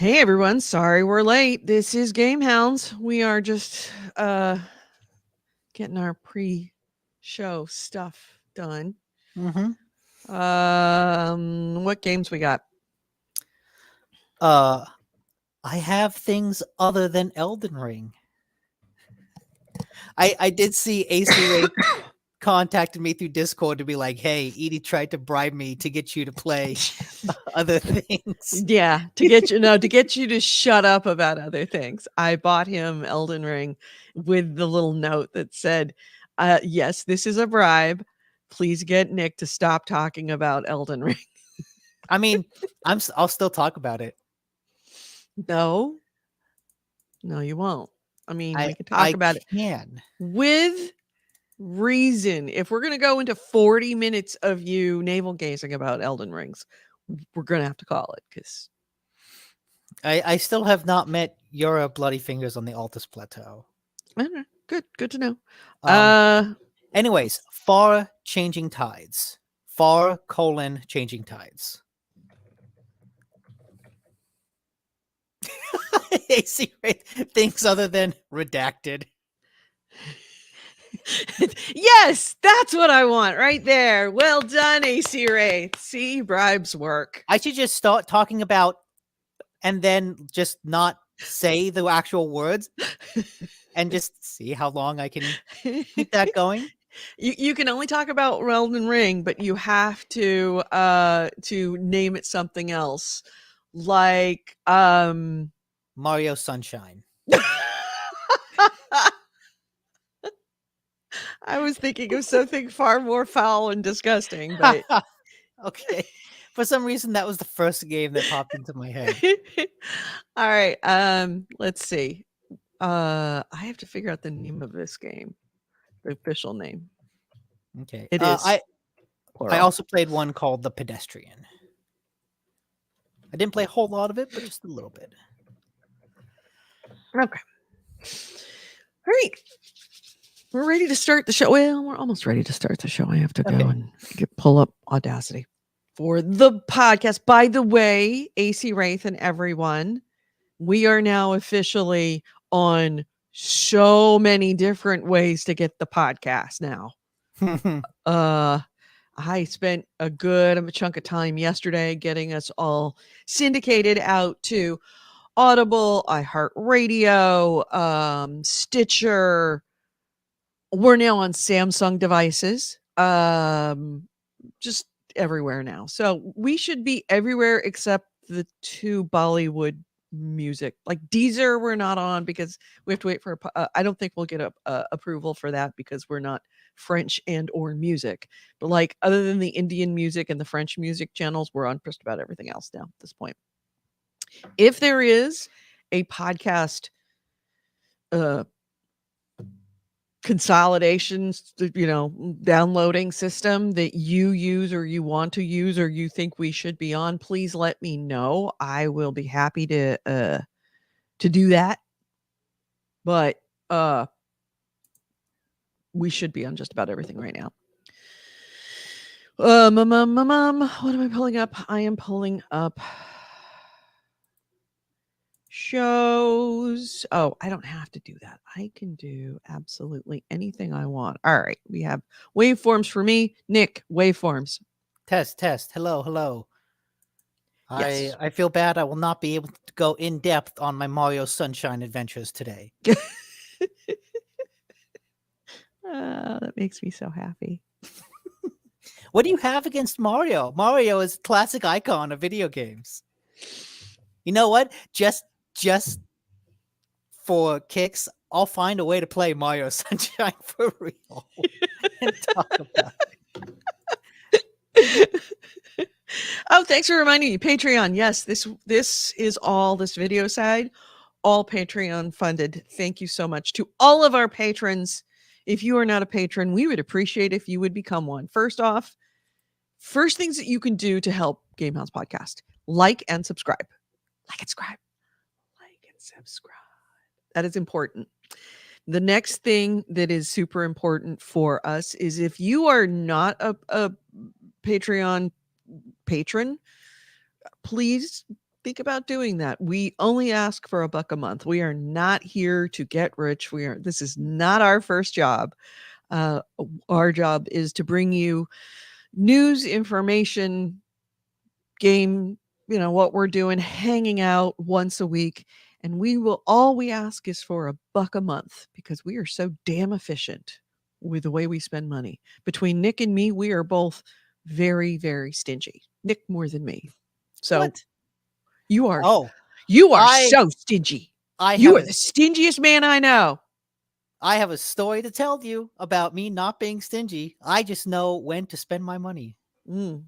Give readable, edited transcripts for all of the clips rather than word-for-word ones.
Hey everyone, sorry we're late. This is GameHounds. We are just getting our pre-show stuff done. Mm-hmm. What games we got? Uh, I have things other than Elden Ring. I did see AC Ray contacted me through Discord to be like, "Hey, Edie tried to bribe me to get you to play other things." Yeah, to get you to shut up about other things. I bought him Elden Ring with the little note that said, yes, this is a bribe. Please get Nick to stop talking about Elden Ring. I mean, I'll still talk about it. No, no, you won't. I mean, I we can talk I about it can. with reason. If we're going to go into 40 minutes of you navel gazing about Elden Rings, we're going to have to call it because I still have not met your bloody fingers on the Altus Plateau. good to know. Um. Uh, Anyways, far changing tides. Far colon changing tides. AC Ray things other than redacted. yes, that's what I want right there. Well done, AC Ray. See, bribes work. I should just start talking about and then just not say the actual words and just see how long I can keep that going. You can only talk about Elden Ring, but you have to name it something else, like Mario Sunshine. I was thinking of something far more foul and disgusting, but Okay. For some reason, that was the first game that popped into my head. all right. Let's see. I have to figure out the name of this game, the official name. Okay. It is I plural. also played one called The Pedestrian. I didn't play a whole lot of it, but just a little bit. Okay. All right. We're ready to start the show. Well, we're almost ready to start the show. I have to go Okay. and pull up Audacity for the podcast. By the way, AC Wraith and everyone, we are now officially on so many different ways to get the podcast now. Uh I spent a good chunk of time yesterday getting us all syndicated out to Audible, iHeartRadio, Stitcher. We're now on Samsung devices. Just everywhere now. So we should be everywhere except the two Bollywood music. Like Deezer, we're not on because we have to wait for. I don't think we'll get a approval for that because we're not French and or music. But like other than the Indian music and the French music channels, we're on just about everything else now at this point. If there is a podcast uh consolidations, downloading system that you use or you want to use or you think we should be on, please let me know. I will be happy to do that. But we should be on just about everything right now. What am I pulling up? I am pulling up shows. Oh, I don't have to do that. I can do absolutely anything I want. All right. We have waveforms for me. Nick, waveforms. Test. Hello, hello. Yes. I feel bad I will not be able to go in depth on my Mario Sunshine adventures today. That makes me so happy. What do you have against Mario? Mario is a classic icon of video games. You know what? Just for kicks, I'll find a way to play Mario Sunshine for real and talk about Oh, thanks for reminding me. Patreon. Yes, this is all this video side, all Patreon funded. Thank you so much to all of our patrons. If you are not a patron, we would appreciate if you would become one. First things that you can do to help GameHounds podcast: like and subscribe. Like and subscribe. Like and subscribe. That is important. The next thing that is super important for us is if you are not a Patreon patron, please think about doing that. We only ask for $1 a month. We are not here to get rich. This is not our first job. Our job is to bring you news, information, game, what we're doing, hanging out once a week. And all we ask is for $1 a month because we are so damn efficient with the way we spend money. Between Nick and me, we are both very, very stingy. Nick more than me. So What? you are Oh, you are I so stingy. I You have are a the stingiest man I know. I have a story to tell you about me not being stingy. I just know when to spend my money. Mm.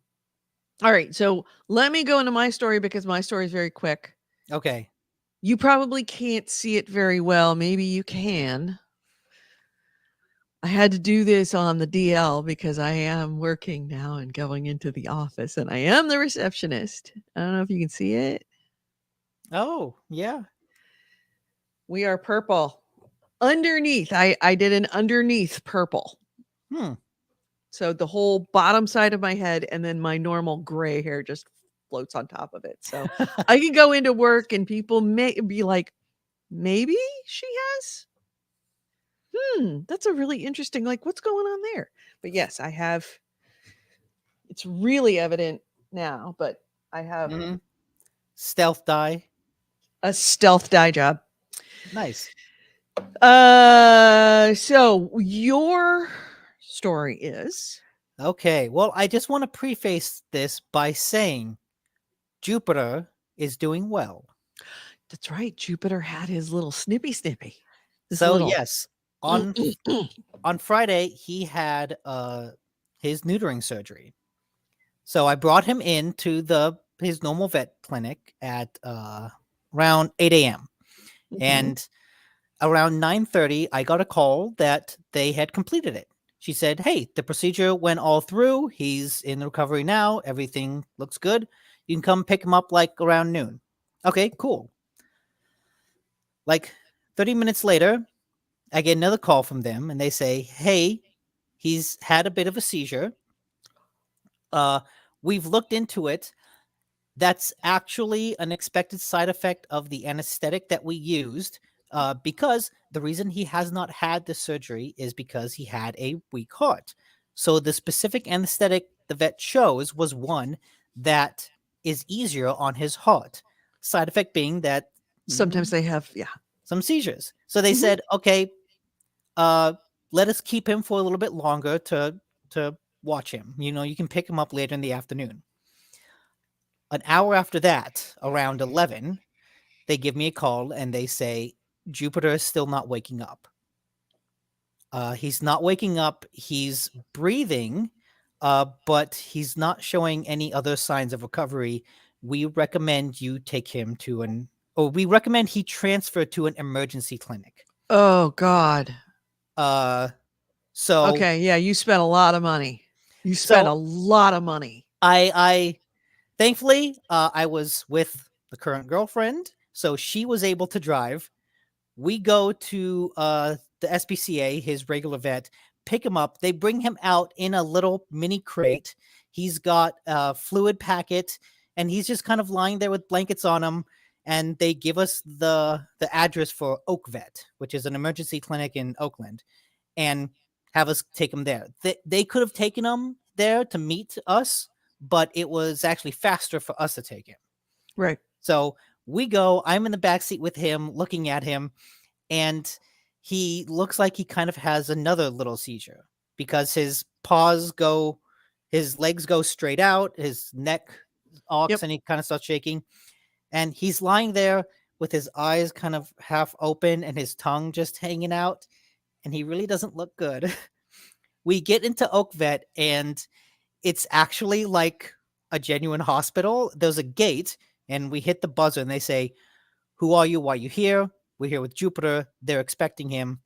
All right, so let me go into my story because my story is very quick. Okay. You probably can't see it very well. Maybe you can. I had to do this on the DL because I am working now and going into the office, and I am the receptionist. I don't know if you can see it. Oh, yeah. We are purple. Underneath, I did an underneath purple. Hmm. So the whole bottom side of my head and then my normal gray hair just floats on top of it. So I can go into work and people may be like, maybe she has. That's a really interesting, like, what's going on there? But yes, I have. It's really evident now, but I have Mhm. Stealth die. a stealth dye job. Nice. So your story is Okay. Well, I just want to preface this by saying Jupiter is doing well. that's right. Jupiter had his little snippy. His So little yes, on on Friday he had his neutering surgery. So I brought him into his normal vet clinic at around 8 a.m. Mhm. And around 9:30 I got a call that they had completed it. She said, "Hey, the procedure went all through. He's in recovery now. Everything looks good. You can come pick him up like around noon." Okay, cool. Like 30 minutes later, I get another call from them and they say, "Hey, he's had a bit of a seizure. Uh we've looked into it. That's actually an expected side effect of the anesthetic that we used, because the reason he has not had the surgery is because he had a weak heart. So the specific anesthetic the vet chose was one that is easier on his heart. Side effect being that Sometimes they have, yeah. some seizures. So they Mhm. said, okay, uh, let us keep him for a little bit longer to watch him. You can pick him up later in the afternoon. An hour after that, around 11, they give me a call and they say Jupiter is still not waking up. He's not waking up. He's breathing, but he's not showing any other signs of recovery. We recommend you take him to we recommend he transfer to an emergency clinic. Oh God. Uh, so, Okay, yeah, you spent a lot of money. You spent a so lot of money. I thankfully I was with the current girlfriend, so she was able to drive. We go to the SPCA, his regular vet, pick him up. They bring him out in a little mini crate. He's got a fluid packet, and he's just kind of lying there with blankets on him. And they give us the address for Oak Vet, which is an emergency clinic in Oakland, and have us take him there. They could have taken him there to meet us, but it was actually faster for us to take him. Right. So we go. I'm in the back seat with him, looking at him, and he looks like he kind of has another little seizure because his legs go straight out, his neck arcs, Yep. and he kind of starts shaking. And he's lying there with his eyes kind of half open and his tongue just hanging out, and he really doesn't look good. We get into Oak Vet, and it's actually like a genuine hospital. There's a gate, and we hit the buzzer, and they say, "Who are you? Why are you here?" We're here with Jupiter. They're expecting him.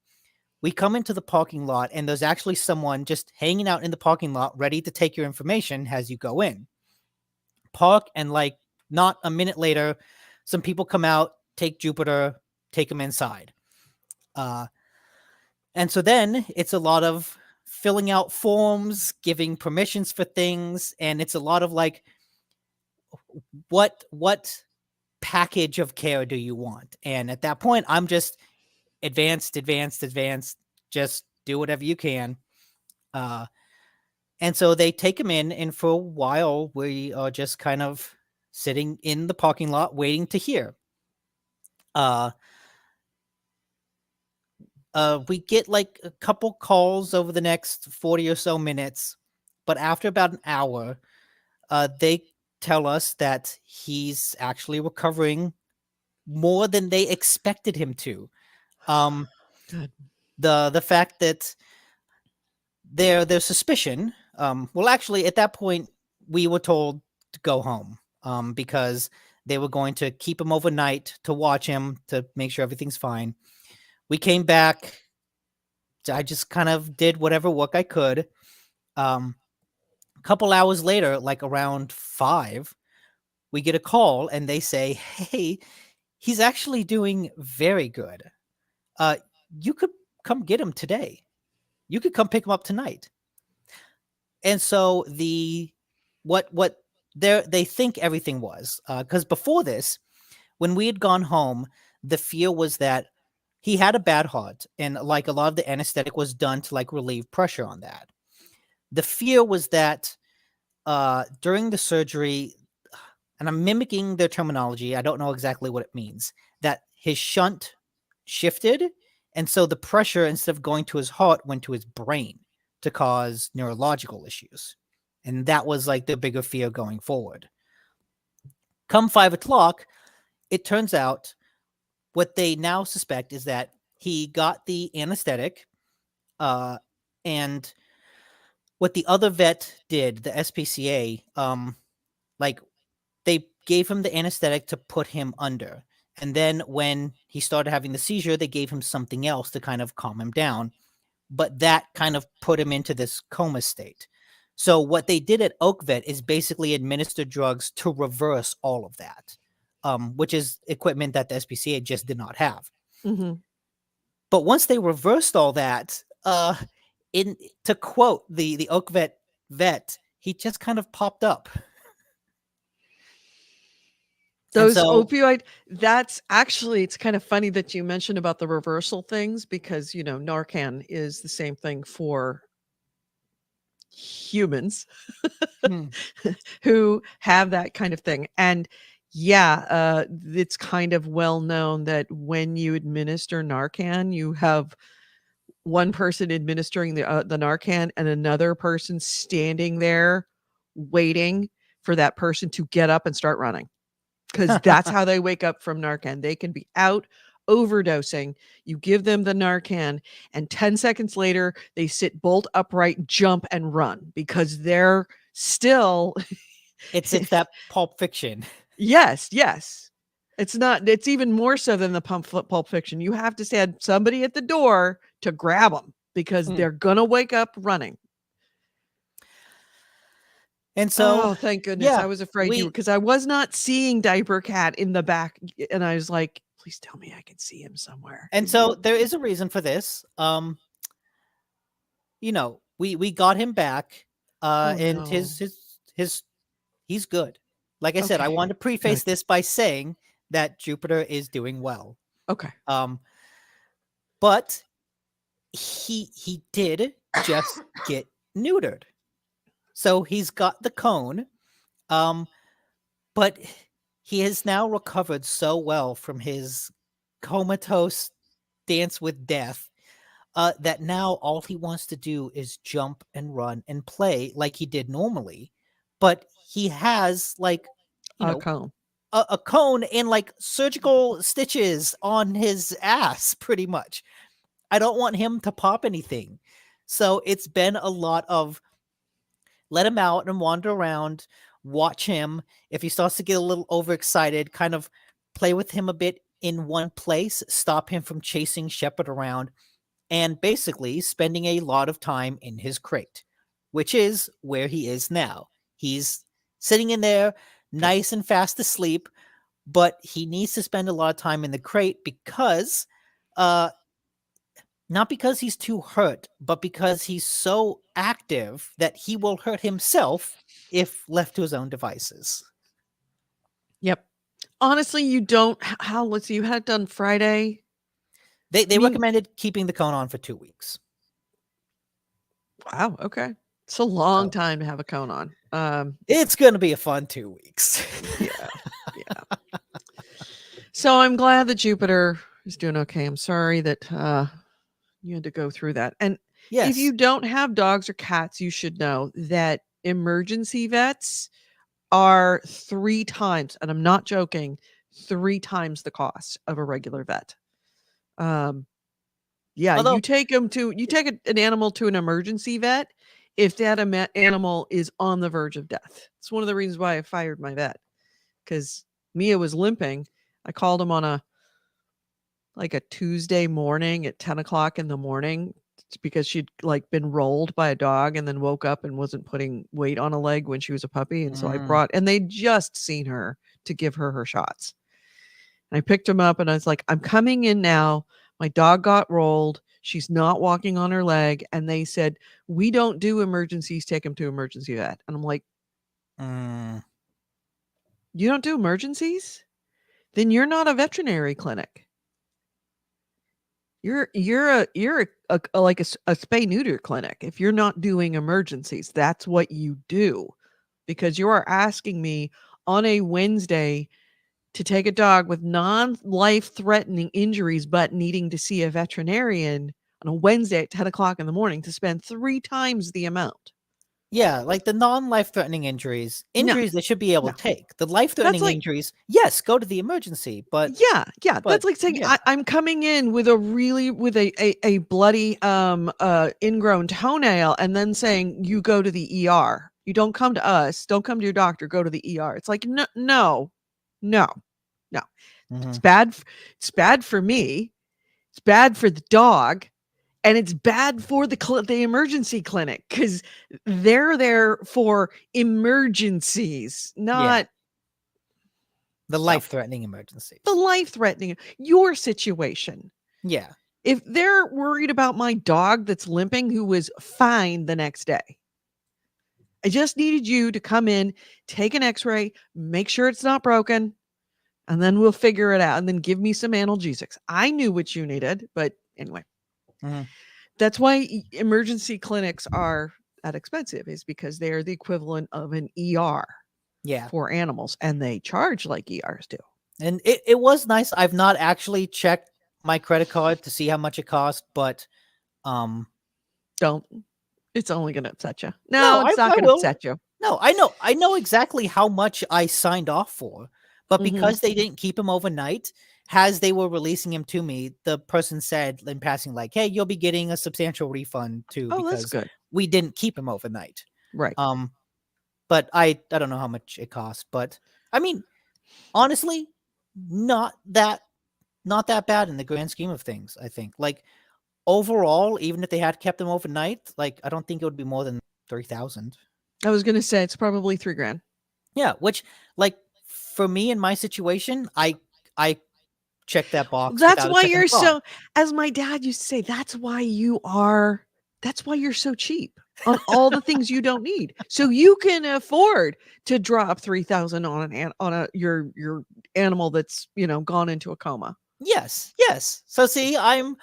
We come into the parking lot, and there's actually someone just hanging out in the parking lot ready to take your information as you go in. Park, and like not a minute later, some people come out, take Jupiter, take him inside. Uh, and so then it's a lot of filling out forms, giving permissions for things, and it's a lot of like, what package of care do you want? And at that point, I'm just advanced, just do whatever you can. And so they take him in, and for a while, we are just kind of sitting in the parking lot waiting to hear. We get like a couple calls over the next 40 or so minutes, but after about an hour, they tell us that he's actually recovering more than they expected him to. Good. The fact that their suspicion, well, actually, at that point, we were told to go home, because they were going to keep him overnight to watch him to make sure everything's fine. We came back. I just kind of did whatever work I could. A couple hours later, like around 5, we get a call and they say, "Hey, he's actually doing very good. You could come get him today. You could come pick him up tonight." And so what they think everything was, because before this, when we had gone home, the fear was that he had a bad heart, and like a lot of the anesthetic was done to like relieve pressure on that. The fear was that during the surgery, and I'm mimicking their terminology, I don't know exactly what it means, that his shunt shifted, and so the pressure, instead of going to his heart, went to his brain to cause neurological issues. And that was like the bigger fear going forward. Come 5 o'clock, it turns out what they now suspect is that he got the anesthetic, and what the other vet did, the SPCA, like they gave him the anesthetic to put him under. And then when he started having the seizure, they gave him something else to kind of calm him down. But that kind of put him into this coma state. So what they did at Oak Vet is basically administer drugs to reverse all of that, which is equipment that the SPCA just did not have. Mm-hmm. But once they reversed all that, to quote the Oak vet, he just kind of popped up. Those opioid, that's actually, it's kind of funny that you mentioned about the reversal things, because, Narcan is the same thing for humans who have that kind of thing. And yeah, it's kind of well known that when you administer Narcan, you have one person administering the Narcan and another person standing there waiting for that person to get up and start running, because that's how they wake up from Narcan. They can be out overdosing. You give them the Narcan, and 10 seconds later, they sit bolt upright, jump, and run, because they're still. It's that Pulp Fiction. Yes. It's even more so than the Pulp Fiction. You have to send somebody at the door to grab them, because they're going to wake up running. And so, thank goodness. I was afraid you were, because I was not seeing Diaper Cat in the back. And I was like, please tell me I can see him somewhere. And so there is a reason for this. We got him back, and no. his he's good. Like I said, I Okay, want to preface good. this by saying that Jupiter is doing well. Okay. But he did just get neutered. So he's got the cone, but he has now recovered so well from his comatose dance with death, that now all he wants to do is jump and run and play like he did normally. But he has like, A cone. a cone and like surgical stitches on his ass, pretty much. I don't want him to pop anything. So it's been a lot of let him out and wander around, watch him. If he starts to get a little overexcited, kind of play with him a bit in one place, stop him from chasing Shepard around, and basically spending a lot of time in his crate, which is where he is now. He's sitting in there, nice and fast asleep, but he needs to spend a lot of time in the crate because not because he's too hurt, but because he's so active that he will hurt himself if left to his own devices. Yep. Honestly, you don't. How? Let's see. You had it done Friday. They I mean, recommended keeping the cone on for 2 weeks. wow. Okay, it's a long So time to have a cone on. it's gonna be a fun 2 weeks. Yeah, yeah. So I'm glad that Jupiter is doing okay. I'm sorry that you had to go through that. And if Yes. you don't have dogs or cats, you should know that emergency vets are 3 times, and I'm not joking, 3 times the cost of a regular vet. Um, yeah, Although, you take an animal to an emergency vet if that animal is on the verge of death. It's one of the reasons why I fired my vet, because Mia was limping. I called him on a Tuesday morning at 10 o'clock in the morning because she'd like been rolled by a dog and then woke up and wasn't putting weight on a leg when she was a puppy. And so and they'd just seen her to give her shots. And I picked him up and I was like, I'm coming in now. My dog got rolled. She's not walking on her leg. And they said, we don't do emergencies. Take him to emergency vet. And I'm like, you don't do emergencies? Then you're not a veterinary clinic. You're like a spay neuter clinic. If you're not doing emergencies, that's what you do, because you are asking me on a Wednesday to take a dog with non-life threatening injuries, but needing to see a veterinarian on a Wednesday at 10 o'clock in the morning to spend 3 times the amount. yeah, like the non-life-threatening injuries No, they should be able no. to take. The That's life-threatening like injuries, yes, go to the emergency, but yeah, that's like saying yeah. I'm coming in with a bloody ingrown toenail and then saying you go to the ER. You don't come to us, don't come to your doctor, go to the ER. It's like no. No. No. It's Mhm. bad it's bad for me. It's bad for the dog, and it's bad for the emergency clinic cuz they're there for emergencies, Yeah, not the so life-threatening the emergencies. life-threatening your situation. Yeah. If they're worried about my dog that's limping who was fine the next day, I just needed you to come in, take an x-ray, make sure it's not broken, and then we'll figure it out, and then give me some analgesics. I knew what you needed, but anyway, Mhm. that's why emergency clinics are that expensive, is because they're the equivalent of an ER Yeah. for animals, and they charge like ERs do. And it was nice. I've not actually checked my credit card to see how much it cost, but um Don't. It's only going to upset you. no, No, I it's not I going to will. upset you. No, I know exactly how much I signed off for, but Mhm. because they didn't keep him overnight, as they were releasing him to me, the person said in passing, like, "Hey, you'll be getting a substantial refund too Oh, that's because good. we didn't keep him overnight." Right. Um, but I don't know how much it costs, but I mean, honestly, not that not that bad in the grand scheme of things. I think, like, overall, even if they had kept him overnight, like, I don't think it would be more than 3,000. I was going to say it's probably 3 grand. Yeah, which, like, for me in my situation, I check that box That's without a why second you're thought. so, as my dad used to say, that's why you're so cheap on all the things you don't need. So you can afford to drop 3,000 on your animal that's, gone into a coma. Yes, yes. So see, I That's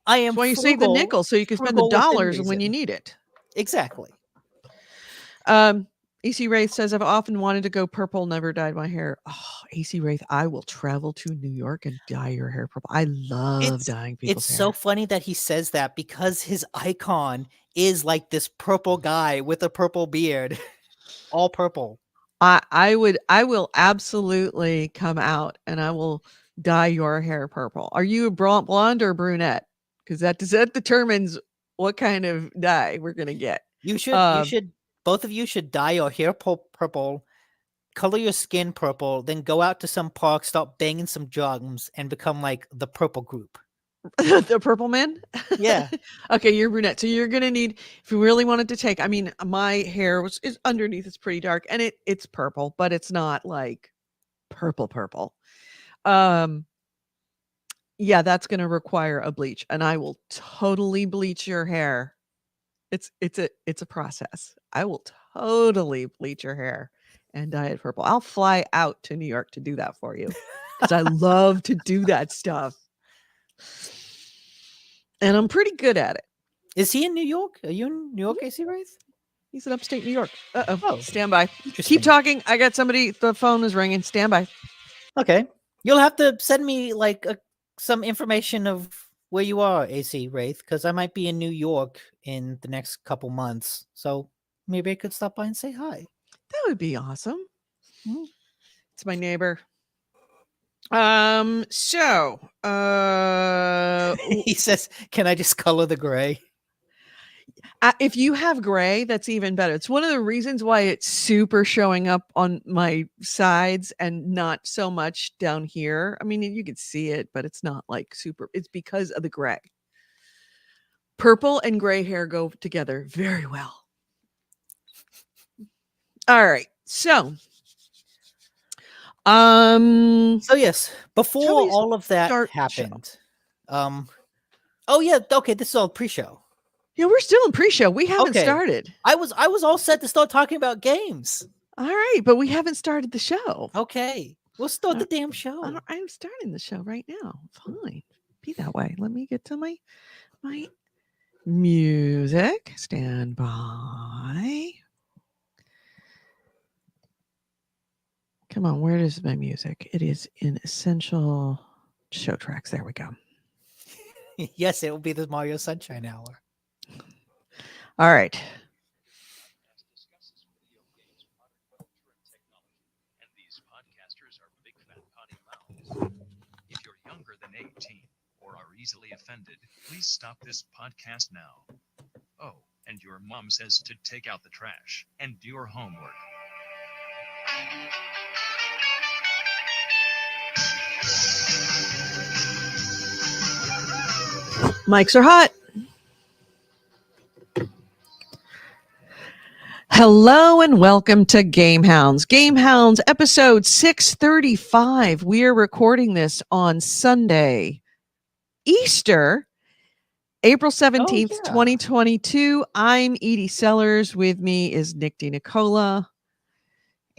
am why you save the frugal nickel so you can spend the frugal within dollars when you reason. need it. Exactly. Um, AC Wraith says, I've often wanted to go purple, never dyed my hair. Oh, AC Wraith, I will travel to New York and dye your hair purple. I love It's dyeing it's people's so hair. funny that he says that because his icon is like this purple guy with a purple beard, all purple. I will absolutely come out and I will dye your hair purple. Are you a blonde or brunette? Because that determines what kind of dye we're gonna get. Um, You should both of you should dye your hair purple, color your skin purple, then go out to some park, start banging some drums, and become like the purple group. the purple man. Yeah. Okay, you're brunette, so you're gonna need, if you really wanted to take. I mean, my hair is underneath. It's pretty dark, and it's purple, but it's not like purple purple. Um, yeah, that's gonna require a bleach, and I will totally bleach your hair. It's a process. I will totally bleach your hair and dye it purple. I'll fly out to New York to do that for you because I love to do that stuff. And I'm pretty good at it. Is he in New York? Are you in New York, AC Wraith? He's in upstate New York. Uh-oh. Oh, Stand by. interesting. Keep talking. I got somebody. The phone is ringing. Stand by. Okay. You'll have to send me like some information of where you are, AC Wraith, because I might be in New York in the next couple months. So maybe I could stop by and say hi. That would be awesome. Mhm. It's my neighbor. So He says, "Can I just color the gray?" if you have gray, that's even better. It's one of the reasons why it's super showing up on my sides and not so much down here. I mean, you could see it, but it's not like super. It's because of the gray. Purple and gray hair go together very well. All right. So yes, before we all of that start the show? happened, oh yeah, okay, this is all pre-show. Yeah, we're still in pre-show. We haven't Okay. started. I was all set to start talking about games. All right, but we haven't started the show. Okay, we'll start the damn show. I'm starting the show right now. Fine, be that way. Let me get to my music. Stand by. Come on, where is my music? It is in essential show tracks. There we go. Yes, it will be the Mario Sunshine Hour. All right. And these podcasters are big fat potty mouths. If you're younger than 18 or are easily offended, please stop this podcast now. Oh, and your mom says to take out the trash and do your homework. Mics are hot. Hello and welcome to GameHounds. GameHounds episode 635. We are recording this on Sunday, Easter, April 17th, 2022. I'm Edie Sellers. With me is Nick DiNicola.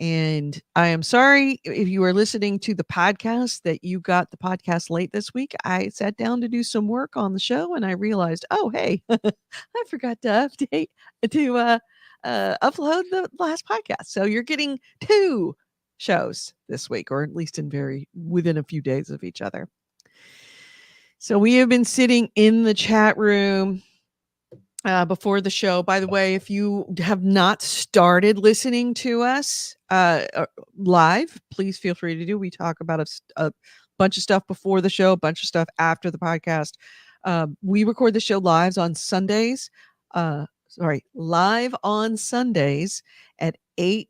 And I am sorry if you are listening to the podcast that you got the podcast late this week. I sat down to do some work on the show and I realized, oh, hey, I forgot to update to upload the last podcast. So you're getting 2 shows this week, or at least within a few days of each other. So we have been sitting in the chat room before the show. By the way, if you have not started listening to us live, please feel free to do. We talk about a bunch of stuff before the show, a bunch of stuff after the podcast. We record the show live on Sundays. Live on Sundays at 2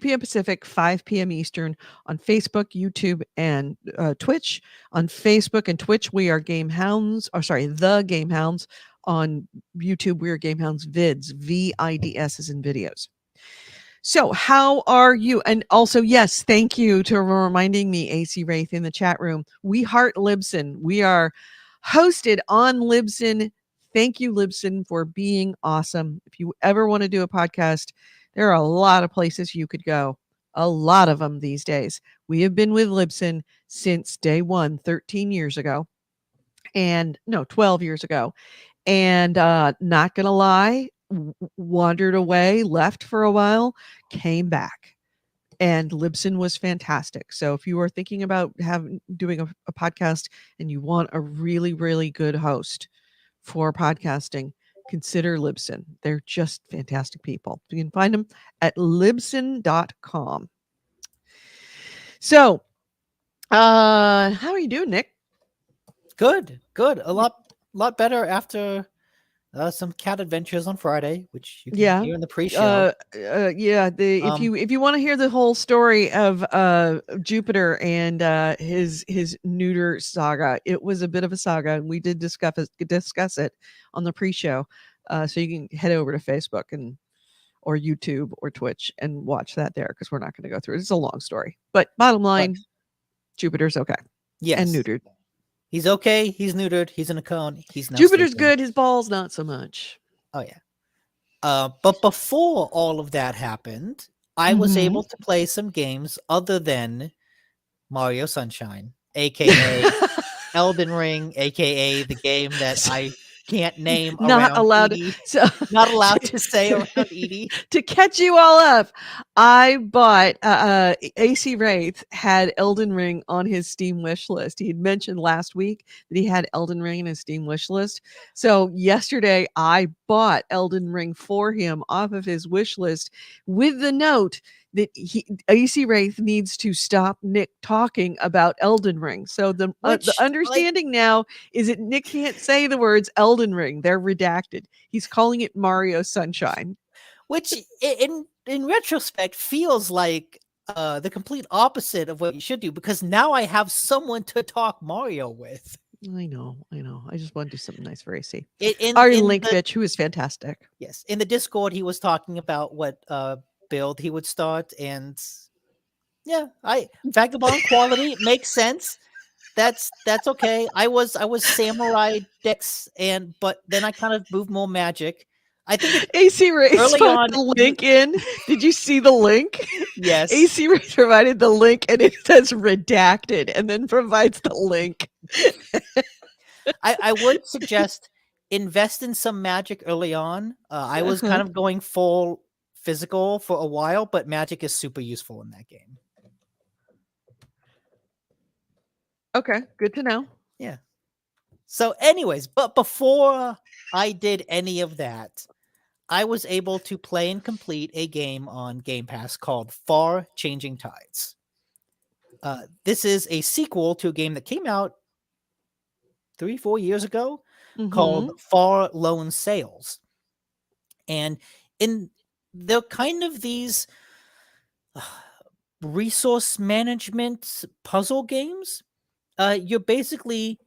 p.m. Pacific, 5 p.m. Eastern on Facebook, YouTube, and Twitch. On Facebook and Twitch, we are GameHounds, the GameHounds. On YouTube, we are GameHounds Vids, VIDS as in videos. So how are you? And also, yes, thank you to reminding me, AC Wraith in the chat room. We heart Libsyn. We are hosted on Libsyn. Thank you, Libsyn, for being awesome. If you ever want to do a podcast, there are a lot of places you could go. A lot of them these days. We have been with Libsyn since day one, 13 years ago. 12 years ago. And not going to lie, wandered away, left for a while, came back. And Libsyn was fantastic. So if you are thinking about doing a podcast and you want a really, really good host for podcasting, consider Libsyn. They're just fantastic people. You can find them at libsyn.com. So, how are you doing, Nick? Good. A lot better after some cat adventures on Friday, which you can hear in the pre-show. If you want to hear the whole story of Jupiter and his neuter saga, it was a bit of a saga, and we did discuss it on the pre-show. So you can head over to Facebook or YouTube or Twitch and watch that there, because we're not going to go through it. It's a long story, but bottom line, Jupiter's okay. Yes, and neutered. He's okay. He's neutered. He's in a cone. He's now Jupiter's sleeping. good. His balls not so much. Oh yeah. But before all of that happened, I was Mhm. able to play some games other than Mario Sunshine, aka Elden Ring, aka the game that I can't name Not around allowed Edie. so Not allowed to say around Edie. to catch you all up, I bought AC Wraith had Elden Ring on his Steam wish list. He had mentioned last week that he had Elden Ring in his Steam wish list. So yesterday I bought Elden Ring for him off of his wish list with the note that AC Wraith needs to stop Nick talking about Elden Ring. So the Which, like, understanding now is that Nick can't say the words Elden Ring. They're redacted. He's calling it Mario Sunshine. which in retrospect feels like the complete opposite of what you should do, because now I have someone to talk Mario with. I know. I just want to do something nice for AC. In Our in Link the bitch, who is fantastic. yes, in the Discord he was talking about what build he would start, and yeah, I Vagabond quality makes sense. That's okay. I was Samurai Dex, but then I kind of moved more magic. I think it AC Race early put on. the link in. Did you see the link? Yes. AC Race provided the link and it says redacted and then provides the link. I would suggest invest in some magic early on. I was kind of going full physical for a while, but magic is super useful in that game. Okay, good to know. Yeah. So, anyways, but before I did any of that, I was able to play and complete a game on Game Pass called Far Changing Tides. This is a sequel to a game that came out 3-4 years ago called Mhm. Far Lone Sails. And they're kind of these resource management puzzle games. You're basically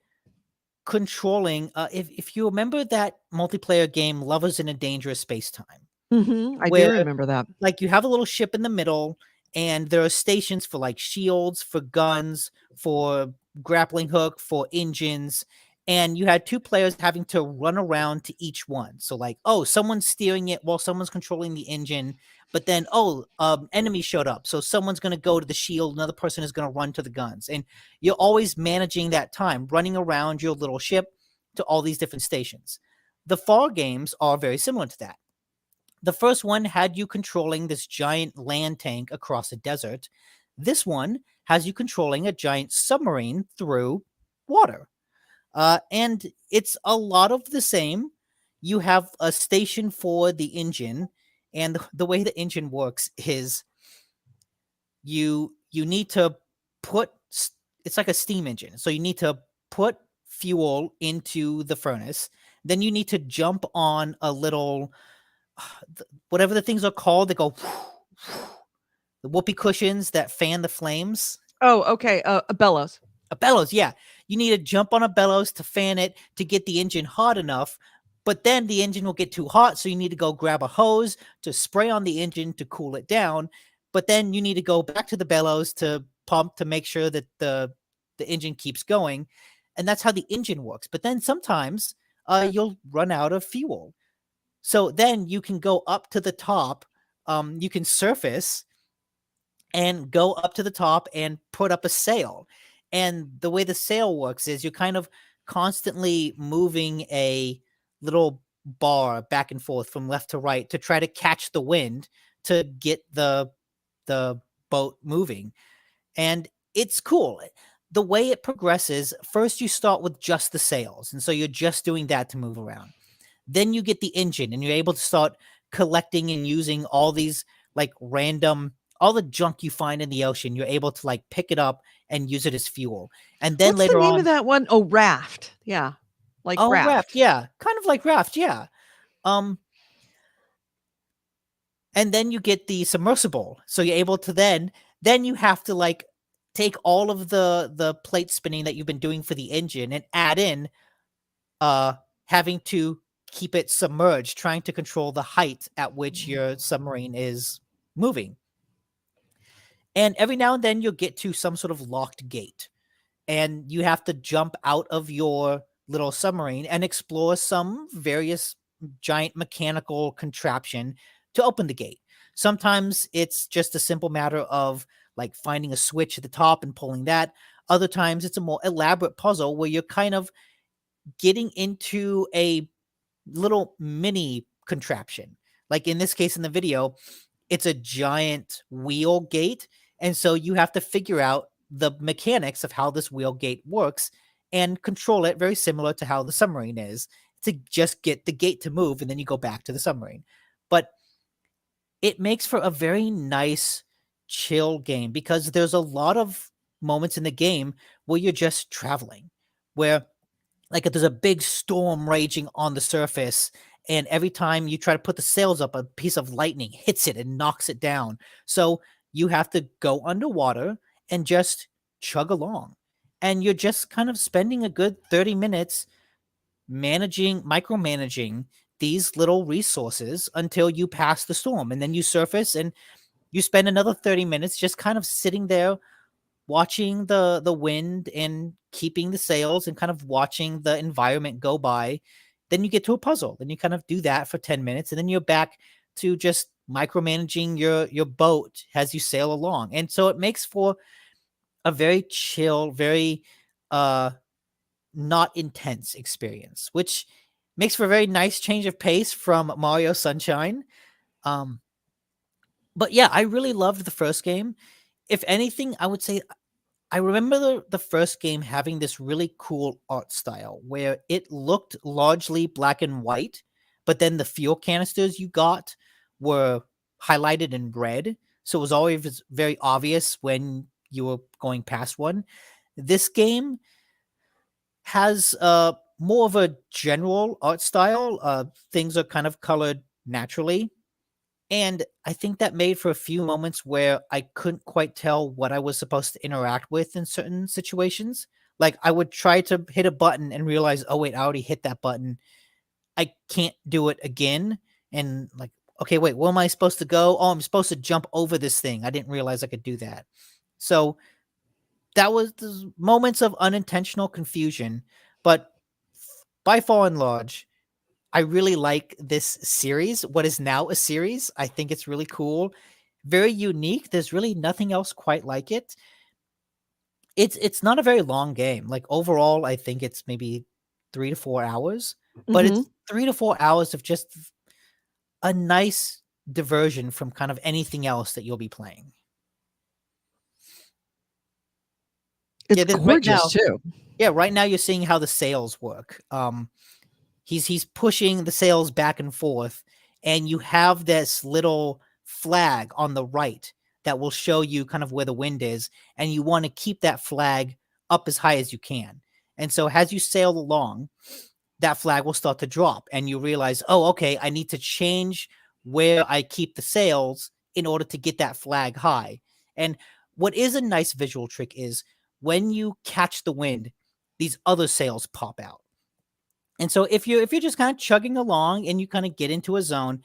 controlling, if you remember that multiplayer game Lovers in a Dangerous Space Time, I do where remember that. like you have a little ship in the middle and there are stations for like shields, for guns, for grappling hook, for engines, and you had two players having to run around to each one. So like, oh, someone's steering it while someone's controlling the engine, but then enemy showed up, so someone's going to go to the shield, another person is going to run to the guns, and you're always managing that time running around your little ship to all these different stations. The Far games are very similar to that. The first one had you controlling this giant land tank across a desert. This one has you controlling a giant submarine through water. And it's a lot of the same. You have a station for the engine, and the way the engine works is you need to put it's like a steam engine. So you need to put fuel into the furnace. Then you need to jump on a little whatever the things are called that go the whoopee cushions that fan the flames. Oh, okay. A bellows. A bellows, yeah. You need to jump on a bellows to fan it to get the engine hot enough, but then the engine will get too hot, so you need to go grab a hose to spray on the engine to cool it down. But then you need to go back to the bellows to pump to make sure that the engine keeps going, and that's how the engine works. But then sometimes you'll run out of fuel, so then you can go up to the top. You can surface and go up to the top and put up a sail. And the way the sail works is you're kind of constantly moving a little bar back and forth from left to right to try to catch the wind to get the boat moving. And it's cool. The way it progresses, first you start with just the sails, and so you're just doing that to move around. Then you get the engine and you're able to start collecting and using all these like random all the junk you find in the ocean. You're able to like pick it up and use it as fuel. And then What's later the name on, of that one? Oh, Raft. Yeah. Like oh, Raft. raft, yeah, kind of like raft, yeah. And then you get the submersible, so you're able to then you have to like take all of the plate spinning that you've been doing for the engine and add in having to keep it submerged, trying to control the height at which your submarine is moving. And every now and then you'll get to some sort of locked gate, and you have to jump out of your little submarine and explore some various giant mechanical contraption to open the gate. Sometimes it's just a simple matter of like finding a switch at the top and pulling that. Other times it's a more elaborate puzzle where you're kind of getting into a little mini contraption. Like in this case in the video, it's a giant wheel gate. And so you have to figure out the mechanics of how this wheel gate works and control it very similar to how the submarine is to just get the gate to move and then you go back to the submarine. But it makes for a very nice, chill game because there's a lot of moments in the game where you're just traveling, where like if there's a big storm raging on the surface and every time you try to put the sails up, a piece of lightning hits it and knocks it down. So you have to go underwater and just chug along. And you're just kind of spending a good 30 minutes micromanaging these little resources until you pass the storm. And then you surface and you spend another 30 minutes just kind of sitting there watching the wind and keeping the sails and kind of watching the environment go by. Then you get to a puzzle. Then you kind of do that for 10 minutes and then you're back to just micromanaging your boat as you sail along. And so it makes for a very chill, very not intense experience, which makes for a very nice change of pace from Mario Sunshine. But yeah, I really loved the first game. If anything, I would say I remember the first game having this really cool art style where it looked largely black and white, but then the fuel canisters you got were highlighted in red. So it was always very obvious when you were going past one. This game has more of a general art style. Things are kind of colored naturally. And I think that made for a few moments where I couldn't quite tell what I was supposed to interact with in certain situations. Like I would try to hit a button and realize, oh wait, I already hit that button. I can't do it again. And like, okay, wait, where am I supposed to go? Oh, I'm supposed to jump over this thing. I didn't realize I could do that. So that was the moments of unintentional confusion. But by far and large, I really like this series, what is now a series. I think it's really cool, very unique. There's really nothing else quite like it. It's not a very long game. Like overall, I think it's maybe 3 to 4 hours, but Mhm. it's 3 to 4 hours of just a nice diversion from kind of anything else that you'll be playing. It's Right gorgeous now, too. right now you're seeing how the sails work. He's pushing the sails back and forth, and you have this little flag on the right that will show you kind of where the wind is, and you want to keep that flag up as high as you can. And so as you sail along, that flag will start to drop, and you realize, oh, okay, I need to change where I keep the sails in order to get that flag high. And what is a nice visual trick is when you catch the wind, these other sails pop out. And so if you're just kind of chugging along and you kind of get into a zone,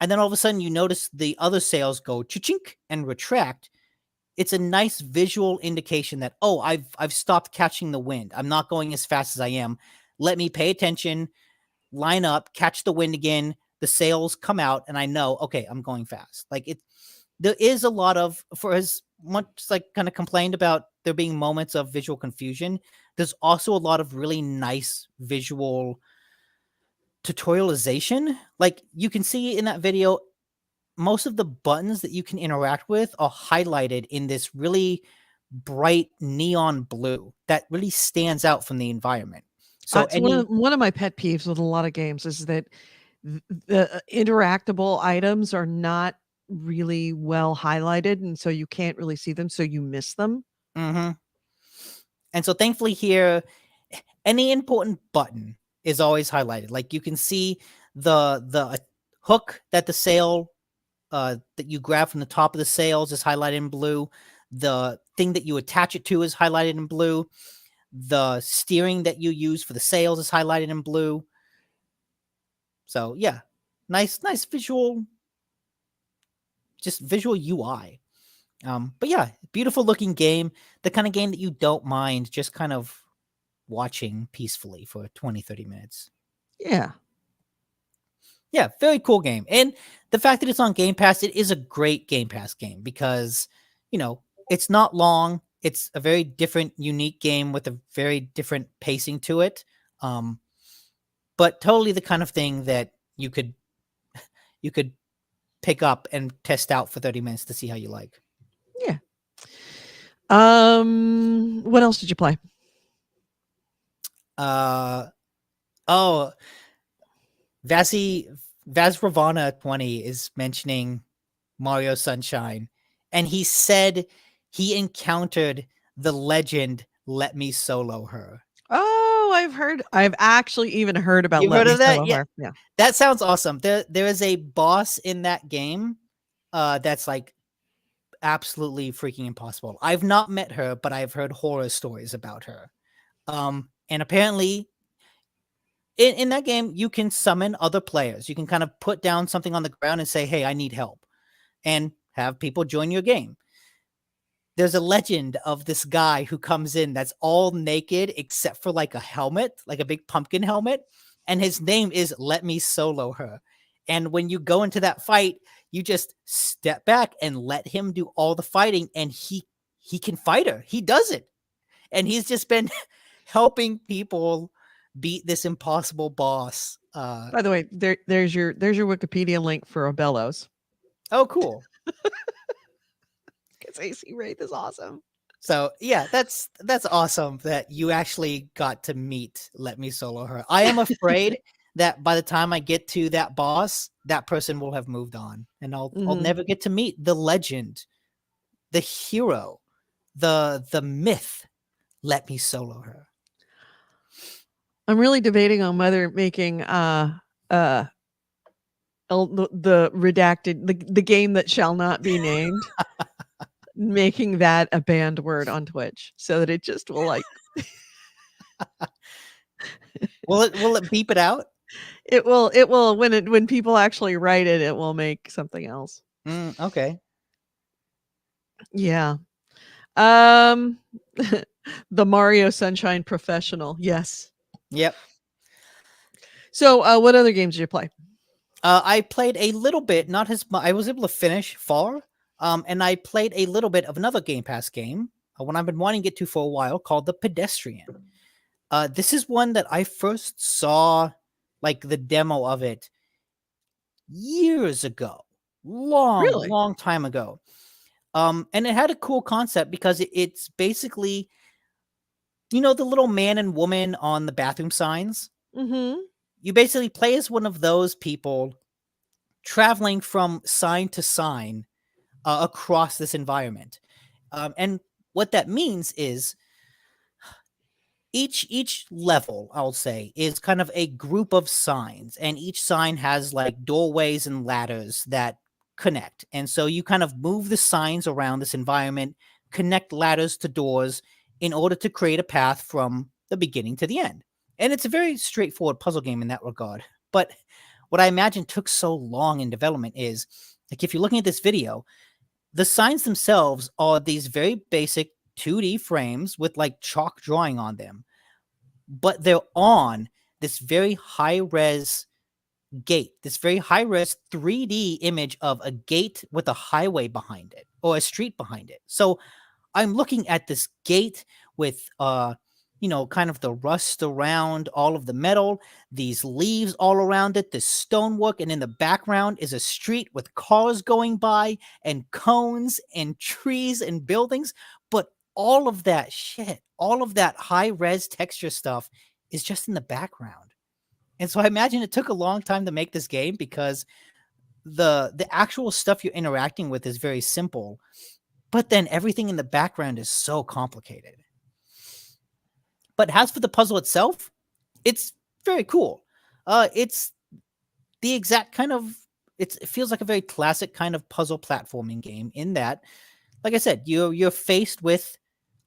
and then all of a sudden you notice the other sails go chink and retract, it's a nice visual indication that, oh, I've stopped catching the wind. I'm not going as fast as I am. Let me pay attention, line up, catch the wind again. The sails come out, and I know, okay, I'm going fast. Like there is a lot of, for as much like kind of complained about there being moments of visual confusion, there's also a lot of really nice visual tutorialization. Like you can see in that video, most of the buttons that you can interact with are highlighted in this really bright neon blue that really stands out from the environment. So It's one of my pet peeves with a lot of games is that the interactable items are not really well highlighted, and so you can't really see them, so you miss them. And so thankfully here, any important button is always highlighted. Like you can see the hook that the sail that you grab from the top of the sails is highlighted in blue. The thing that you attach it to is highlighted in blue. The steering that you use for the sails is highlighted in blue. So yeah, nice visual, just visual UI. But yeah, beautiful looking game. The kind of game that you don't mind just kind of watching peacefully for 20, 30 minutes. Yeah. Yeah, very cool game. And the fact that it's on Game Pass, it is a great Game Pass game because, it's not long. It's a very different, unique game with a very different pacing to it. But totally the kind of thing that you could pick up and test out for 30 minutes to see how you like. Yeah. What else did you play? Vazravana 20 is mentioning Mario Sunshine, and he said he encountered the legend Let Me Solo Her. Oh, I've actually even heard about You've Let heard Me of that? Solo Yeah. Her. Yeah. That sounds awesome. There is a boss in that game that's like absolutely freaking impossible. I've not met her, but I've heard horror stories about her. And apparently in that game, you can summon other players. You can kind of put down something on the ground and say, hey, I need help, and have people join your game. There's a legend of this guy who comes in that's all naked except for like a helmet, like a big pumpkin helmet. And his name is Let Me Solo Her. And when you go into that fight, you just step back and let him do all the fighting, and he can fight her. He does it. And he's just been helping people beat this impossible boss. By the way, there's your Wikipedia link for Abellos. Oh, cool. Because AC Wraith is awesome. So yeah, that's awesome that you actually got to meet Let Me Solo Her. I am afraid that by the time I get to that boss, that person will have moved on, and I'll never get to meet the legend, the hero, the myth. Let Me Solo Her. I'm really debating on whether making the redacted the game that shall not be named making that a banned word on Twitch so that it just will like will it beep it out? It will when people actually write it, it will make something else. Okay. Yeah. The Mario Sunshine Professional. Yes. Yep. So, what other games did you play? I played a little bit, not as much. I was able to finish far. And I played a little bit of another Game Pass game, one I've been wanting to get to for a while, called The Pedestrian. This is one that I first saw, like, the demo of it years ago. Long time ago. And it had a cool concept because it's basically, the little man and woman on the bathroom signs? Mm-hmm. You basically play as one of those people traveling from sign to sign across this environment. And what that means is each level, I'll say, is kind of a group of signs, and each sign has like doorways and ladders that connect. And so you kind of move the signs around this environment, connect ladders to doors in order to create a path from the beginning to the end. And it's a very straightforward puzzle game in that regard. But what I imagine took so long in development is, like, if you're looking at this video, the signs themselves are these very basic 2D frames with like chalk drawing on them, but they're on this very high res gate, this very high res 3D image of a gate with a highway behind it or a street behind it. So I'm looking at this gate with kind of the rust around all of the metal, these leaves all around it, this stonework, and in the background is a street with cars going by and cones and trees and buildings. But all of that shit, all of that high-res texture stuff is just in the background. And so I imagine it took a long time to make this game because the actual stuff you're interacting with is very simple, but then everything in the background is so complicated. But as for the puzzle itself, it's very cool. It's the exact kind of, it feels like a very classic kind of puzzle platforming game in that, like I said, you're faced with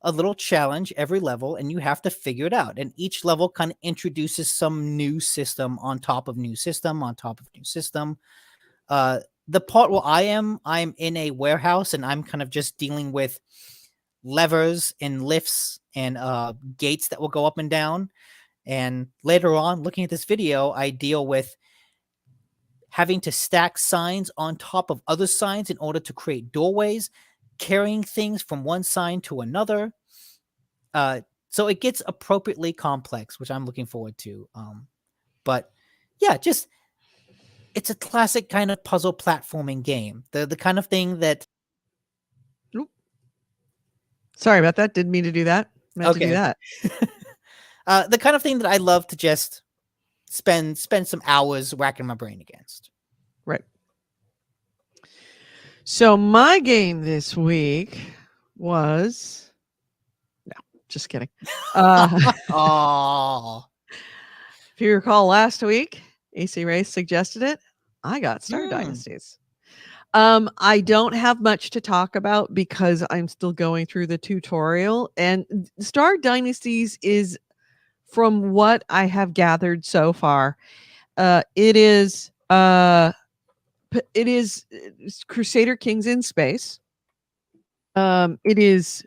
a little challenge every level and you have to figure it out. And each level kind of introduces some new system on top of new system on top of new system. The part where I'm in a warehouse and I'm kind of just dealing with levers and lifts and gates that will go up and down. And later on, looking at this video, I deal with having to stack signs on top of other signs in order to create doorways, carrying things from one sign to another. So it gets appropriately complex, which I'm looking forward to. But yeah, just it's a classic kind of puzzle platforming game. The kind of thing that Oop. Sorry about that. Didn't mean to do that. Meant to do Okay. that. The kind of thing that I love to just spend some hours racking my brain against. Right. So my game this week was just kidding. Oh, If you recall last week, AC Race suggested it. I got Star Hmm. Dynasties. I don't have much to talk about because I'm still going through the tutorial, and Star Dynasties is, from what I have gathered so far, it is Crusader Kings in space. It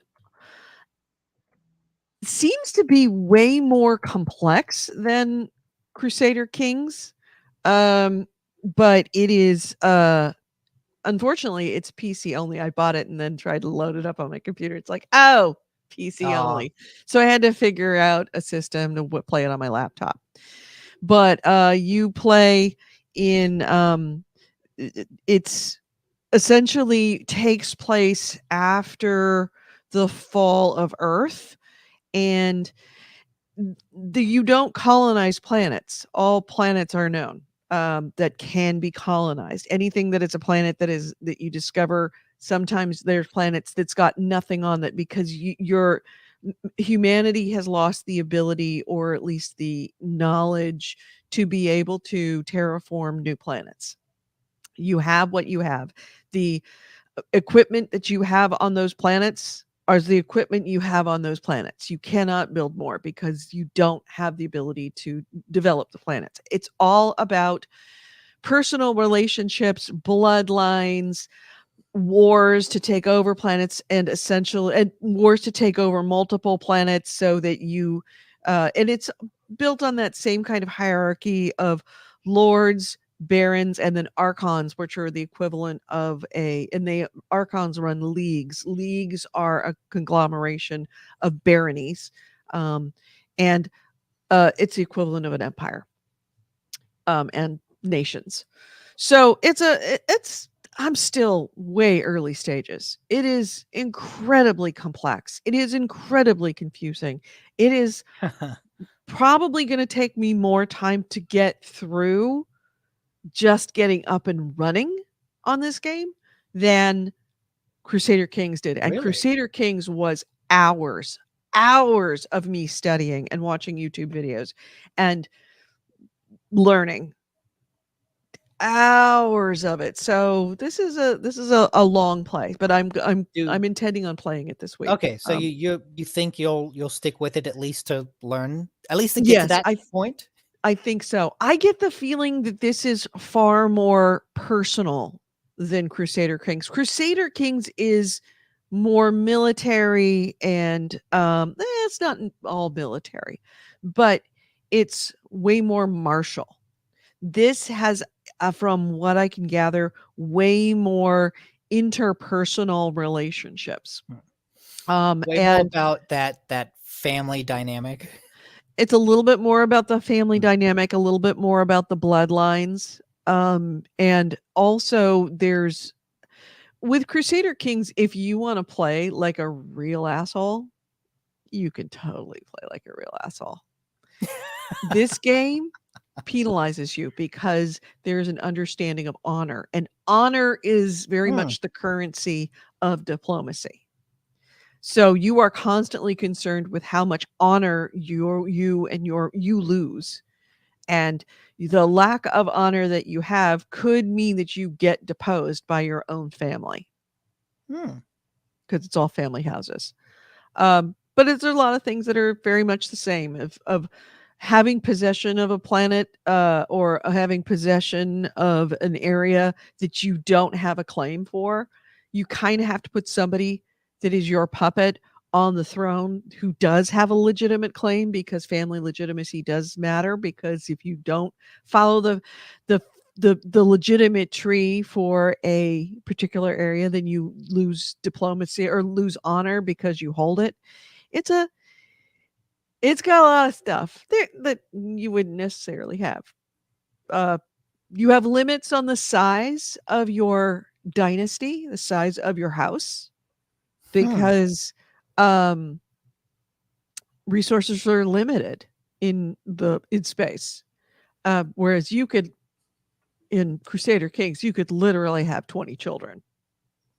seems to be way more complex than Crusader Kings. But it is unfortunately it's PC only. I bought it and then tried to load it up on my computer. It's like, oh, PC Aw. only. So I had to figure out a system to play it on my laptop. But you play in it's essentially takes place after the fall of Earth, and you don't colonize planets. All planets are known that can be colonized. Anything that is a planet that you discover, sometimes there's planets that's got nothing on that because humanity has lost the ability, or at least the knowledge, to be able to terraform new planets. You have what you have. The equipment that you have on those planets are the equipment you have on those planets. You cannot build more because you don't have the ability to develop the planets. It's all about personal relationships, bloodlines, wars to take over planets, and wars to take over multiple planets, so that you and it's built on that same kind of hierarchy of lords, barons, and then archons, which are the equivalent of archons run leagues. Leagues are a conglomeration of baronies, and it's the equivalent of an empire, and nations. So it's I'm still way early stages. It is incredibly complex. It is incredibly confusing. It is probably going to take me more time to get through just getting up and running on this game than Crusader Kings did. And Really? Crusader Kings was hours of me studying and watching YouTube videos and learning. Hours of it. So this is a long play, but I'm intending on playing it this week. Okay, so you think you'll stick with it at least to learn, at least to get to Yes, that point? I think so. I get the feeling that this is far more personal than Crusader Kings. Crusader Kings is more military, and it's not all military, but it's way more martial. This has, from what I can gather, way more interpersonal relationships. Way more And about that family dynamic. it's a little bit more about the family dynamic, a little bit more about the bloodlines. And also there's, with Crusader Kings, if you want to play like a real asshole, you can totally play like a real asshole. This game penalizes you because there's an understanding of honor, and honor is very much the currency of diplomacy. So you are constantly concerned with how much honor you lose, and the lack of honor that you have could mean that you get deposed by your own family, because it's all family houses. But there's a lot of things that are very much the same of having possession of a planet, or having possession of an area that you don't have a claim for. You kind of have to put somebody that is your puppet on the throne who does have a legitimate claim, because family legitimacy does matter. Because if you don't follow the the legitimate tree for a particular area, then you lose diplomacy or lose honor because you hold it. It's a it's got a lot of stuff there that you wouldn't necessarily have. Uh, you have limits on the size of your dynasty, the size of your house, because um, resources are limited in space. Whereas you could in Crusader Kings, you could literally have 20 children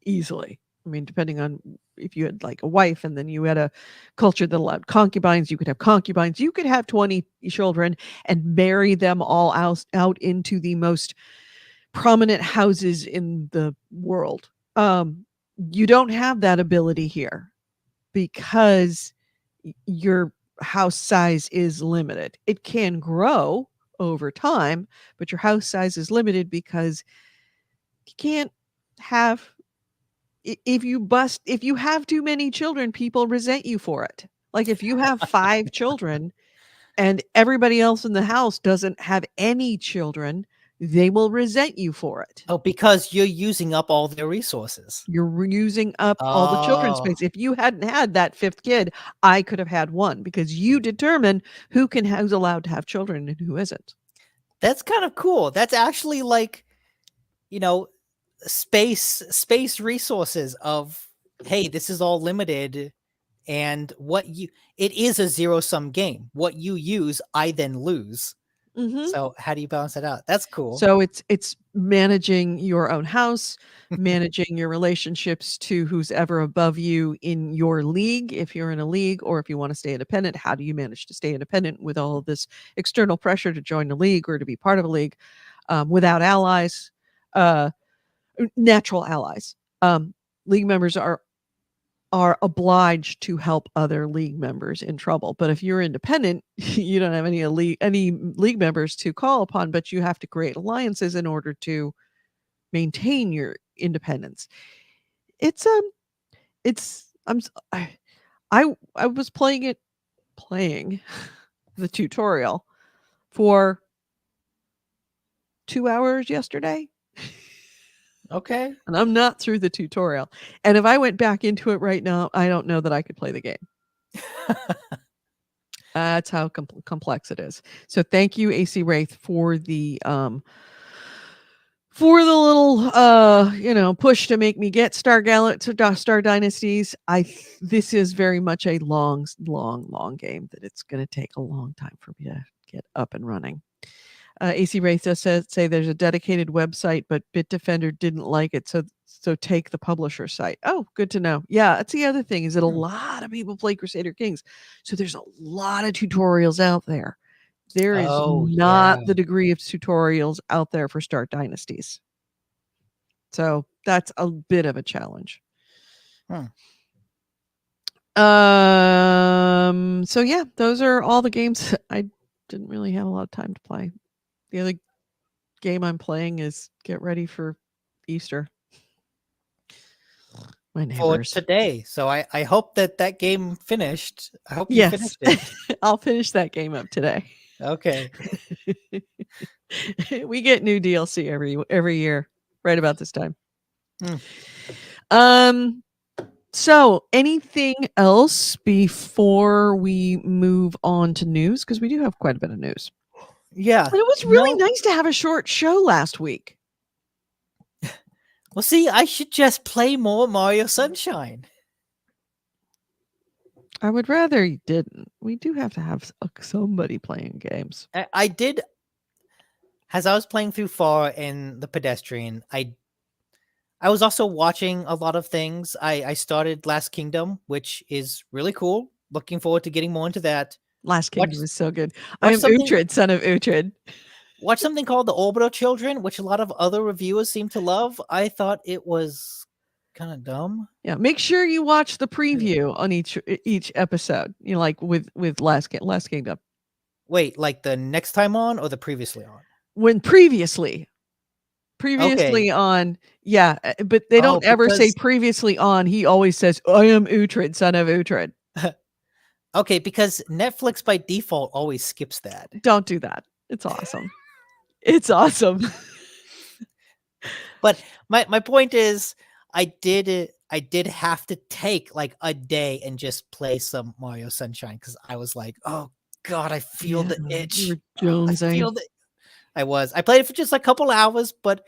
easily. I mean, depending on if you had like a wife and then you had a culture that allowed concubines, you could have concubines. You could have 20 children and marry them all out into the most prominent houses in the world. You don't have that ability here because your house size is limited. It can grow over time, but your house size is limited because you can't have if you have too many children, people resent you for it. Like if you have 5 children and everybody else in the house doesn't have any children, they will resent you for it. Oh, because you're using up all their resources. You're using up all the children's Oh. space. If you hadn't had that 5th kid, I could have had one because you determine who's allowed to have children and who isn't. That's kind of cool. That's actually like, you know, space resources of, hey, this is all limited, and it is a zero-sum game. What you use, I then lose. Mhm. So how do you balance that out? That's cool. So it's managing your own house, managing your relationships to who's ever above you in your league, if you're in a league, or if you want to stay independent. How do you manage to stay independent with all of this external pressure to join a league or to be part of a league without allies, natural allies? League members are obliged to help other league members in trouble. But if you're independent, you don't have any league members to call upon, but you have to create alliances in order to maintain your independence. It's I was playing the tutorial for 2 hours yesterday. Okay. And I'm not through the tutorial. And if I went back into it right now, I don't know that I could play the game. That's how complex it is. So thank you, AC Wraith, for the little push to make me get Star Dynasties. This is very much a long game that it's going to take a long time for me to get up and running. AC Wraith does say there's a dedicated website, but Bitdefender didn't like it, so take the publisher site. Oh, good to know. Yeah, that's the other thing is that a lot of people play Crusader Kings, so there's a lot of tutorials out there. There is not the degree of tutorials out there for Start Dynasties. So that's a bit of a challenge. So yeah, those are all the games I didn't really have a lot of time to play. The other game I'm playing is get ready for Easter. My For neighbors. today. So I hope that game finished. I hope you finished it. I'll finish that game up today. Okay. We get new DLC every year, right about this time. So anything else before we move on to news? Because we do have quite a bit of news. Yeah. And it was really nice to have a short show last week. Well, see, I should just play more Mario Sunshine. I would rather you didn't. We do have to have somebody playing games. I did, as I was playing through far in the pedestrian, I was also watching a lot of things. I started Last Kingdom, which is really cool. Looking forward to getting more into that. Last Kingdom is so good. I am Uhtred, son of Uhtred. Watch something called The Orbital Children, which a lot of other reviewers seem to love. I thought it was kind of dumb. Yeah, make sure you watch the preview on each episode. You know, like with Last Kingdom. Wait, like the next time on or the previously on? When previously on, yeah, but they don't ever say previously on. He always says, "I am Uhtred, son of Uhtred." Okay, because Netflix by default always skips that. Don't do that. It's awesome. It's awesome. But my point is, I did have to take like a day and just play some Mario Sunshine because I was like, oh God, I feel the Yeah, itch. you were I jonesing. feel the. I played it for just a couple hours, but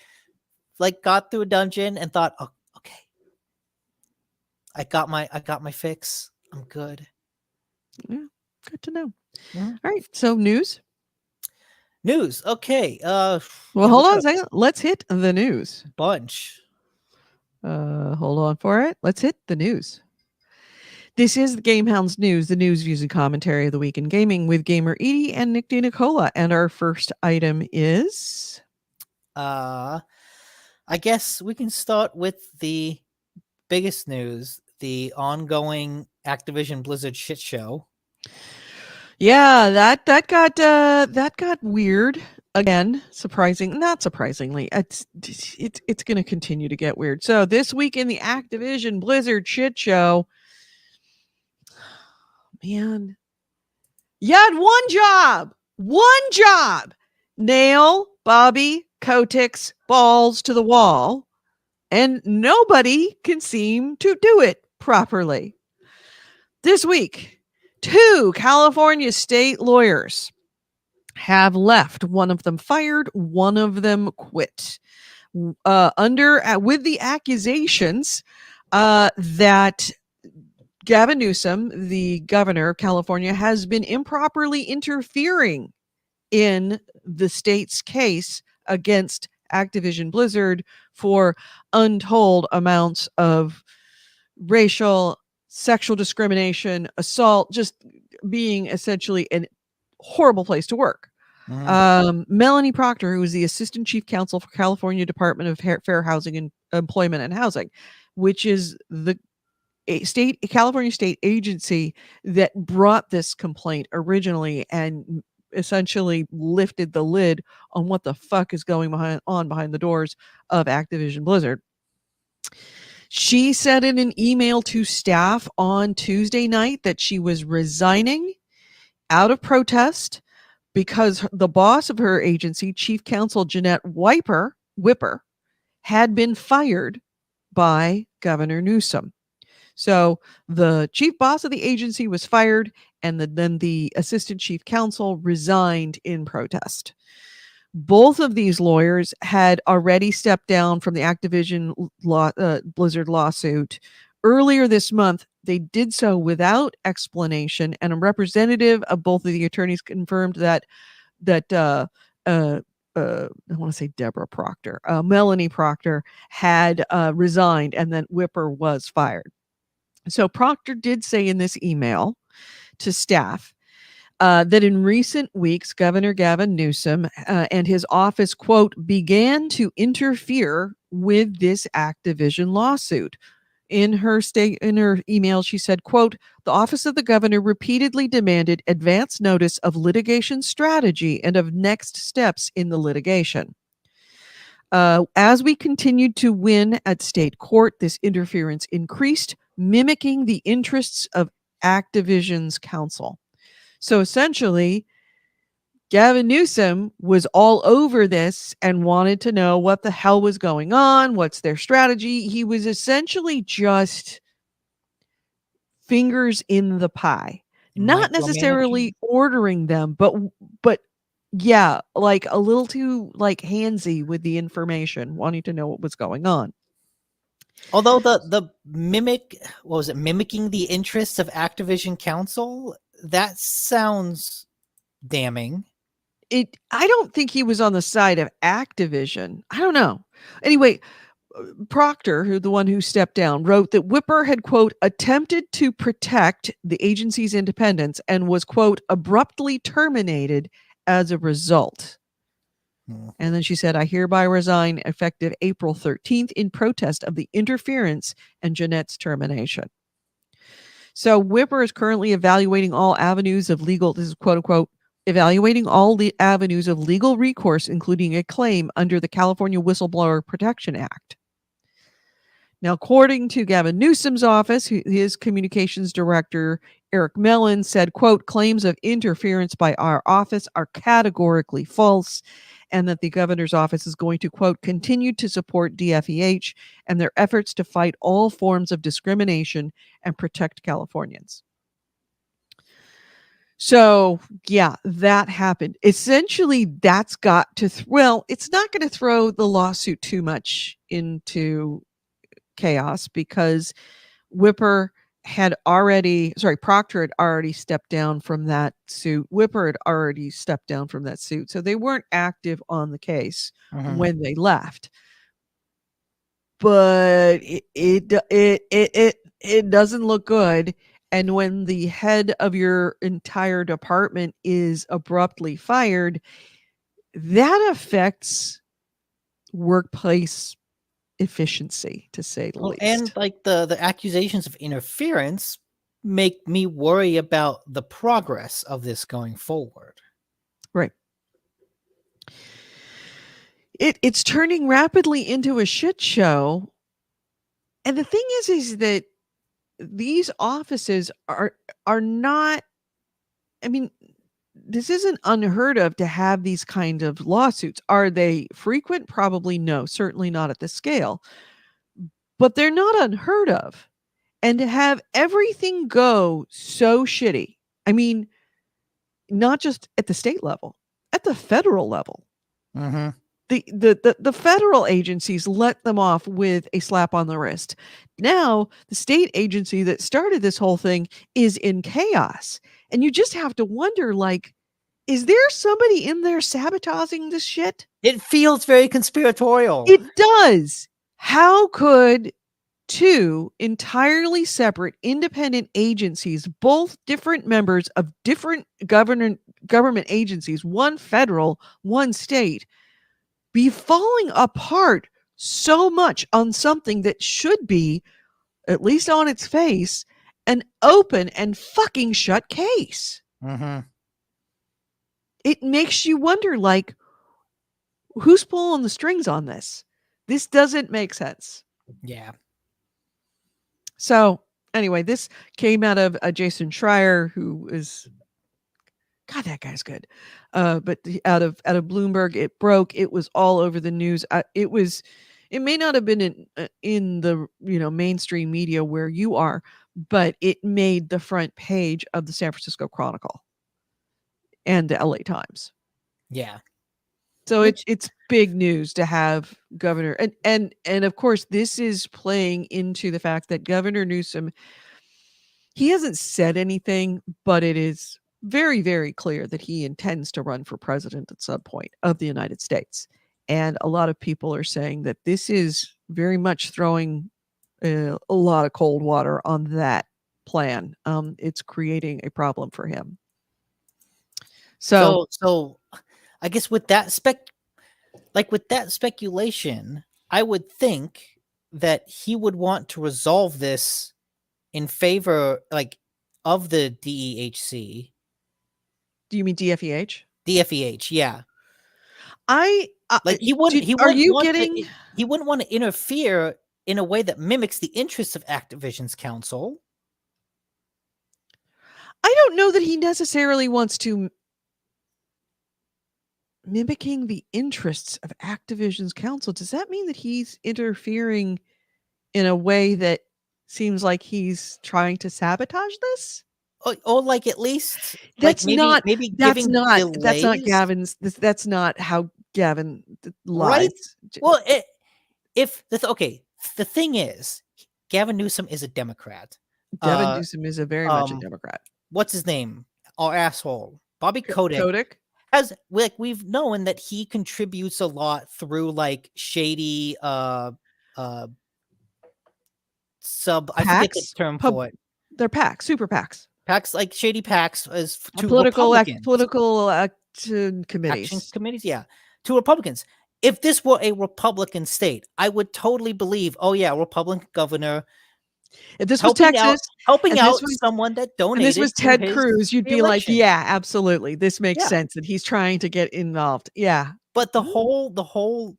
like got through a dungeon and thought, oh, okay, I got my fix. I'm good. Yeah, good to know. Mhm. All right, so news. News. Okay. Well, yeah, hold we on got a second. Let's hit the news. a bunch. Hold on for it. Let's hit the news. This is the GameHounds news, the news, views, and commentary of the week in gaming with gamer Edie and Nick Nicola. And our first item is I guess we can start with the biggest news: the ongoing Activision Blizzard shit show. yeah, that got weird again. Not surprisingly. It's going to continue to get weird. So this week in the Activision Blizzard shit show, man, you had one job, nail Bobby Kotick's balls to the wall, and nobody can seem to do it properly. This week, 2 California state lawyers have left. One of them fired, one of them quit. With the accusations that Gavin Newsom, the governor of California, has been improperly interfering in the state's case against Activision Blizzard for untold amounts of racial, sexual discrimination, assault, just being essentially a horrible place to work. Melanie Proctor, who is the assistant chief counsel for California Department of Fair Housing and Employment and Housing, which is the California state agency that brought this complaint originally and essentially lifted the lid on what the fuck is going behind the doors of Activision Blizzard. She said in an email to staff on Tuesday night that she was resigning out of protest because the boss of her agency, Chief Counsel Jeanette Whipper, had been fired by Governor Newsom. So the chief boss of the agency was fired, and then the assistant chief counsel resigned in protest. Both of these lawyers had already stepped down from the Activision Blizzard lawsuit. Earlier this month, they did so without explanation, and a representative of both of the attorneys confirmed that I want to say Deborah Proctor, Melanie Proctor had resigned, and then Whipper was fired. So Proctor did say in this email to staff that in recent weeks, Governor Gavin Newsom and his office, quote, began to interfere with this Activision lawsuit. In her email, she said, quote, the office of the governor repeatedly demanded advance notice of litigation strategy and of next steps in the litigation. As we continued to win at state court, this interference increased, mimicking the interests of Activision's counsel. So essentially, Gavin Newsom was all over this and wanted to know what the hell was going on, what's their strategy. He was essentially just fingers in the pie, not necessarily ordering them, but yeah, like a little too like handsy with the information, wanting to know what was going on. Although the mimicking the interests of Activision counsel, that sounds damning. I don't think he was on the side of Activision. I don't know. Anyway, Proctor, the one who stepped down, wrote that Whipper had, quote, attempted to protect the agency's independence and was, quote, abruptly terminated as a result. And then she said, I hereby resign effective April 13th in protest of the interference and Jeanette's termination. So Whipper is currently evaluating all avenues of legal, this is quote unquote, evaluating all the avenues of legal recourse, including a claim under the California Whistleblower Protection Act. Now, according to Gavin Newsom's office, his communications director, Eric Mellon, said, quote, claims of interference by our office are categorically false, and that the governor's office is going to, quote, continue to support DFEH and their efforts to fight all forms of discrimination and protect Californians. So, yeah, that happened. Essentially, that's got to, well, it's not going to throw the lawsuit too much into chaos because Proctor had already stepped down from that suit. Whipper had already stepped down from that suit. So they weren't active on the case when they left. But it doesn't look good. And when the head of your entire department is abruptly fired, that affects workplace efficiency, to say the least. And like the accusations of interference make me worry about the progress of this going forward. Right. It's turning rapidly into a shit show. And the thing is that these offices are not, I mean, this isn't unheard of to have these kind of lawsuits. Are they frequent? Probably no, certainly not at this scale. But they're not unheard of. And to have everything go so shitty, I mean, not just at the state level, at the federal level. The federal agencies let them off with a slap on the wrist. Now, the state agency that started this whole thing is in chaos. And you just have to wonder, like, is there somebody in there sabotaging this shit? It feels very conspiratorial. It does. How could two entirely separate independent agencies, both different members of different government agencies, one federal, one state, be falling apart so much on something that should be, at least on its face, an open and fucking shut case? It makes you wonder, like, who's pulling the strings on this? This doesn't make sense. Yeah. So anyway, this came out of Jason Schreier, who is, God, that guy's good. But out of Bloomberg, it broke. It was all over the news. It may not have been in the mainstream media where you are, but it made the front page of the San Francisco Chronicle and the LA Times. Yeah. So it's big news to have Governor, and of course this is playing into the fact that Governor Newsom, he hasn't said anything, but it is very, very clear that he intends to run for president at some point of the United States. And a lot of people are saying that this is very much throwing a lot of cold water on that plan. It's creating a problem for him. So I guess with that speculation, I would think that he would want to resolve this in favor, like, of the DEHC. Do you mean DFEH? DFEH, yeah. He wouldn't want to interfere in a way that mimics the interests of Activision's counsel. I don't know that he necessarily wants to mimicking the interests of Activision's counsel. Does that mean that he's interfering in a way that seems like he's trying to sabotage this? Or like, at least that's like not Gavin's. That's not how Gavin lies. Right? Well, the thing is, Gavin Newsom is a Democrat. Gavin Newsom is very much a Democrat. What's his name? Our asshole, Bobby Kotick. We've known that he contributes a lot through like shady PACs? I forget the term for it. They're PACs, super PACs. PACs, like shady PACs, as to political committees. Action committees, yeah, to Republicans. If this were a Republican state, I would totally believe, oh yeah, Republican governor. If this was Texas, helping out someone that donated, and this was Ted Cruz, you'd be like, yeah, absolutely, this makes sense that he's trying to get involved. Yeah, but the whole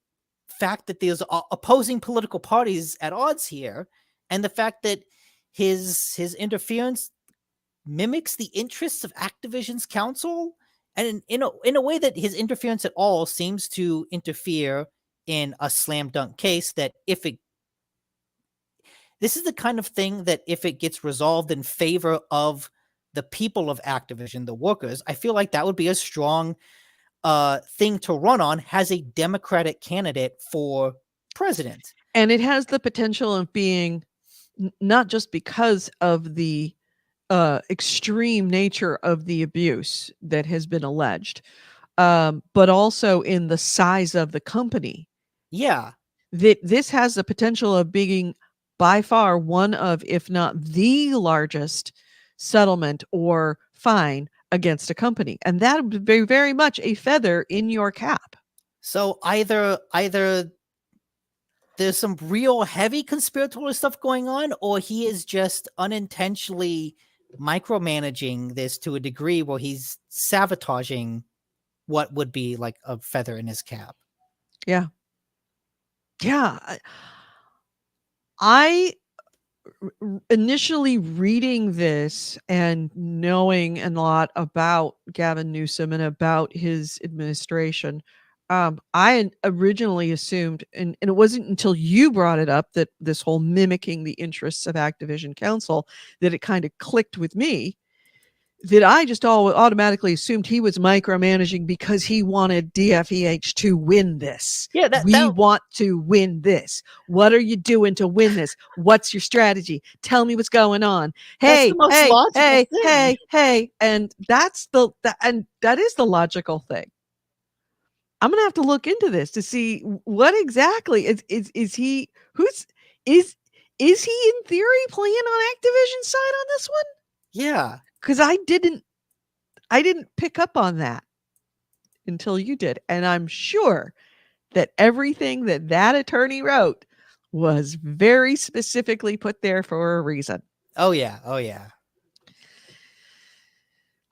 fact that there's opposing political parties at odds here, and the fact that his interference mimics the interests of Activision's counsel And in a way that his interference at all seems to interfere in a slam dunk case that this is the kind of thing that if it gets resolved in favor of the people of Activision, the workers, I feel like that would be a strong thing to run on as a Democratic candidate for president. And it has the potential of being not just because of the extreme nature of the abuse that has been alleged, but also in the size of the company. Yeah. That this has the potential of being by far one of, if not the largest settlement or fine against a company. And that would be very much a feather in your cap. So either there's some real heavy conspiratorial stuff going on, or he is just unintentionally micromanaging this to a degree where he's sabotaging what would be like a feather in his cap. Yeah. Yeah. I initially reading this and knowing a lot about Gavin Newsom and about his administration, I originally assumed, and it wasn't until you brought it up, that this whole mimicking the interests of Activision Council, that it kind of clicked with me, that I just automatically assumed he was micromanaging because he wanted DFEH to win this. Yeah, we want to win this. What are you doing to win this? What's your strategy? Tell me what's going on. Hey, the most hey, logical hey, thing. hey. And that is the logical thing. I'm gonna have to look into this to see what exactly is he is he in theory playing on Activision's side on this one? Yeah. Because I didn't pick up on that until you did. And I'm sure that everything that attorney wrote was very specifically put there for a reason. Oh yeah. Oh yeah.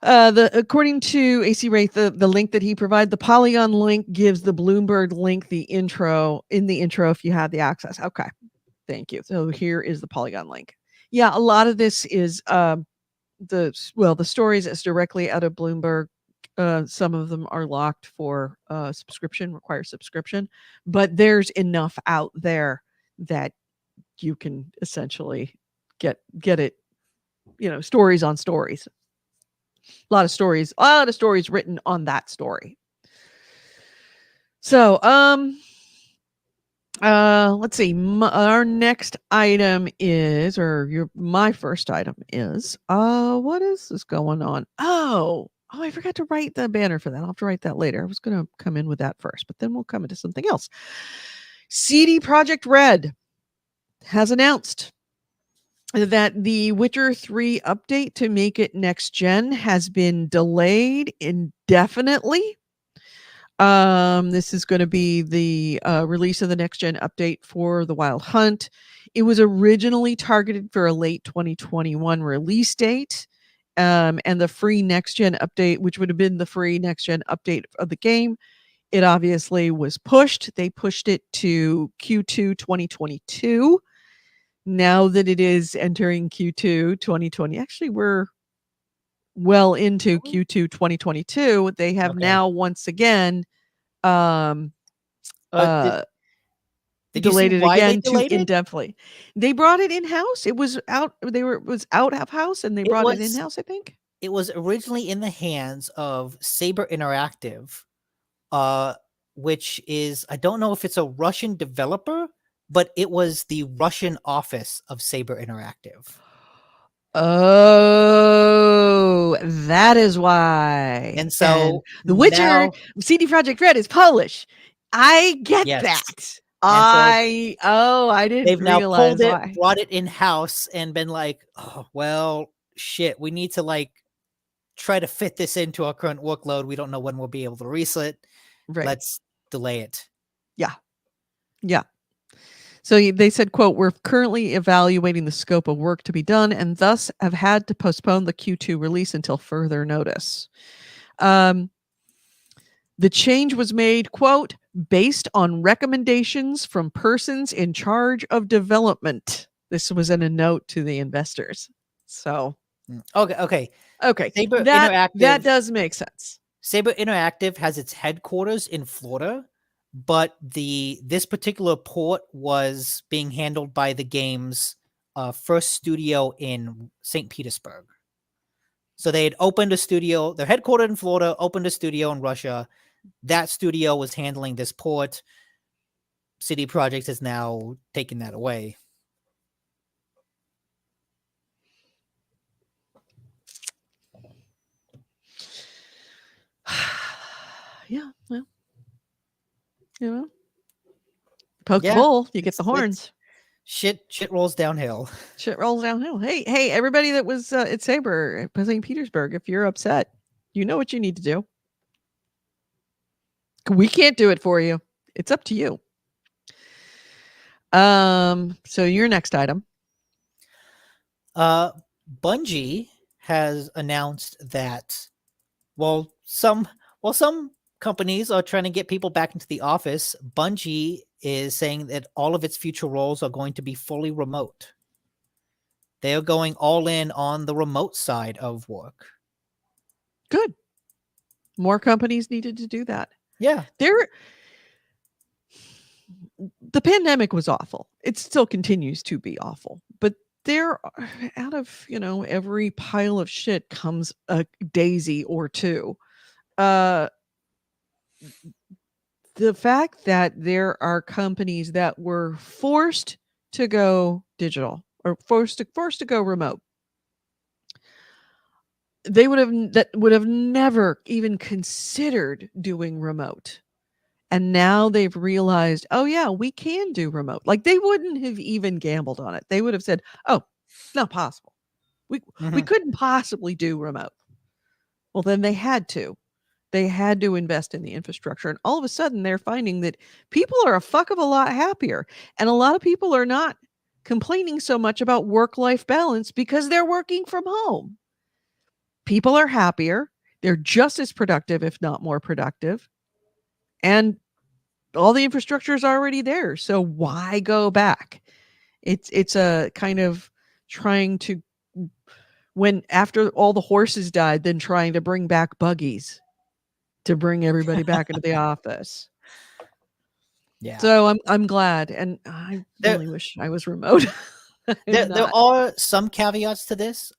According to AC Wraith, the link that he provided, the Polygon link gives the Bloomberg link in the intro if you have the access. Okay. Thank you. So here is the Polygon link. Yeah, a lot of this is the stories is directly out of Bloomberg. Some of them are locked for require subscription, but there's enough out there that you can essentially get it, stories on stories. A lot of stories written on that story. So, let's see. Our next item is, my first item is, what is this going on? Oh, I forgot to write the banner for that. I'll have to write that later. I was going to come in with that first, but then we'll come into something else. CD Projekt Red has announced that the Witcher 3 update to make it next gen has been delayed indefinitely. This is going to be the release of the next gen update for the Wild Hunt. It was originally targeted for a late 2021 release date. And the free next gen update, which would have been the free next gen update of the game, it obviously was pushed. They pushed it to Q2 2022. Now that it is entering Q2 2020, actually we're well into Q2 2022. They have now once again delayed it again to indefinitely. They brought it in-house. It was out. It was out of house, and they brought it in-house, I think. It was originally in the hands of Saber Interactive, which is, I don't know if it's a Russian developer, but it was the Russian office of Saber Interactive. Oh, that is why. And so The Witcher CD Projekt Red is Polish. I get that. I didn't they've realize now why. Brought it in house and been like, oh well, shit, we need to try to fit this into our current workload. We don't know when we'll be able to release it. Right. Let's delay it. Yeah. So they said, quote, "We're currently evaluating the scope of work to be done and thus have had to postpone the Q2 release until further notice." The change was made, quote, "based on recommendations from persons in charge of development." This was in a note to the investors. So okay. Saber that does make sense. Saber Interactive has its headquarters in Florida, but this particular port was being handled by the game's first studio in St. Petersburg. So they had opened a studio. They're headquartered in Florida, opened a studio in Russia. That studio was handling this port. CD Projekt has now taken that away. Yeah, well, poke the Yeah, bull, you get it's- the horns. Shit rolls downhill. Shit rolls downhill. Hey, everybody that was at Saber at St. Petersburg, if you're upset, you know what you need to do. We can't do it for you. It's up to you. So your next item. Bungie has announced that some companies are trying to get people back into the office. Bungie is saying that all of its future roles are going to be fully remote. They are going all in on the remote side of work. Good. More companies needed to do that. Yeah. The pandemic was awful. It still continues to be awful. But out of, every pile of shit comes a daisy or two. The fact that there are companies that were forced to go digital or forced to go remote, they would have never even considered doing remote. And now they've realized, oh yeah, we can do remote. Like they wouldn't have even gambled on it. They would have said, oh, not possible. We couldn't possibly do remote. Well, then they had to. They had to invest in the infrastructure. And all of a sudden they're finding that people are a fuck of a lot happier. And a lot of people are not complaining so much about work-life balance because they're working from home. People are happier. They're just as productive, if not more productive. And all the infrastructure is already there. So why go back? It's a kind of trying to, when after all the horses died, then trying to bring back buggies to bring everybody back into the office. Yeah. So I'm glad, and I really wish I was remote. There are some caveats to this.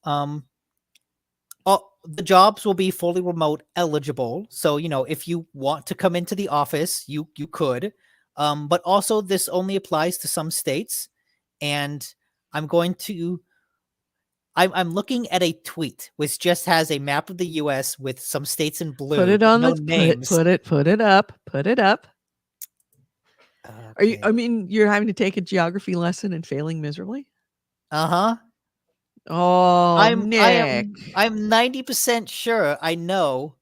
The jobs will be fully remote eligible. So, if you want to come into the office, you could. But also this only applies to some states. And I'm looking at a tweet which just has a map of the US with some states in blue. Put it on no the names. Put it up. Put it up. Okay. You're having to take a geography lesson and failing miserably? Uh-huh. Oh, Nick. I'm 90% sure I know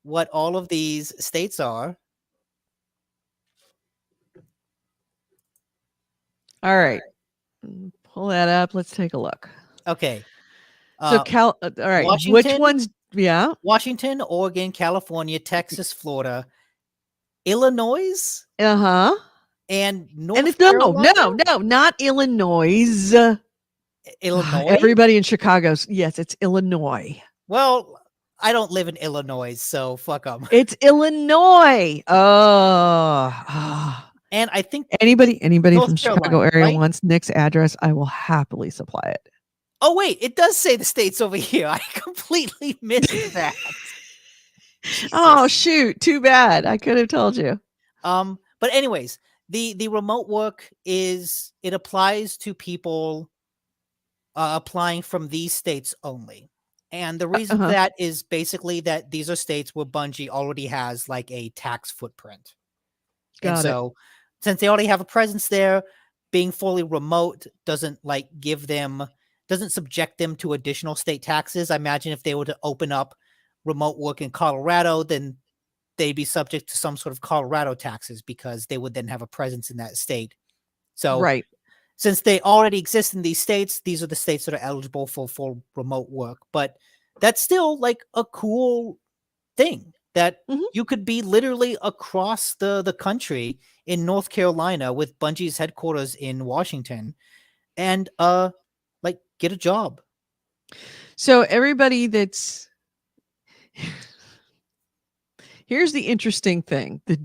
what all of these states are. All right. Pull that up. Let's take a look. Okay. So all right. Washington, which ones? Yeah. Washington, Oregon, California, Texas, Florida, Illinois, Uh-huh. and North And it's Carolina. no, not Illinois. Illinois. Everybody in Chicago's. Yes, it's Illinois. Well, I don't live in Illinois, so fuck them. It's Illinois. Oh. And I think Anybody North from Chicago Carolina, area right? wants Nick's address, I will happily supply it. Oh wait, it does say the states over here. I completely missed that. Oh shoot, too bad. I could have told you. But anyways, the remote work it applies to people applying from these states only. And the reason for that is basically that these are states where Bungie already has like a tax footprint. So since they already have a presence there, being fully remote doesn't subject them to additional state taxes. I imagine if they were to open up remote work in Colorado, then they'd be subject to some sort of Colorado taxes because they would then have a presence in that state. So since they already exist in these states, these are the states that are eligible for full remote work. But that's still like a cool thing that you could be literally across the country in North Carolina with Bungie's headquarters in Washington and get a job. So everybody that's Here's the interesting thing. The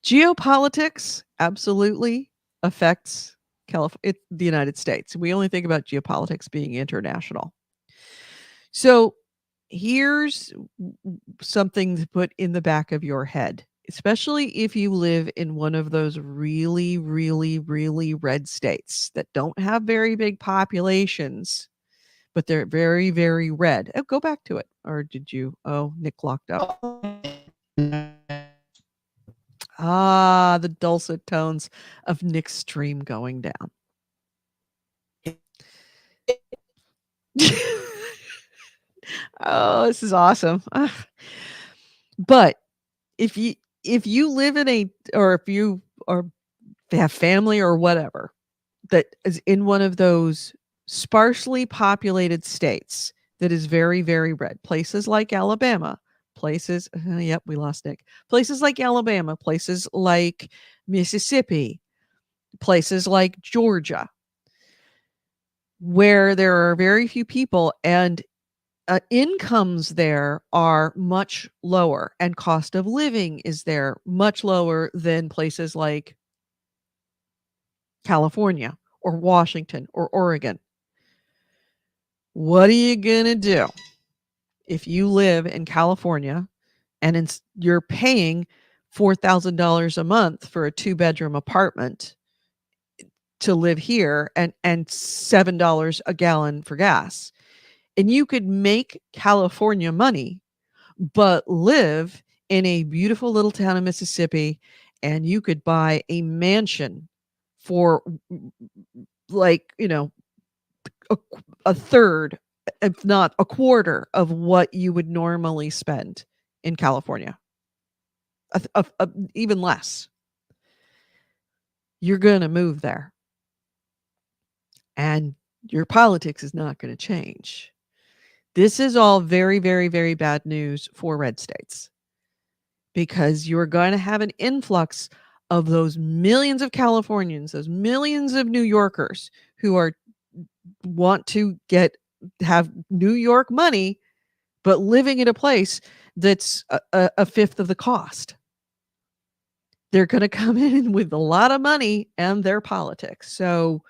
geopolitics absolutely affects the United States. We only think about geopolitics being international. So here's something to put in the back of your head, especially if you live in one of those really, really, really red states that don't have very big populations, but they're very, very red. Oh, go back to it. Or did you? Oh, Nick locked up. Ah, the dulcet tones of Nick's stream going down. Oh, this is awesome. But if you live in or if you have family or whatever that is in one of those sparsely populated states that is very, very red, places like Alabama, yep, we lost Nick. Places like Alabama, places like Mississippi, places like Georgia, where there are very few people and incomes there are much lower and cost of living is there much lower than places like California or Washington or Oregon. What are you going to do if you live in California and you're paying $4,000 a month for a 2-bedroom apartment to live here and $7 a gallon for gas? And you could make California money, but live in a beautiful little town in Mississippi, and you could buy a mansion for like, a third, if not a quarter of what you would normally spend in California. Even less. You're going to move there. And your politics is not going to change. This is all very, very, very bad news for red states because you're going to have an influx of those millions of Californians, those millions of New Yorkers who want to have New York money, but living in a place that's a fifth of the cost. They're going to come in with a lot of money and their politics. So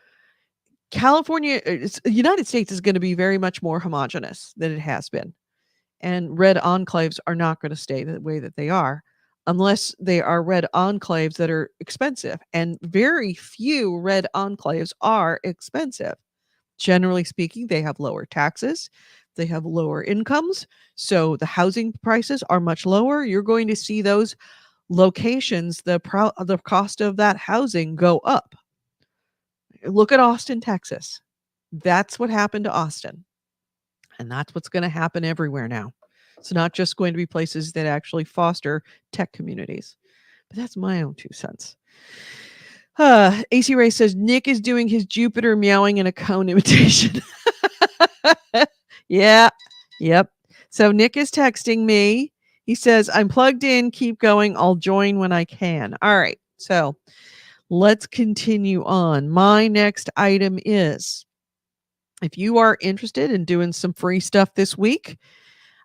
the United States is going to be very much more homogenous than it has been. And red enclaves are not going to stay the way that they are unless they are red enclaves that are expensive. And very few red enclaves are expensive. Generally speaking, they have lower taxes. They have lower incomes. So the housing prices are much lower. You're going to see those locations, the cost of that housing go up. Look at Austin, Texas. That's what happened to Austin. And that's what's going to happen everywhere now. It's not just going to be places that actually foster tech communities. But that's my own 2 cents. AC Ray says, Nick is doing his Jupiter meowing in a cone imitation. Yeah. Yep. So Nick is texting me. He says, I'm plugged in. Keep going. I'll join when I can. All right. So let's continue on. My next item is, if you are interested in doing some free stuff this week,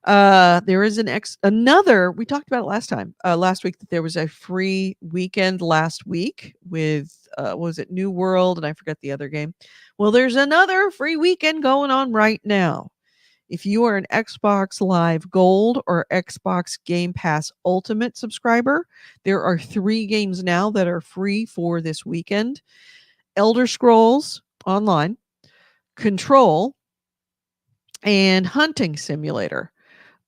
there is another, we talked about it last week, that there was a free weekend last week with, was it New World? And I forget the other game. Well, there's another free weekend going on right now. If you are an Xbox Live Gold or Xbox Game Pass Ultimate subscriber, there are 3 games now that are free for this weekend. Elder Scrolls Online, Control, and Hunting Simulator.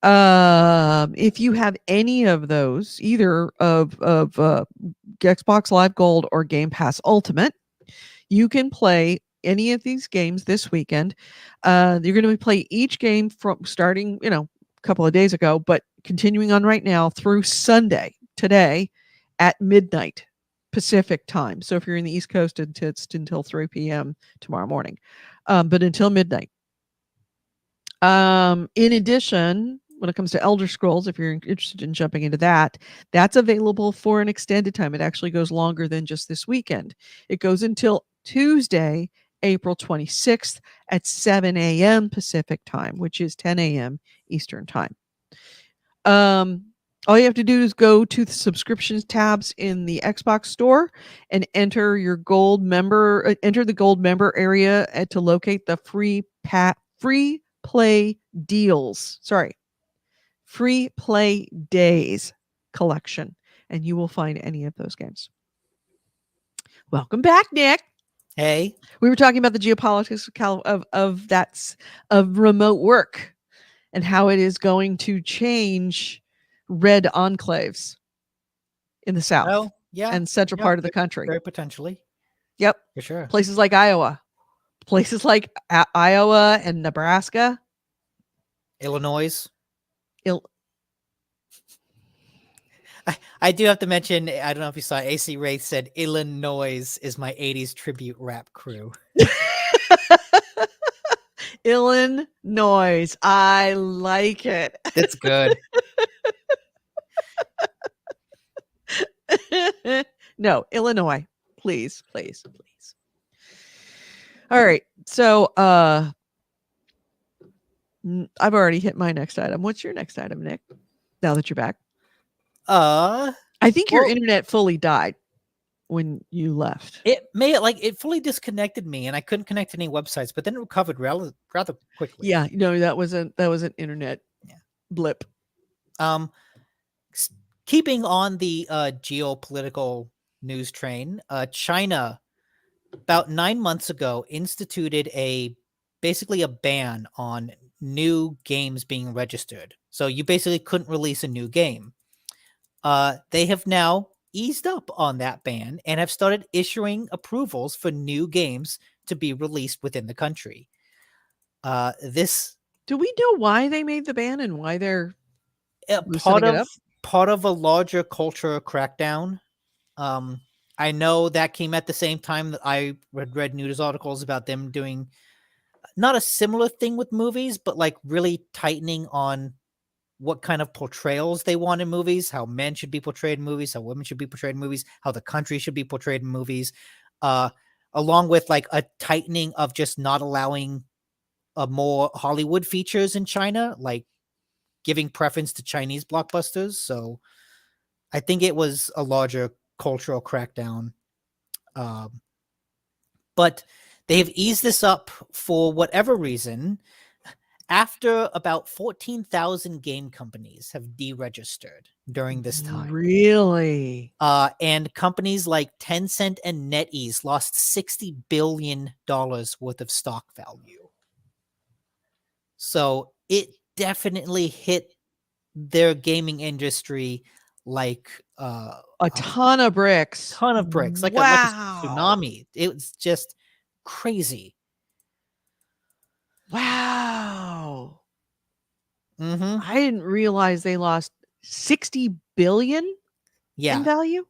If you have any of those, either of Xbox Live Gold or Game Pass Ultimate, you can play any of these games this weekend. You're going to play each game from starting, a couple of days ago, but continuing on right now through Sunday, today, at midnight Pacific time. So if you're in the East Coast, it's until 3 p.m. tomorrow morning, but until midnight. In addition, when it comes to Elder Scrolls, if you're interested in jumping into that, that's available for an extended time. It actually goes longer than just this weekend. It goes until Tuesday, April 26th at 7 a.m. Pacific time, which is 10 a.m. Eastern time. All you have to do is go to the subscriptions tabs in the Xbox store and enter your gold member, enter the gold member area to locate the free play deals. Sorry, free play days collection, and you will find any of those games. Welcome back, Nick. Hey, We were talking about the geopolitics of remote work and how it is going to change red enclaves in the South oh yeah, and central part of the country. very potentially, Yep. for sure. Places like Iowa, places like Iowa and Nebraska. Illinois. Il- I do have to mention, I don't know if you saw, AC Wraith said Illinois is my 80s tribute rap crew. Illinois. I like it. That's good. No, Illinois. Please, please, please. All right. So I've already hit my next item. What's your next item, Nick? Now that you're back. I think your well- internet fully died when you left. It fully disconnected me and I couldn't connect to any websites, but then it recovered rather quickly. Yeah, no, that was an internet blip. Keeping on the geopolitical news train, China about 9 months ago instituted basically a ban on new games being registered. So you basically couldn't release a new game. They have now eased up on that ban and have started issuing approvals for new games to be released within the country. Do we know why they made the ban and why they're part it up? of a larger culture crackdown. I know that came at the same time that I read news articles about them doing not a similar thing with movies, but like really tightening on what kind of portrayals they want in movies, how men should be portrayed in movies, how women should be portrayed in movies, how the country should be portrayed in movies, along with like a tightening of just not allowing more Hollywood features in China, like giving preference to Chinese blockbusters. So I think it was a larger cultural crackdown. But they have eased this up for whatever reason. After about 14,000 game companies have deregistered during this time. Really? And companies like Tencent and NetEase lost $60 billion worth of stock value. So it definitely hit their gaming industry like a ton of bricks. Ton of bricks, like a tsunami. It was just crazy. Wow. Mm-hmm. I didn't realize they lost 60 billion in value.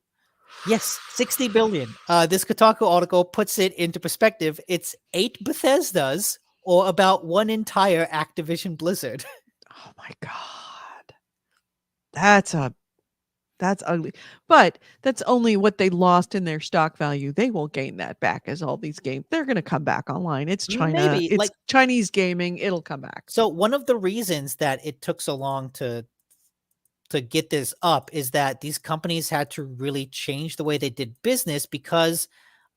Yes, 60 billion. This Kotaku article puts it into perspective. It's 8 Bethesdas or about one entire Activision Blizzard. Oh my God. That's ugly. But that's only what they lost in their stock value. They will gain that back as all these games. They're going to come back online. It's China. Maybe, it's Chinese gaming. It'll come back. So one of the reasons that it took so long to get this up is that these companies had to really change the way they did business because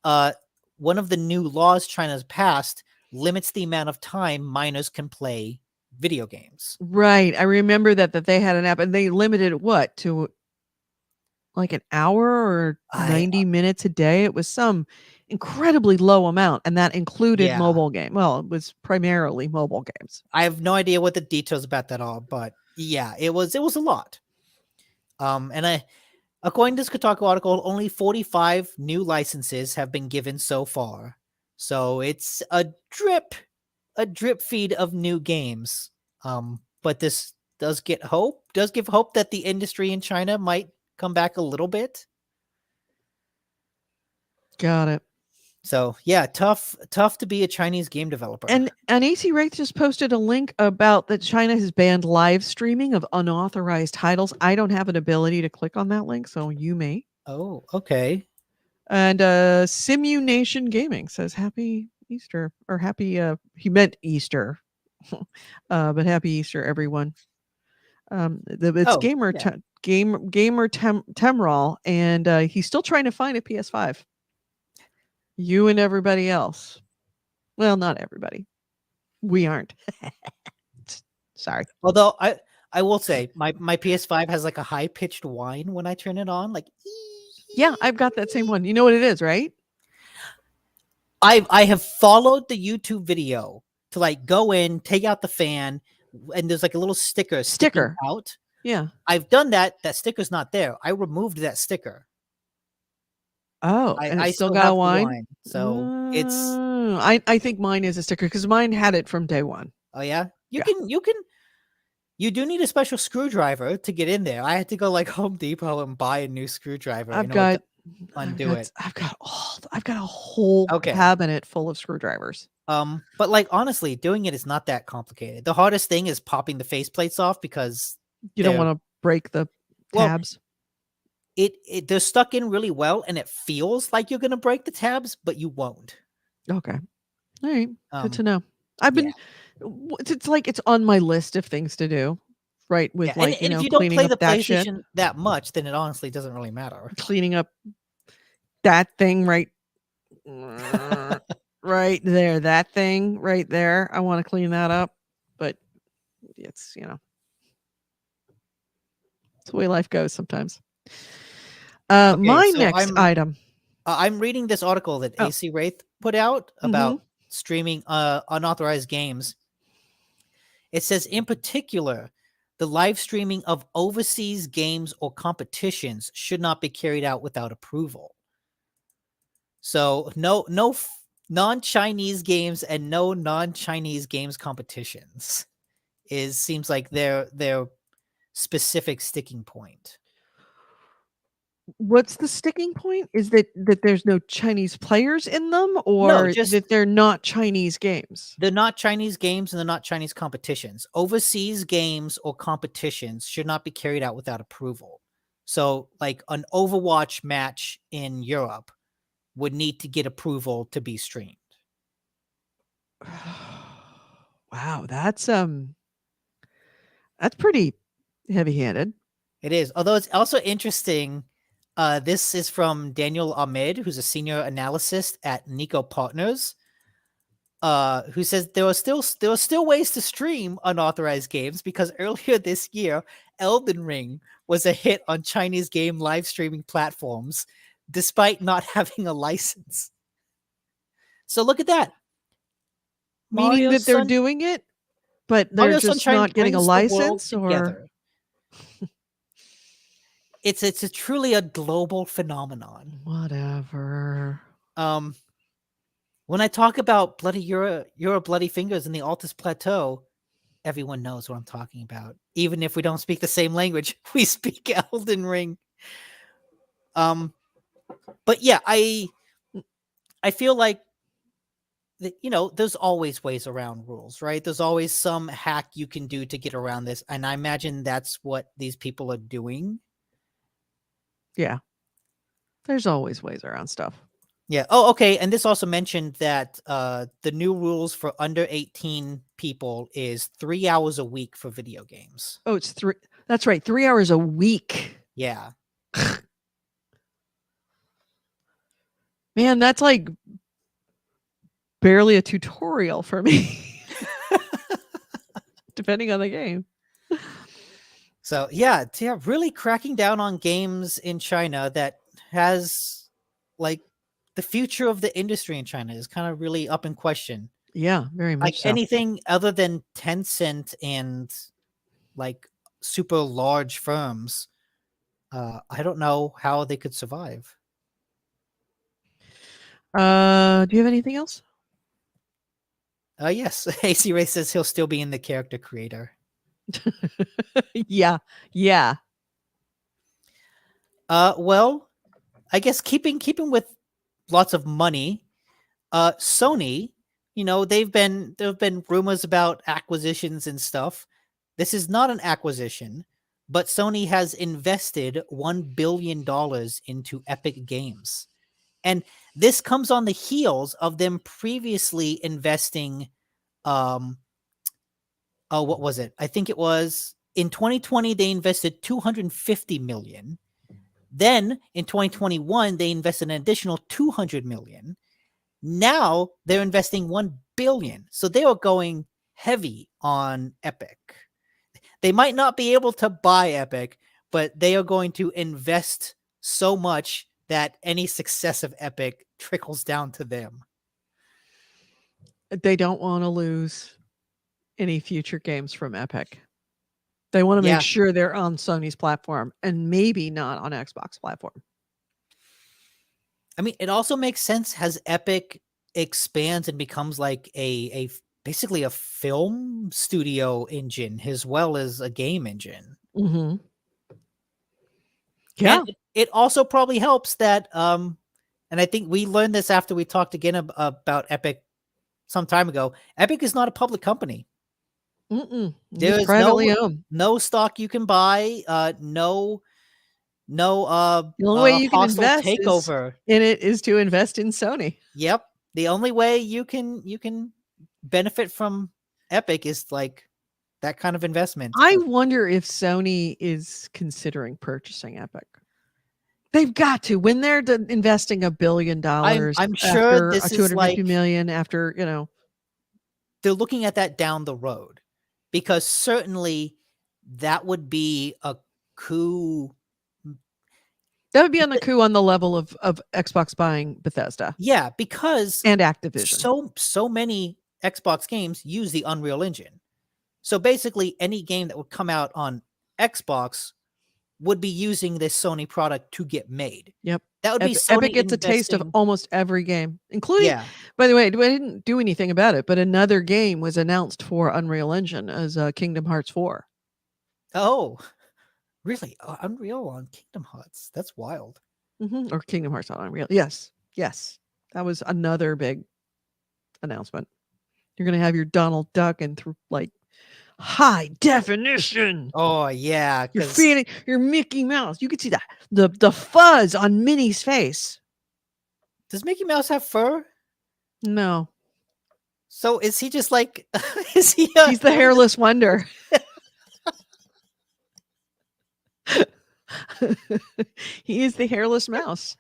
one of the new laws China's passed limits the amount of time minors can play video games. Right. I remember that they had an app and they limited what to like an hour or 90 minutes a day. It was some incredibly low amount, and that included mobile game. Well, it was primarily mobile games. I have no idea what the details about that are, but yeah, it was a lot. And according to this Kotaku article, only 45 new licenses have been given so far. So it's a drip feed of new games. But this does give hope that the industry in China might come back a little bit. Got it. So yeah, tough to be a Chinese game developer. And AC Wraith just posted a link about that China has banned live streaming of unauthorized titles. I don't have an ability to click on that link, so you may. Oh, okay. And Simunation Gaming says Happy Easter, or happy he meant Easter. But happy Easter, everyone. It's Oh, gamer yeah. Temral, and he's still trying to find a PS5. You and everybody else. Well, not everybody. We aren't. Sorry. Although I will say my PS5 has like a high pitched whine when I turn it on. Like, Yeah, I've got that same one. You know what it is, right? I have followed the YouTube video to like go in, take out the fan, and there's like a little sticker sticking out. Yeah. I've done that. That sticker's not there. I removed that sticker. Oh, and I it's still still got have a the whine? whine. So it's I think mine is a sticker because mine had it from day one. oh yeah. Yeah. You do need a special screwdriver to get in there. I had to go like Home Depot and buy a new screwdriver I've in order got to undo it. I've got a whole Okay. cabinet full of screwdrivers. But like honestly, doing it is not that complicated. The hardest thing is popping the faceplates off because You don't they're- want to break the Well, tabs. they're stuck in really well, and it feels like you're gonna break the tabs, but you won't. Okay. All right. Good to Um, know. I've been it's like it's on my list of things to do, right? With yeah, and, like, and if you don't cleaning play up the that shit, PlayStation that much, then it honestly doesn't really matter. cleaning up that thing right right there, that thing right there. I want to clean that up, but it's, it's the way life goes sometimes. My so next item. I'm reading this article that Oh. AC Wraith put out about streaming unauthorized games. It says, in particular, the live streaming of overseas games or competitions should not be carried out without approval. So no non-Chinese games and no non-Chinese games competitions seems like their specific sticking point. What's the sticking point? Is that there's no Chinese players in them, or just- that they're not Chinese games? They're not Chinese games and they're not Chinese competitions. Overseas games or competitions should not be carried out without approval. So like an Overwatch match in Europe would need to get approval to be streamed. Wow, that's pretty heavy-handed. It is. Although it's also interesting, this is from Daniel Ahmed, who's a senior analyst at Nico Partners, who says there are still ways to stream unauthorized games because earlier this year, Elden Ring was a hit on Chinese game live streaming platforms, despite not having a license. So look at that. Meaning Mario that they're Sun- doing it, but they're Mario just Sunshine not getting a brings the world license, or together. It's a truly a global phenomenon. whatever. When I talk about bloody Euro bloody fingers in the Altus Plateau, everyone knows what I'm talking about. Even if we don't speak the same language, we speak Elden Ring. But yeah, I feel like that, there's always ways around rules, right? There's always some hack you can do to get around this, and I imagine that's what these people are doing. Yeah. There's always ways around stuff. Yeah. Oh, okay. And this also mentioned that the new rules for under 18 people is 3 hours a week for video games. Oh, it's 3. That's right. 3 hours a week. Yeah. Man, that's like barely a tutorial for me. Depending on the game. So yeah, really cracking down on games in China that has like the future of the industry in China is kind of really up in question. Yeah, very much Like so. anything other than Tencent and like super large firms, I don't know how they could survive. Do you have anything else? Yes, AC Ray says he'll still be in the character creator. Yeah. Well, I guess keeping with lots of money, Sony, there have been rumors about acquisitions and stuff. This is not an acquisition, but Sony has invested $1 billion into Epic Games. And this comes on the heels of them previously investing, what was it? I think it was In 2020, they invested $250 million. Then in 2021, they invested an additional $200 million. Now they're investing $1 billion. So they are going heavy on Epic. They might not be able to buy Epic, but they are going to invest so much that any success of Epic trickles down to them. They don't want to lose any future games from Epic. They want to make sure they're on Sony's platform and maybe not on Xbox platform. I mean, it also makes sense as Epic expands and becomes like a basically a film studio engine as well as a game engine. Mm-hmm. Yeah. And it also probably helps that, and I think we learned this after we talked again about Epic some time ago. Epic is not a public company. There's privately owned. No stock you can buy. No. The only way you can invest takeover in it is to invest in Sony. Yep. The only way you can benefit from Epic is like that kind of investment. I wonder if Sony is considering purchasing Epic. They've got to when they're investing $1 billion. I'm sure this is like $250 million after, you know. They're looking at that down the road because certainly that would be a coup. That would be on the coup on the level of Xbox buying Bethesda. Yeah, because and Activision. So many Xbox games use the Unreal Engine. So basically any game that would come out on Xbox would be using this Sony product to get made. Yep. That would be Sony Epic gets a taste of almost every game, including, by the way, I didn't do anything about it, but another game was announced for Unreal Engine as Kingdom Hearts 4. Oh, really? Unreal on Kingdom Hearts? That's wild. Mm-hmm. Or Kingdom Hearts on Unreal. Yes. That was another big announcement. You're going to have your Donald Duck and like high definition. Oh yeah, you're feeling your Mickey Mouse. You can see the fuzz on Minnie's face. Does Mickey Mouse have fur? No. So is he just like? Is he? He's the hairless wonder. He is the hairless mouse.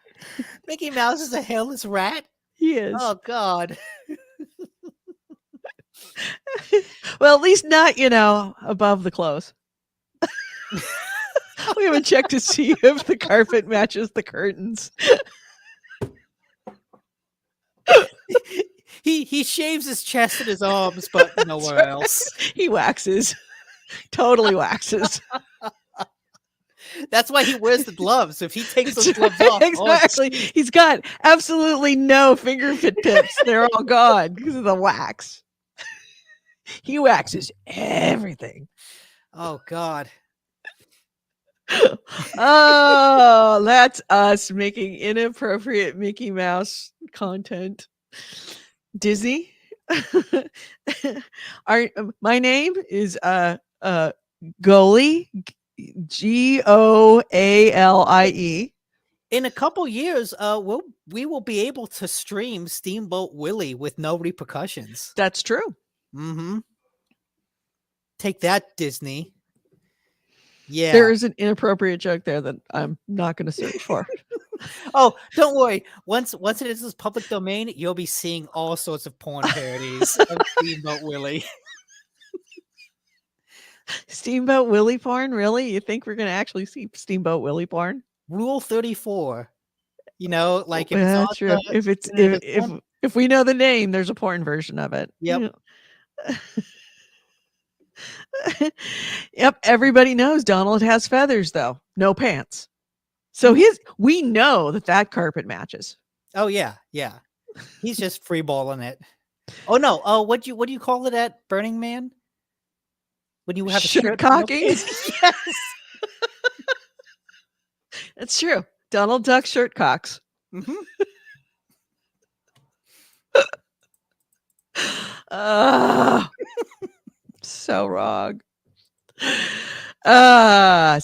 Mickey Mouse is a hairless rat. He is. Oh God. Well, at least not, above the clothes. We haven't checked to see if the carpet matches the curtains. He shaves his chest and his arms, but nowhere else. He waxes. Totally waxes. That's why he wears the gloves. If he takes those gloves off, exactly. He's got absolutely no fingertips. They're all gone because of the wax. He waxes everything. Oh God. Oh, that's us making inappropriate Mickey Mouse content. Disney. My name is Goalie. Goalie. In a couple years, we will be able to stream Steamboat Willie with no repercussions. That's true. Mm-hmm. Take that, Disney. Yeah. There is an inappropriate joke there that I'm not going to search for. Oh, don't worry. Once it is this public domain, you'll be seeing all sorts of porn parodies of Steamboat Willie. Steamboat Willie porn? Really? You think we're going to actually see Steamboat Willie porn? Rule 34. Like if that's true. If we know the name, there's a porn version of it. Yep. Yep. Everybody knows Donald has feathers, though. No pants. So we know that carpet matches. Oh yeah. He's just freeballing it. Oh no. Oh, what do you call it at Burning Man? When you have a shirt cocking? Yes. That's true. Donald Duck shirt cocks. Mm-hmm. So wrong. Okay.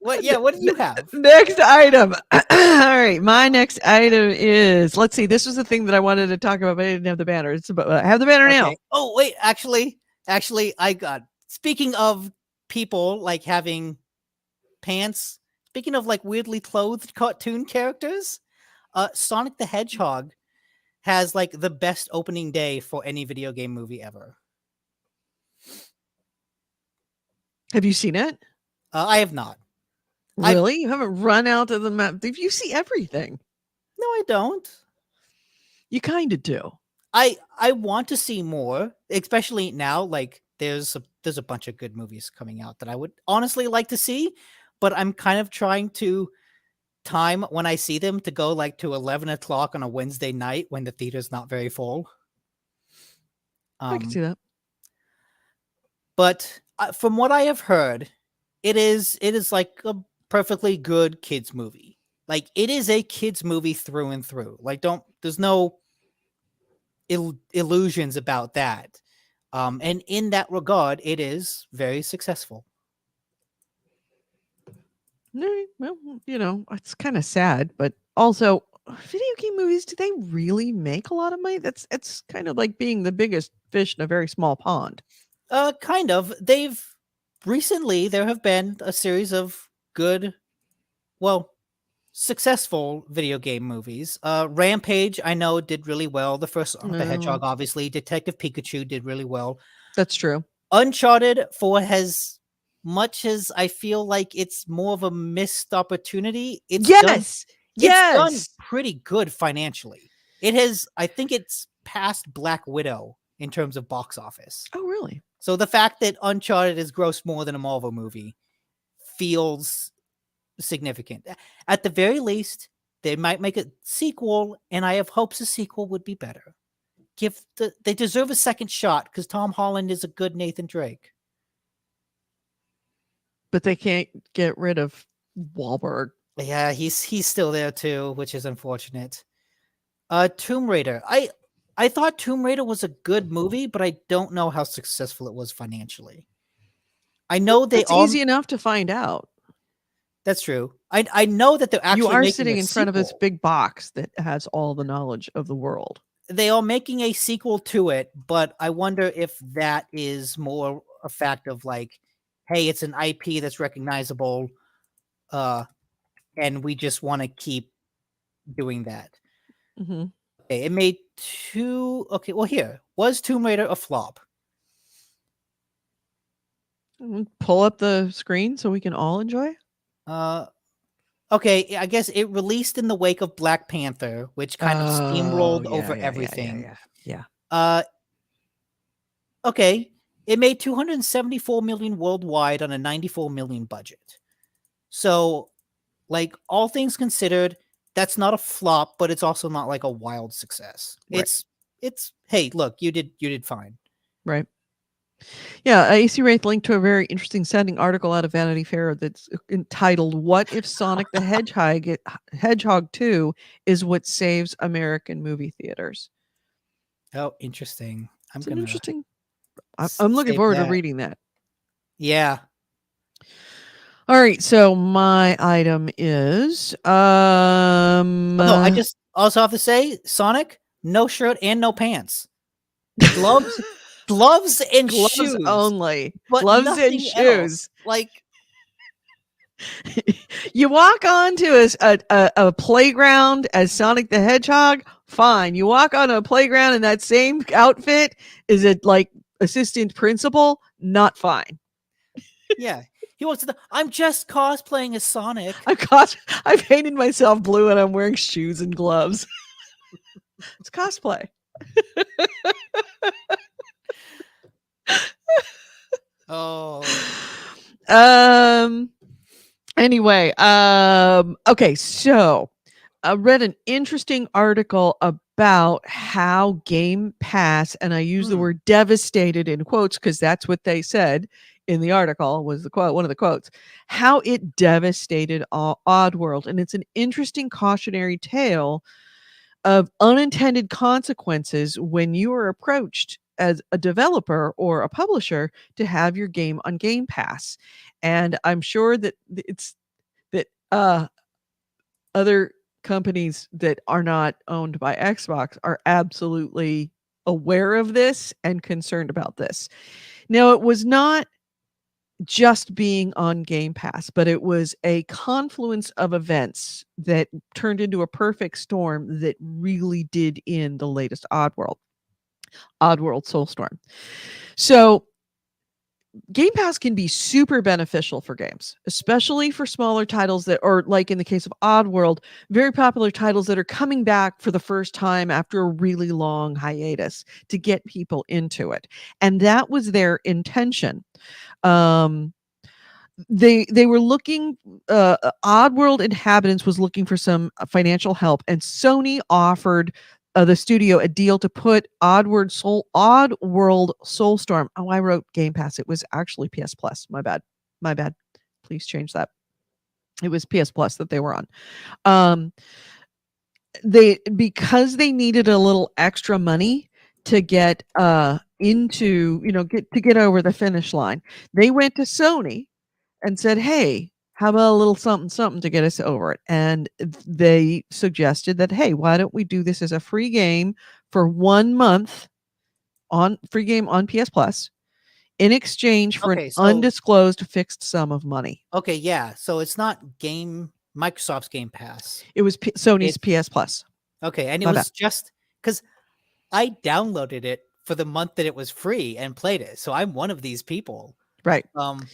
What do you have? Next item. All right, my next item is, let's see, this was the thing that I wanted to talk about, but I didn't have the banner. I have the banner now. Oh wait, actually I got, speaking of people like having pants. Speaking of like weirdly clothed cartoon characters, Sonic the Hedgehog has like the best opening day for any video game movie ever. Have you seen it? I have not. Really? You haven't run out of the map. You see everything. No, I don't. You kind of do. I want to see more, especially now. Like there's a bunch of good movies coming out that I would honestly like to see, but I'm kind of trying to time when I see them to go like to 11 o'clock on a Wednesday night when the theater's not very full. I can see that. But from what I have heard, it is like a perfectly good kids movie. Like it is a kids movie through and through. Like there's no illusions about that. And in that regard, it is very successful. Well, it's kind of sad, but also video game movies, do they really make a lot of money? It's kind of like being the biggest fish in a very small pond. Kind of. Recently there have been a series of good, successful video game movies. Rampage, I know, did really well. The first Sonic the Hedgehog, obviously. Detective Pikachu did really well. That's true. Uncharted, for as much as I feel like it's more of a missed opportunity, it's done pretty good financially. I think it's past Black Widow in terms of box office. Oh, really? So the fact that Uncharted has grossed more than a Marvel movie feels significant. At the very least, they might make a sequel, and I have hopes a sequel would be better. They deserve a second shot because Tom Holland is a good Nathan Drake. But they can't get rid of Wahlberg. Yeah, he's still there too, which is unfortunate. Tomb Raider. I thought Tomb Raider was a good movie, but I don't know how successful it was financially. I know it's easy enough to find out. That's true. I know that they're actually you are making sitting a in front of this sequel. big box that has all the knowledge of the world. They are making a sequel to it, but I wonder if that is more a fact of like, hey, it's an IP that's recognizable, and we just want to keep doing that. Mm-hmm. Okay, it made two. Okay, well, here was Tomb Raider a flop? Pull up the screen so we can all enjoy. Okay, I guess it released in the wake of Black Panther, which kind of steamrolled over everything. Yeah. Okay, it made 274 million worldwide on a 94 million budget. So, like all things considered, that's not a flop, but it's also not like a wild success. Right. It's hey, look, you did fine. Right. Yeah, AC Wraith linked to a very interesting sounding article out of Vanity Fair that's entitled "What If Sonic the Hedgehog 2 is what saves American movie theaters?" Oh, interesting. I'm looking forward to reading that. Yeah. All right, so my item is I just also have to say, Sonic, no shirt and no pants. Gloves and shoes only. but Gloves and shoes. Else. Like you walk onto a playground as Sonic the Hedgehog, fine. You walk on a playground in that same outfit, is it like assistant principal? Not fine. Yeah. He wants to. I'm just cosplaying as Sonic. I painted myself blue and I'm wearing shoes and gloves. It's cosplay. Oh. Anyway, okay, so I read an interesting article about how Game Pass, and I use the word devastated in quotes because that's what they said in the article, was the quote, one of the quotes, how it devastated Oddworld. And it's an interesting cautionary tale of unintended consequences when you are approached as a developer or a publisher to have your game on Game Pass. And I'm sure that other companies that are not owned by Xbox are absolutely aware of this and concerned about this. Now, it was not just being on Game Pass, but it was a confluence of events that turned into a perfect storm that really did in the latest Oddworld Soulstorm. So Game Pass can be super beneficial for games, especially for smaller titles that, or like in the case of Oddworld, very popular titles that are coming back for the first time after a really long hiatus to get people into it. And that was their intention. They were looking, Oddworld Inhabitants was looking for some financial help, and Sony offered the studio a deal to put Oddworld Soulstorm. Oh, I wrote Game Pass. It was actually PS Plus. My bad. Please change that. It was PS Plus that they were on. Because they needed a little extra money to get into, get over the finish line. They went to Sony and said, "Hey, how about a little something, something to get us over it?" And they suggested that, "Hey, why don't we do this as a free game for 1 month on PS Plus in exchange for an Okay, so undisclosed fixed sum of money?" okay, yeah. So it's not Microsoft's Game Pass. It was Sony's It's PS Plus. okay, and it My was just because I downloaded it for the month that it was free and played it. So I'm one of these people. Right. Um,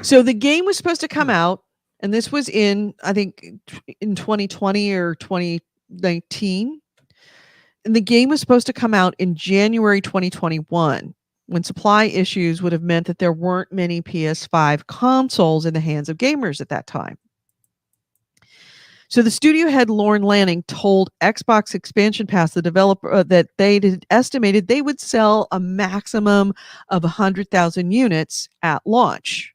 So the game was supposed to come out, and this was I think, in 2020 or 2019. And the game was supposed to come out in January 2021, when supply issues would have meant that there weren't many PS5 consoles in the hands of gamers at that time. So the studio head Lorne Lanning told Xbox Expansion Pass, the developer, that they had estimated they would sell a maximum of 100,000 units at launch.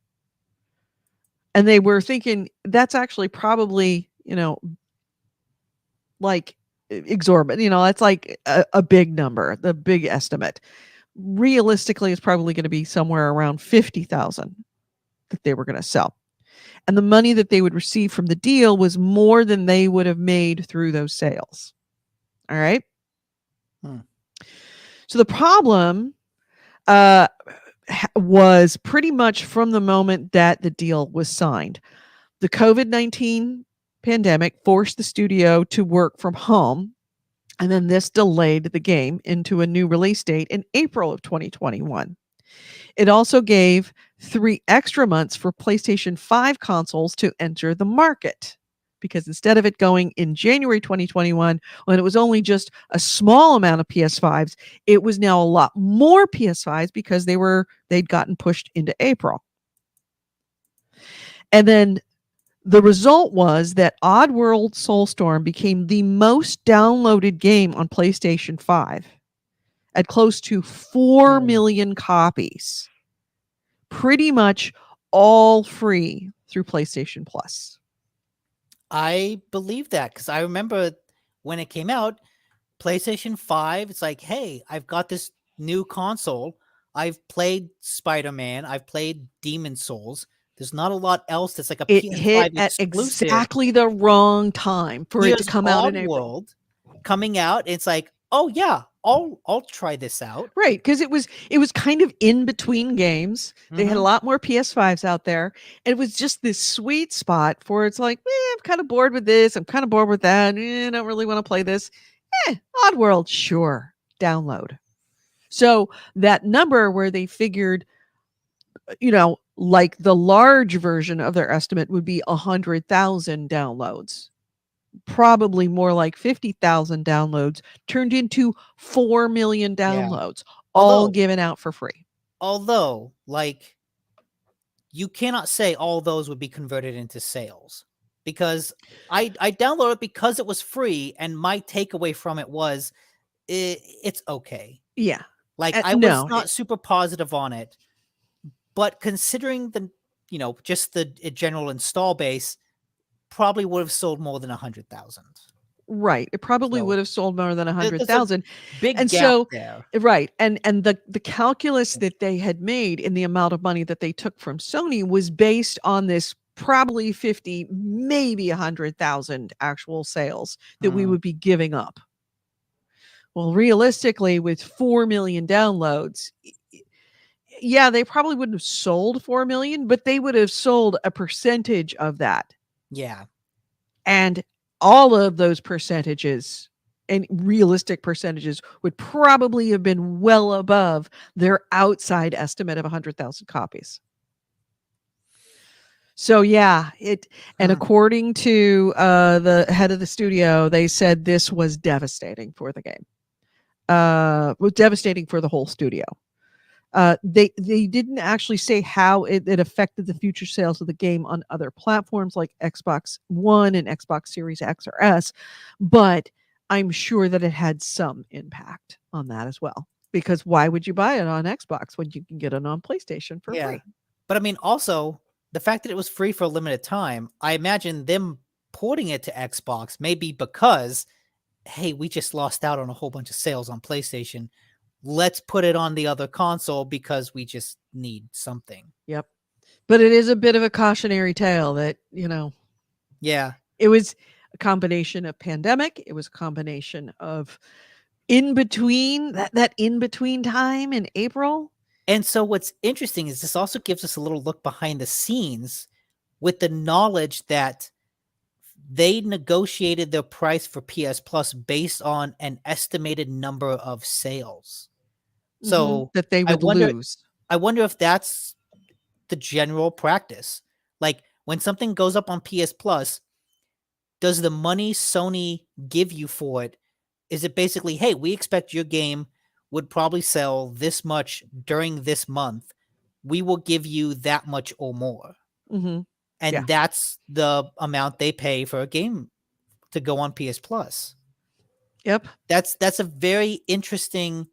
And they were thinking that's actually probably, like exorbitant. It's like a big number, the big estimate. Realistically, it's probably going to be somewhere around 50,000 that they were going to sell. And the money that they would receive from the deal was more than they would have made through those sales. All right. So the problem was pretty much from the moment that the deal was signed. The COVID-19 pandemic forced the studio to work from home, and then this delayed the game into a new release date in April of 2021. It also gave 3 extra months for PlayStation 5 consoles to enter the market, because instead of it going in January 2021, when it was only just a small amount of PS5s, it was now a lot more PS5s because they'd gotten pushed into April. And then the result was that Oddworld Soulstorm became the most downloaded game on PlayStation 5 at close to 4 million copies, pretty much all free through PlayStation Plus. I believe that because I remember when it came out, PlayStation 5, it's like, hey, I've got this new console. I've played Spider-Man. I've played Demon Souls. There's not a lot else that's like a It PS5 hit at exclusive. exactly the wrong time for it to come out in April. Coming out, it's like, oh yeah, I'll try this out. Right, because it was kind of in between games. They had a lot more PS5s out there, and it was just this sweet spot for it's like, I'm kind of bored with this, I'm kind of bored with that, I don't really want to play this. Oddworld, sure, download. So that number where they figured, like the large version of their estimate would be 100,000 downloads, probably more like 50,000 downloads, turned into 4 million downloads, all given out for free. Although, like, you cannot say all those would be converted into sales, because I downloaded it because it was free, and my takeaway from it was it's okay. Yeah. Like, I was not super positive on it, but considering the, just the general install base, probably would have sold more than 100,000. Right. It probably would have sold more than 100,000. Big gap there. Right. And the calculus that they had made in the amount of money that they took from Sony was based on this probably 50, maybe 100,000 actual sales that we would be giving up. Well, realistically, with 4 million downloads, yeah, they probably wouldn't have sold 4 million, but they would have sold a percentage of that. Yeah. And all of those percentages and realistic percentages would probably have been well above their outside estimate of 100,000 copies. So yeah, and according to the head of the studio, they said this was devastating for the game. Was devastating for the whole studio. They didn't actually say how it affected the future sales of the game on other platforms like Xbox One and Xbox Series X or S, but I'm sure that it had some impact on that as well. Because why would you buy it on Xbox when you can get it on PlayStation for free? But I mean, also the fact that it was free for a limited time, I imagine them porting it to Xbox maybe because, hey, we just lost out on a whole bunch of sales on PlayStation. Let's put it on the other console because we just need something. Yep. But it is a bit of a cautionary tale that, Yeah. it was a combination of pandemic. It was a combination of in between that in between time in April. And so what's interesting is this also gives us a little look behind the scenes with the knowledge that they negotiated their price for PS Plus based on an estimated number of sales. So that they would lose. I wonder if that's the general practice. Like when something goes up on PS Plus, does the money Sony give you for it, is it basically, hey, we expect your game would probably sell this much during this month. We will give you that much or more. Mm-hmm. And that's the amount they pay for a game to go on PS Plus. Yep. That's a very interesting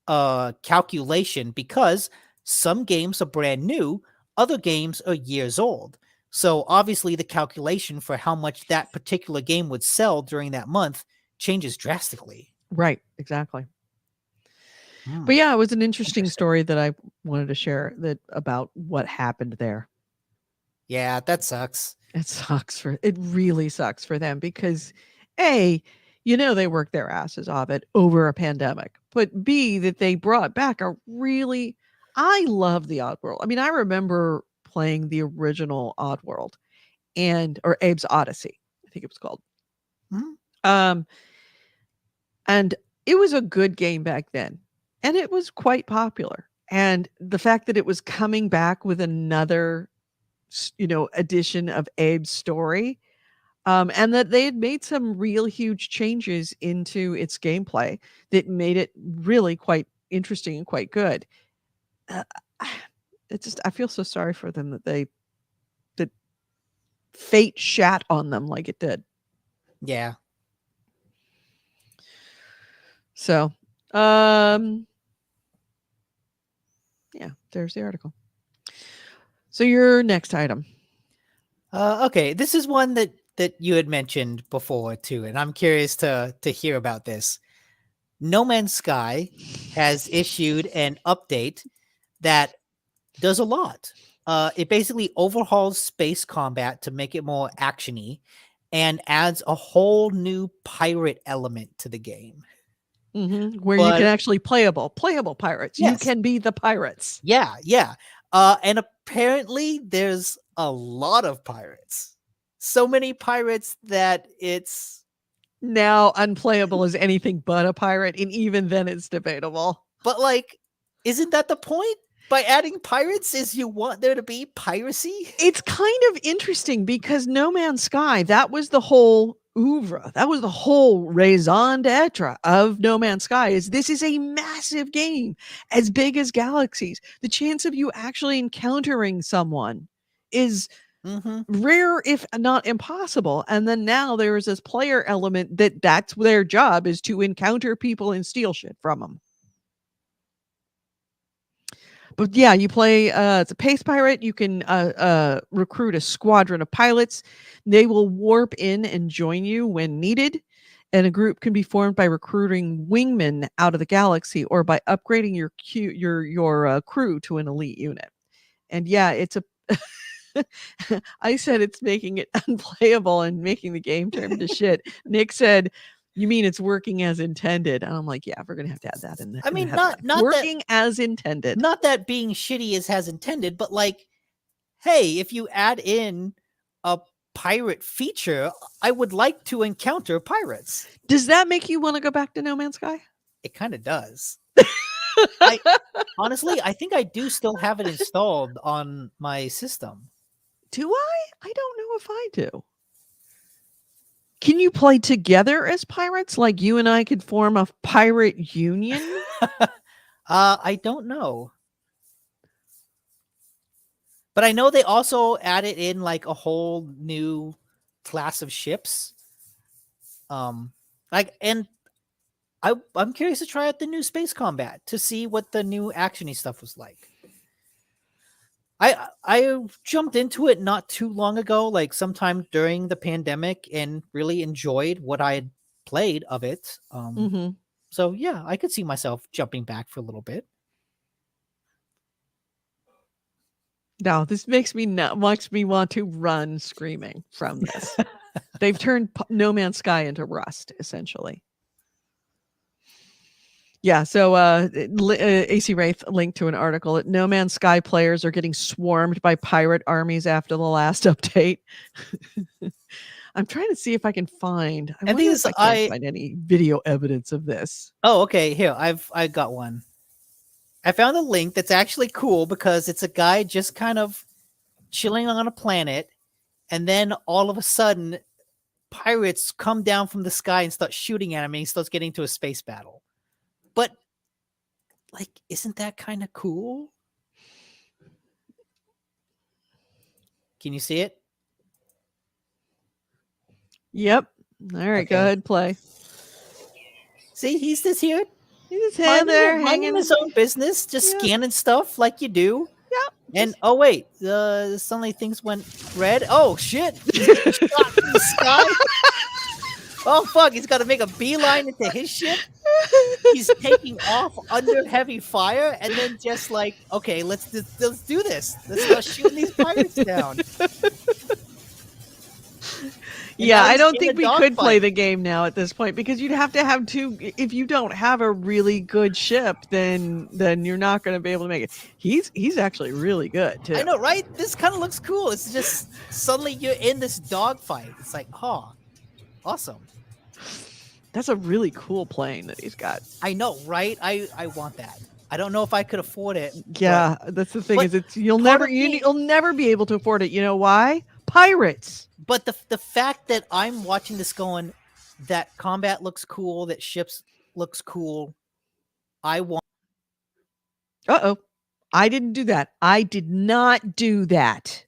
calculation because some games are brand new, other games are years old. So obviously the calculation for how much that particular game would sell during that month changes drastically. Right, exactly. But yeah, it was an interesting story that I wanted to share about what happened there. Yeah, that sucks. It really sucks for them because A, they worked their asses off it over a pandemic, but B, that they brought back I love the Oddworld. I mean, I remember playing the original Oddworld or Abe's Odyssey, I think it was called. Mm-hmm. And it was a good game back then. And it was quite popular. And the fact that it was coming back with another, edition of Abe's story, and that they had made some real huge changes into its gameplay that made it really quite interesting and quite good. I feel so sorry for them that fate shat on them like it did. Yeah. So, yeah, there's the article. So your next item. Okay, this is one that you had mentioned before too, and I'm curious to hear about this. No Man's Sky has issued an update that does a lot. It basically overhauls space combat to make it more actiony and adds a whole new pirate element to the game. Mm-hmm. Where you can actually playable pirates. Yes. You can be the pirates. Yeah. And apparently there's a lot of pirates. So many pirates that it's now unplayable as anything but a pirate, and even then it's debatable. But isn't that the point? By adding pirates is you want there to be piracy? It's kind of interesting because No Man's Sky, that was the whole oeuvre. That was the whole raison d'etre of No Man's Sky. This is a massive game, as big as galaxies. The chance of you actually encountering someone is rare, if not impossible. And then now there is this player element that's their job, is to encounter people and steal shit from them. But yeah, you play it's a pace pirate. You can recruit a squadron of pilots. They will warp in and join you when needed. And a group can be formed by recruiting wingmen out of the galaxy or by upgrading your crew to an elite unit. And yeah, it's a I said it's making it unplayable and making the game turn to shit. Nick said You mean it's working as intended? And I'm like, yeah, we're gonna have to add that in. I in the mean, headline. not working as intended. not that being shitty is as intended, but like, hey, if you add in a pirate feature, I would like to encounter pirates. Does that make you want to go back to No Man's Sky? It kind of does. Honestly, I think I do still have it installed on my system. Do I? I don't know if I do. Can you play together as pirates? Like you and I could form a pirate union? I don't know. But I know they also added in like a whole new class of ships. I'm curious to try out the new space combat to see what the new actiony stuff was like. I jumped into it not too long ago, like sometime during the pandemic, and really enjoyed what I had played of it. So yeah, I could see myself jumping back for a little bit. No, this makes me want to run screaming from this. They've turned No Man's Sky into Rust, essentially. Yeah, so AC Wraith linked to an article that No Man's Sky players are getting swarmed by pirate armies after the last update. I'm trying to see if I can find. I wonder if I can find any video evidence of this. Oh, okay. Here, I got one. I found a link that's actually cool because it's a guy just kind of chilling on a planet, and then all of a sudden, pirates come down from the sky and start shooting at him, and he starts getting into a space battle. But, like, isn't that kind of cool? Can you see it? Yep. All right, okay. Go ahead, play. See, he's just here. He's just there hanging his own business, just scanning stuff like you do. Yep. And oh wait, suddenly things went red. Oh shit! He's shot from the sky. Oh fuck! He's got to make a beeline into his ship. He's taking off under heavy fire, and then just like, okay, let's do this. Let's start shooting these pirates down. Yeah, I don't think we could play the game now at this point because you'd have to have two. If you don't have a really good ship, then you're not going to be able to make it. He's actually really good too. I know, right? This kind of looks cool. It's just suddenly you're in this dogfight. It's like, oh, awesome. That's a really cool plane that he's got. I know, right? I want that. I don't know if I could afford it. Yeah, that's the thing. You'll never be able to afford it. You know why? Pirates. But the fact that I'm watching this going, that combat looks cool, that ships looks cool, I want. Uh-oh. I didn't do that. I did not do that.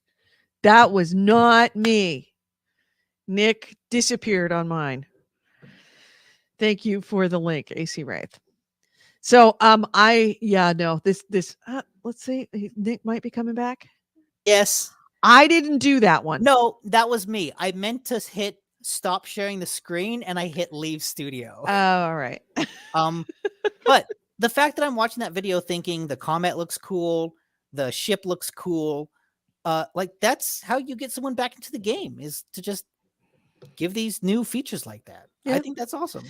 That was not me. Nick disappeared on mine. Thank you for the link, AC Wraith. So let's see. Nick might be coming back. Yes. I didn't do that one. No, that was me. I meant to hit stop sharing the screen and I hit leave studio. Oh, all right. But the fact that I'm watching that video thinking the combat looks cool, the ship looks cool, like that's how you get someone back into the game, is to just give these new features like that. Yeah. I think that's awesome.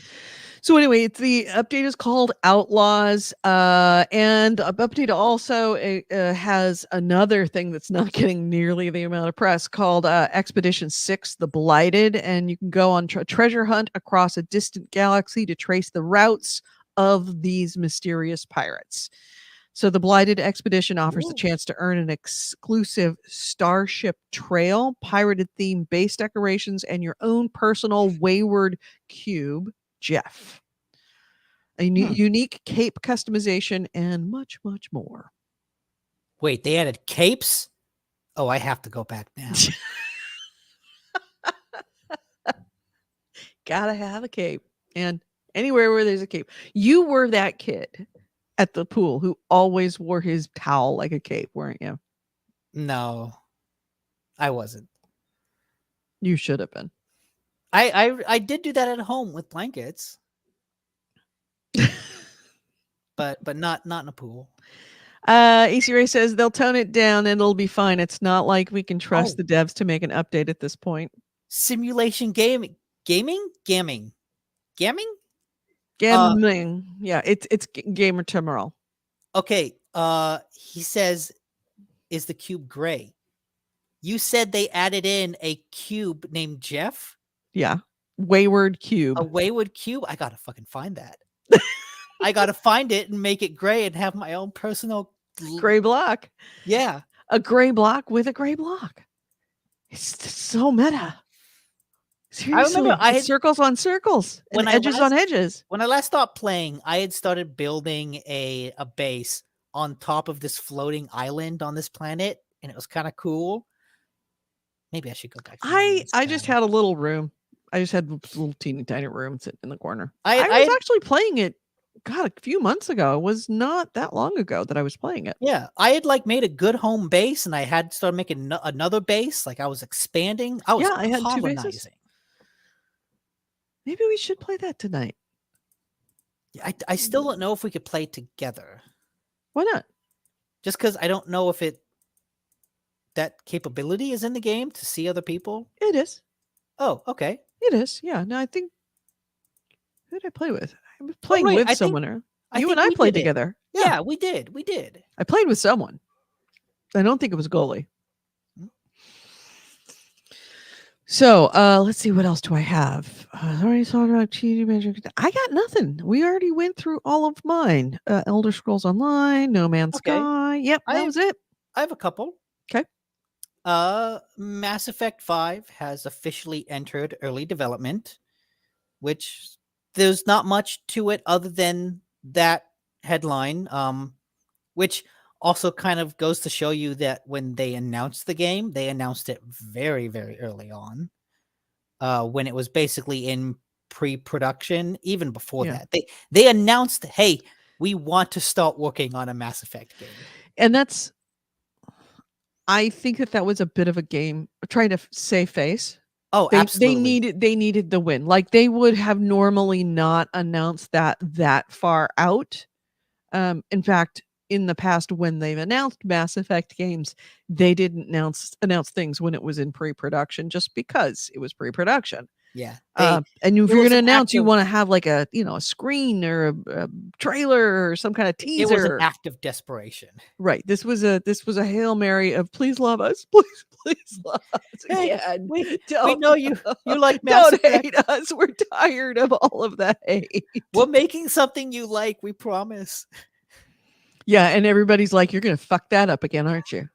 So anyway, the update is called Outlaws, and the update also has another thing that's not getting nearly the amount of press called Expedition 6, The Blighted, and you can go on a treasure hunt across a distant galaxy to trace the routes of these mysterious pirates. So the Blighted Expedition offers the chance to earn an exclusive Starship Trail, pirated theme base decorations, and your own personal Wayward Cube, Jeff. A unique cape customization and much, much more. Wait, they added capes? Oh, I have to go back now. Gotta have a cape. And anywhere where there's a cape. You were that kid at the pool who always wore his towel like a cape, weren't you? No, I wasn't. You should have been. I did do that at home with blankets. but not in a pool. AC Ray says they'll tone it down and it'll be fine. It's not like we can trust the devs to make an update at this point. Simulation gaming. Gaming? Gaming. Yeah, it's gamer terminal. Okay. He says, is the cube gray? You said they added in a cube named Jeff? Yeah. Wayward Cube. A wayward cube? I gotta fucking find that. I gotta find it and make it gray and have my own personal Gray block. Yeah. A gray block with a gray block. It's so meta. Seriously, remember I it's had- circles on circles and when I edges on last- edges. When I last stopped playing, I had started building a base on top of this floating island on this planet, and it was kind of cool. Maybe I should go back. I just had a little room. I just had a little teeny tiny room sitting in the corner. I was had- actually playing it. God, a few months ago. It was not that long ago that I was playing it. Yeah, I had like made a good home base, and I had started making another base. Like I was expanding. I was Yeah, I had 2 bases. colonizing. Maybe we should play that tonight. Yeah, I still don't know if we could play together. Why not? Just because I don't know if that capability is in the game to see other people. It is. Oh, okay. It is. Yeah. No, I think. Who did I play with? I was playing right, with I think- someone. I You think and I we played did it. together. Yeah, we did. We did. I played with someone. I don't think it was goalie. So let's see, what else do I have? I already talked about cheating magic. I got nothing. We already went through all of mine. Elder Scrolls Online, No Man's Okay. Sky. Yep, that was it. I have a couple. 'Kay. Mass Effect 5 has officially entered early development, which there's not much to it other than that headline, which also kind of goes to show you that when they announced the game, they announced it very, very early on, when it was basically in pre-production. Even before Yeah. that, they announced, hey, we want to start working on a Mass Effect game. And that's, I think that was a bit of a game trying to save face. Oh, absolutely. They needed the win. Like they would have normally not announced that far out. In fact, in the past, when they've announced Mass Effect games, they didn't announce things when it was in pre-production, just because it was pre-production. Yeah. And if it you're was going to an announce, you active- want to have like a screen or a trailer or some kind of It teaser. was an act of desperation. Right. This was a Hail Mary of please love us, please love us Hey, again. we Don't- know you like Mass Don't Effect. hate us. We're tired of all of that hate. We're making something you like, we promise. Yeah, and everybody's like, "You're gonna fuck that up again, aren't you?"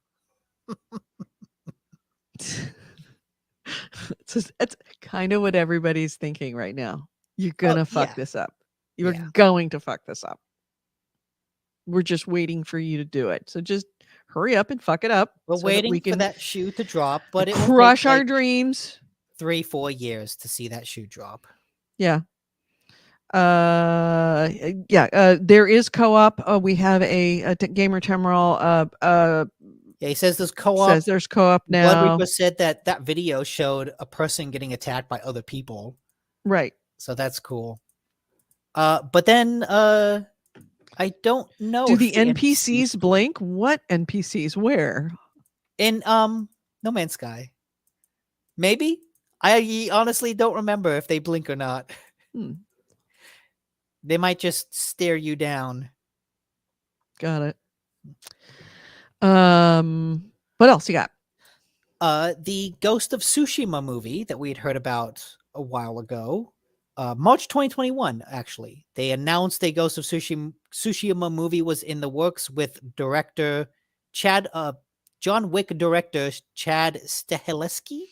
It's kind of what everybody's thinking right now. You're gonna fuck yeah. this up. You're Yeah. going to fuck this up. We're just waiting for you to do it. So just hurry up and fuck it up. We're so that waiting we for can that shoe to drop, but it will crush take our like dreams. 3-4 years to see that shoe drop. Yeah. There is co-op. We have a gamer terminal. Yeah, he says there's co-op. Says there's co-op Blood now. Reaper said that video showed a person getting attacked by other people, Right. so that's cool. But then I don't know. Do if the NPCs blink? What NPCs? Where? in No Man's Sky? Maybe. I honestly don't remember if they blink or not. Hmm. They might just stare you down. Got it. What else you got? The Ghost of Tsushima movie that we had heard about a while ago, March 2021, actually. They announced a Ghost of Tsushima movie was in the works with director John Wick director Chad Stahelski,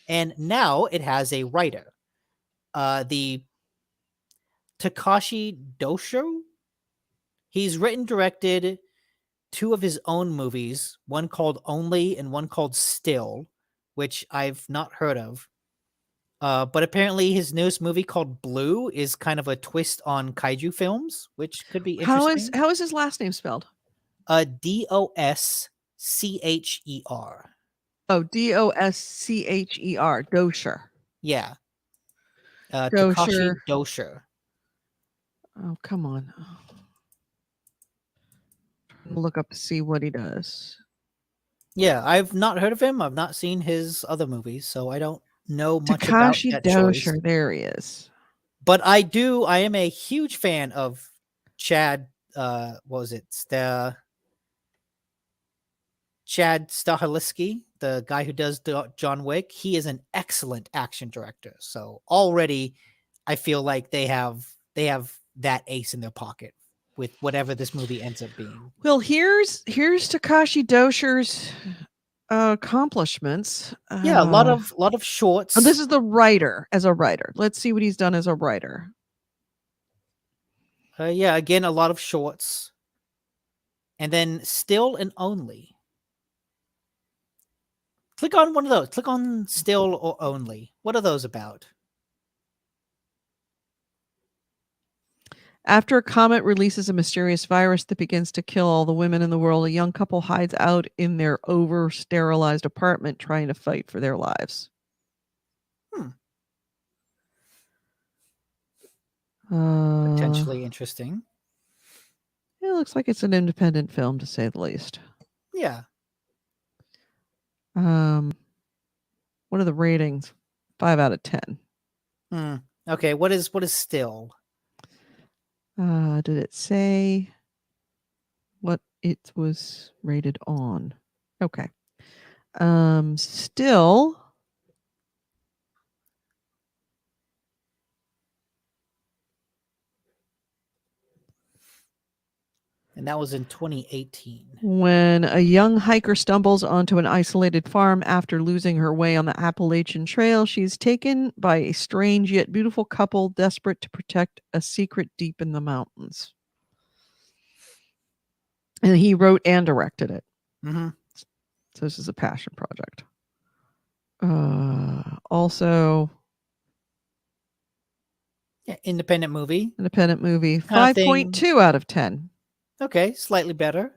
and now it has a writer. The Takashi Dosho. He's written, directed 2 of his own movies, one called Only and one called Still, which I've not heard of. But apparently his newest movie called Blue is kind of a twist on kaiju films, which could be interesting. How is his last name spelled? Doscher. Oh, Doscher. Dosher. Yeah. Doscher. Takashi Dosher. Oh, come on. Look up to see what he does. Yeah, I've not heard of him. I've not seen his other movies, so I don't know much Takashi about that choice. Dosher. There he is. But I am a huge fan of Chad. What was it? Chad Stahelski, the guy who does John Wick. He is an excellent action director. So already, I feel like they have that ace in their pocket with whatever this movie ends up being. Well, here's Takashi Dosher's accomplishments. Yeah, a lot of shorts. Oh, this is the writer as a writer. Let's see what he's done as a writer. Yeah, again, a lot of shorts. And then Still and Only. Click on one of those. Click on Still or Only. What are those about? After a comet releases a mysterious virus that begins to kill all the women in the world, a young couple hides out in their over-sterilized apartment trying to fight for their lives. Potentially interesting. It looks like it's an independent film, to say the least. Yeah. What are the ratings? 5 out of 10. Okay, what is Still? Did it say what it was rated on? Okay. Still. And that was in 2018. When a young hiker stumbles onto an isolated farm after losing her way on the Appalachian Trail, she's taken by a strange yet beautiful couple desperate to protect a secret deep in the mountains. And he wrote and directed it. Mm-hmm. So this is a passion project. Also, yeah, independent movie. 5.2 out of 10. Okay, slightly better.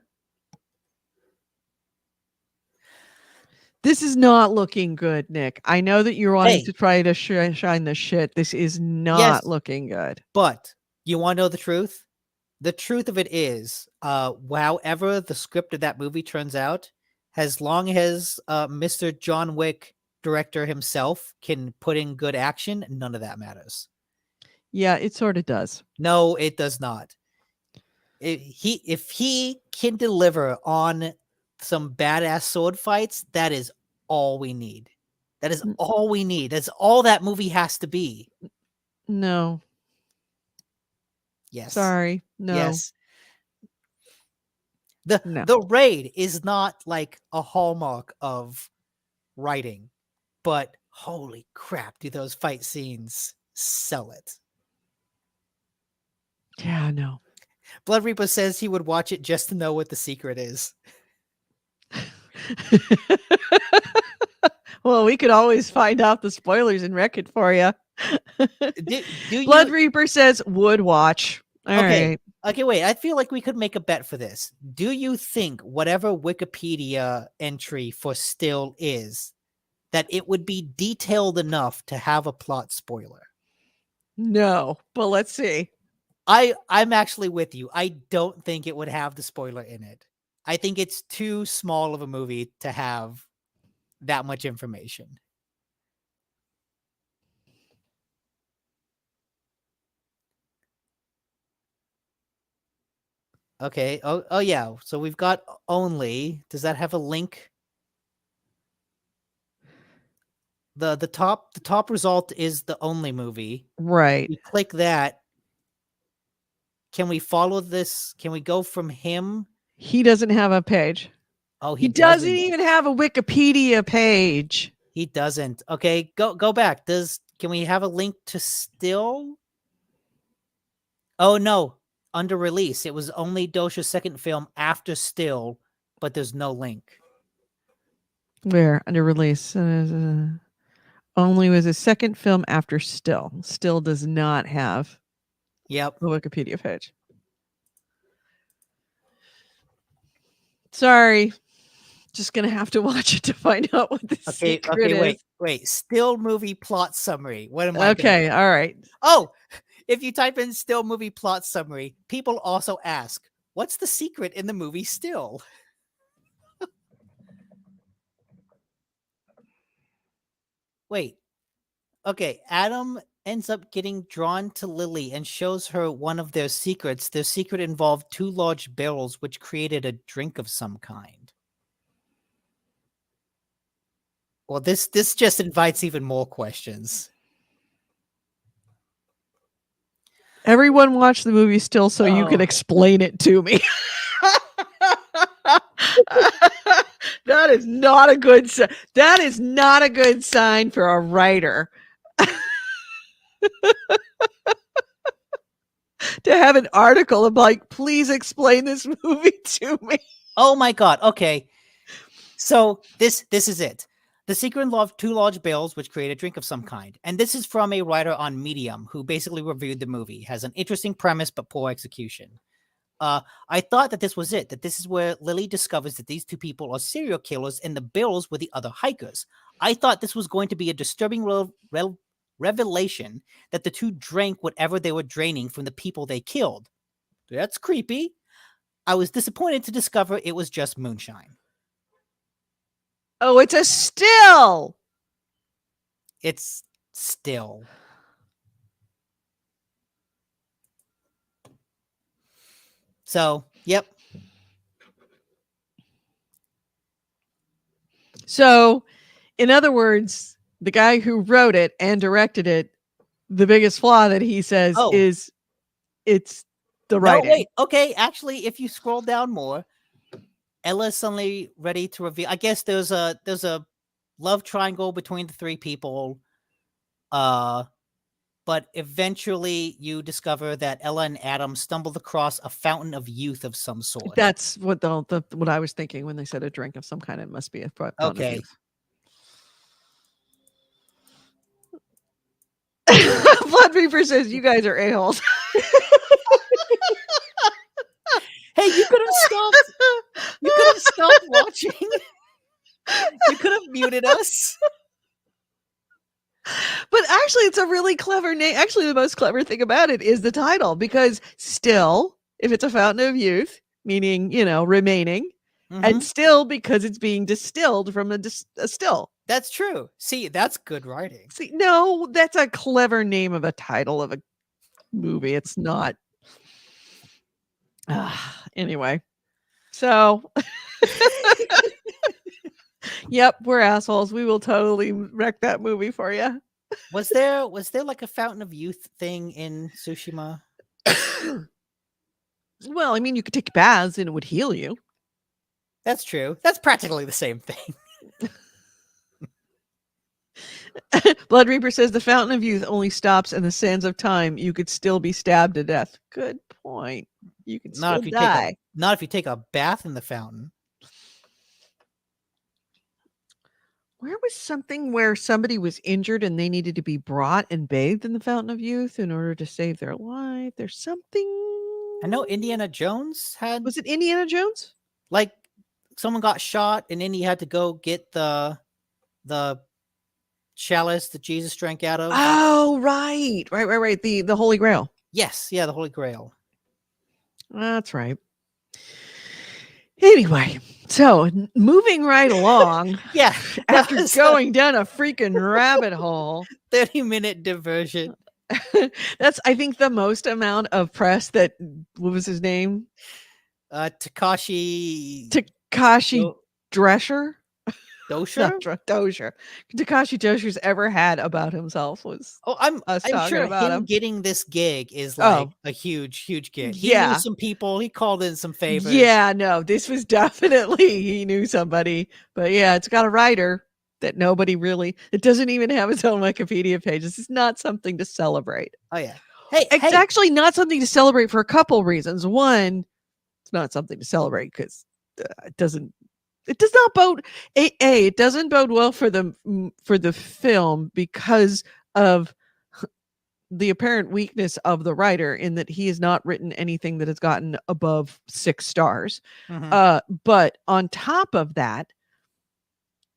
This is not looking good, Nick. I know that you're wanting to try to shine the shit. This is not looking good. But you want to know the truth? The truth of it is, however the script of that movie turns out, as long as Mr. John Wick director himself can put in good action, none of that matters. Yeah, it sort of does. No, it does not. If he can deliver on some badass sword fights, that is all we need. That is all we need. That's all that movie has to be. No. Yes. Sorry. No. Yes. The Raid is not like a hallmark of writing, but holy crap, do those fight scenes sell it. Yeah, no. Blood Reaper says he would watch it just to know what the secret is. Well, we could always find out the spoilers and wreck it for you. Blood Reaper says would watch. All right. Okay, wait. I feel like we could make a bet for this. Do you think whatever Wikipedia entry for Still is, that it would be detailed enough to have a plot spoiler? No, but let's see. I'm actually with you. I don't think it would have the spoiler in it. I think it's too small of a movie to have that much information. Okay. Oh yeah. So we've got Only. Does that have a link? The top result is the Only movie. Right. You click that. Can we follow this? Can we go from him? He doesn't have a page. Oh, he doesn't even have a Wikipedia page. He doesn't. Okay, go back. Can we have a link to Still? Oh no, under release. It was only Dosha's second film after Still, but there's no link. Where under release? Only was his second film after Still. Still does not have a Wikipedia page. Sorry. Just gonna have to watch it to find out what the secret is. Wait. Still movie plot summary. What am I? Okay, all right. Oh, if you type in Still movie plot summary, people also ask, "What's the secret in the movie Still?" Wait. Okay, Adam ends up getting drawn to Lily and shows her one of their secrets. Their secret involved 2 large barrels which created a drink of some kind. Well, this just invites even more questions. Everyone watch the movie still so you can Oh. explain it to me. That is not a good that is not a good sign for a writer. To have an article of like, please explain this movie to me. Oh my god. Okay. So this is it. The secret involved 2 large barrels which create a drink of some kind. And this is from a writer on Medium who basically reviewed the movie. Has an interesting premise but poor execution. I thought that this was it, that this is where Lily discovers that these 2 people are serial killers and the barrels were the other hikers. I thought this was going to be a disturbing revelation that the 2 drank whatever they were draining from the people they killed. That's creepy. I was disappointed to discover it was just moonshine. Oh, it's a still. It's still. So, yep. So, in other words, the guy who wrote it and directed it, the biggest flaw that he says is it's the writing. No, wait. Okay, actually, if you scroll down more, Ella's suddenly ready to reveal. I guess there's a love triangle between the 3 people. But eventually you discover that Ella and Adam stumbled across a fountain of youth of some sort. That's what what I was thinking when they said a drink of some kind. It must be a fountain of Okay. youth. Blood Reaper says you guys are a-holes. Hey, you could have stopped. You could have stopped watching. You could have muted us. But actually, it's a really clever name. Actually, the most clever thing about it is the title, because still, if it's a fountain of youth, meaning, remaining, and still because it's being distilled from a still. That's true. See, that's good writing. See, no, that's a clever name of a title of a movie. It's not. Anyway, so yep, we're assholes. We will totally wreck that movie for you. Was there like a fountain of youth thing in Tsushima? Well, I mean, you could take baths and it would heal you. That's true. That's practically the same thing. Blood Reaper says the fountain of youth only stops in the sands of time. You could still be stabbed to death. Good point. You could still die. Not if you take a bath in the fountain. Where was something where somebody was injured and they needed to be brought and bathed in the fountain of youth in order to save their life? There's something. I know Indiana Jones had. Was it Indiana Jones? Like someone got shot and then he had to go get the chalice that Jesus drank out of. Oh, right. The Holy Grail. Yes, yeah, the Holy Grail. That's right. Anyway, so moving right along. Yeah. After going down a freaking rabbit hole. 30-minute diversion. That's, I think, the most amount of press that, what was his name? Takashi Drescher? Dozier? Takashi Dozier's ever had about himself was I'm sure about him getting this gig is like a huge gig. He knew some people. He called in some favors. Yeah, no, this was definitely he knew somebody. But yeah, it's got a writer that nobody really. It doesn't even have its own Wikipedia page. This is not something to celebrate. Oh yeah. It's actually not something to celebrate for a couple reasons. One, it's not something to celebrate because it does not bode it doesn't bode well for the film because of the apparent weakness of the writer in that he has not written anything that has gotten above 6 stars. But on top of that,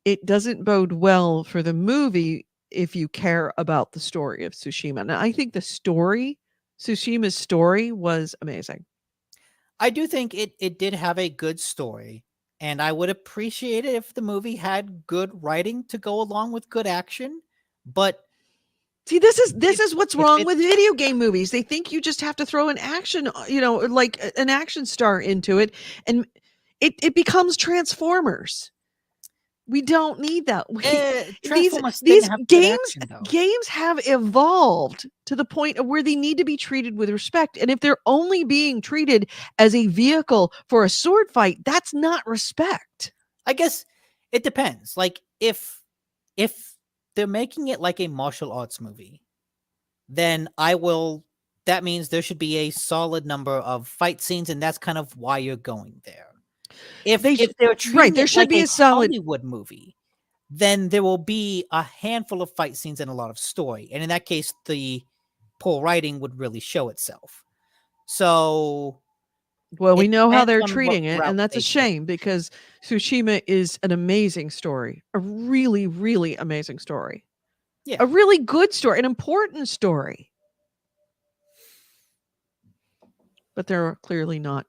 it doesn't bode well for the movie if you care about the story of Tsushima. Now, I think Tsushima's story was amazing. I do think it did have a good story. And I would appreciate it if the movie had good writing to go along with good action. But See, this is what's if wrong it- with video game movies. They think you just have to throw an action, like an action star into it, and it becomes Transformers. We don't need that. Transformers These didn't have good games action though. games have evolved to the point of where they need to be treated with respect. And if they're only being treated as a vehicle for a sword fight, that's not respect. I guess it depends. Like if they're making it like a martial arts movie, then that means there should be a solid number of fight scenes, and that's kind of why you're going there. If they're treating there it should like be a a solid Hollywood movie, then there will be a handful of fight scenes and a lot of story. And in that case, the poor writing would really show itself. So Well, we it know how depends they're on what treating it, route and that's they a take. shame because Tsushima is an amazing story, a really, really amazing story, Yeah. a really good story, an important story. But they're clearly not.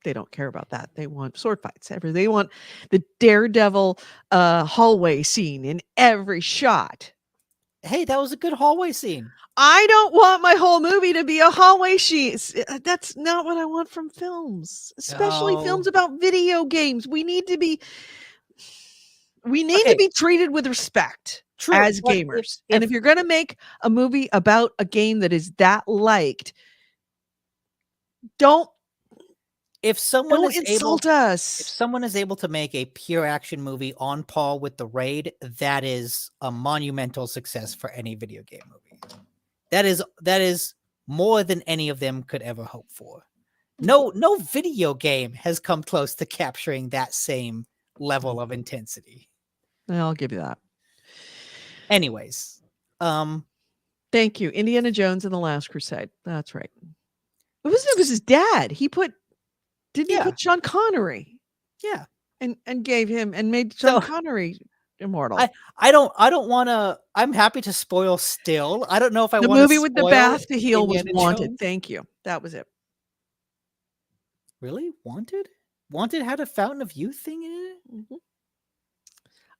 They don't care about that. They want sword fights. They want the Daredevil hallway scene in every shot. Hey, that was a good hallway scene. I don't want my whole movie to be a hallway scene. That's not what I want from films, especially films No. about video games. We need to be Okay. treated with respect True, as but gamers. And if you're going to make a movie about a game that is that liked, don't if someone is insult if us. someone is able to make a pure action movie on par with The Raid, that is a monumental success for any video game movie. That is more than any of them could ever hope for. No video game has come close to capturing that same level of intensity. I'll give you that. Anyways, Thank you. Indiana Jones and the Last Crusade. That's right. It was his dad. He put Sean Connery. Yeah. And gave him and made Sean So- Connery immortal. I don't want to. I'm happy to spoil still. I don't know if I The want movie with the bath to heal was Indiana Wanted. Jones. Thank you. That was it. Really? Wanted had a Fountain of Youth thing in it? Mm-hmm.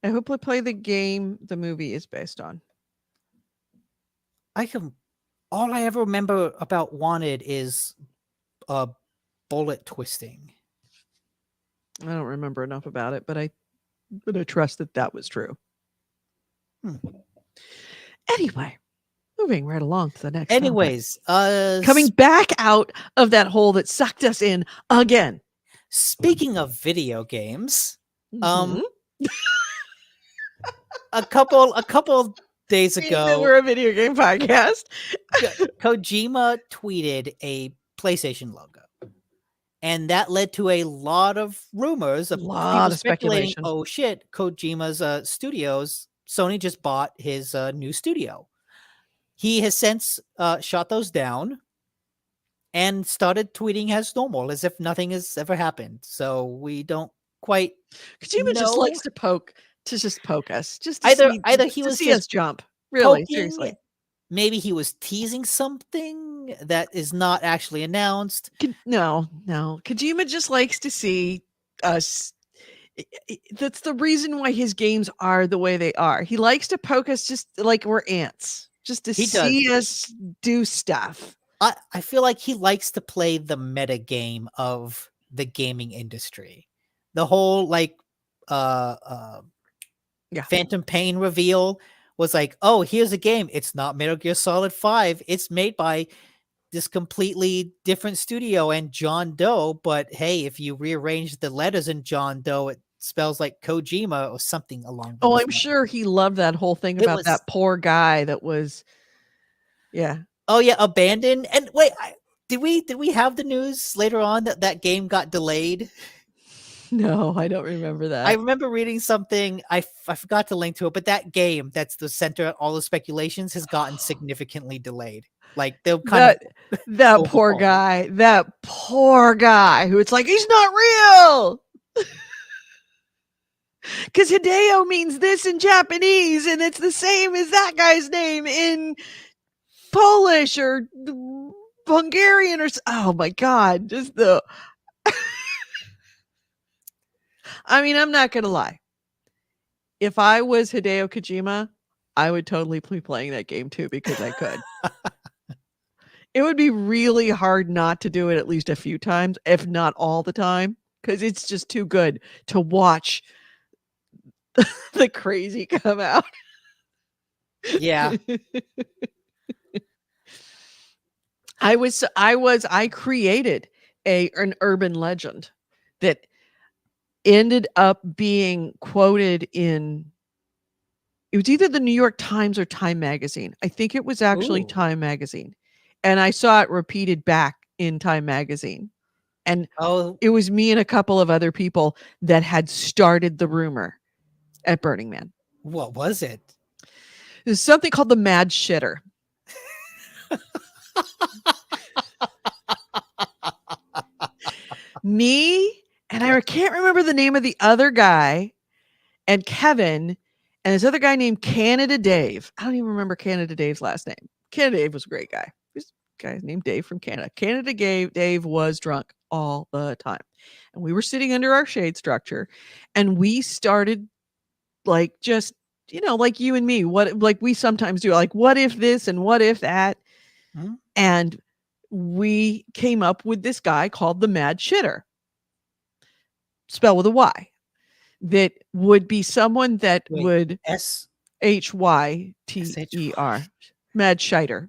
I hope we play the game the movie is based on. All I ever remember about Wanted is bullet twisting. I don't remember enough about it, but I trust that was true. Anyway, moving right along to the next topic. Anyways, coming back out of that hole that sucked us in again. Speaking of video games, Mhm. a couple days ago, We're a video game podcast. Kojima tweeted a PlayStation logo, and that led to a lot of rumors of Lot people of speculating. speculation. Oh shit! Kojima's studios. Sony just bought his new studio. He has since shot those down and started tweeting as normal, as if nothing has ever happened. So we don't quite. Kojima just know. likes to poke us, just to Either see, he was see just us jump. Really, poking, seriously. Maybe he was teasing something that is not actually announced. No. Kojima just likes to see us. That's the reason why his games are the way they are. He likes to poke us just like we're ants, just to see us do stuff. I feel like he likes to play the meta game of the gaming industry. The whole Phantom Pain reveal was like, oh, here's a game. It's not Metal Gear Solid 5. It's made by this completely different studio and John Doe. But hey, if you rearrange the letters in John Doe, it spells like Kojima or something along those Oh, I'm lines. sure he loved that whole thing about that poor guy that was, yeah. Oh yeah, abandoned. And wait, did we have the news later on that game got delayed? No, I don't remember that. I remember reading something. I forgot to link to it, but that game that's the center of all the speculations has gotten significantly delayed. Like they'll kind of that poor guy who it's like he's not real. Because Hideo means this in Japanese, and it's the same as that guy's name in Polish or Hungarian or oh my god, just the. I mean, I'm not gonna lie. If I was Hideo Kojima, I would totally be playing that game too because I could. It would be really hard not to do it at least a few times, if not all the time, because it's just too good to watch the crazy come out. Yeah. I created an urban legend that ended up being quoted in, it was either the New York Times or Time Magazine. I think it was actually Ooh. Time Magazine. And I saw it repeated back in Time Magazine. And Oh, it was me and a couple of other people that had started the rumor at Burning Man. what was it? There's something called the Mad Shitter. Me, and I can't remember the name of the other guy, and Kevin, and this other guy named Canada Dave. I don't even remember Canada Dave's last name. Canada Dave was a great guy. This guy named Dave from Canada. Dave was drunk all the time. And we were sitting under our shade structure, and we started like just, like you and me, what like we sometimes do, like what if this and what if that? Hmm? And we came up with this guy called the Mad Shitter, spelled with a Y, that would be someone that Wait, would S. Hytter, Mad Shiter,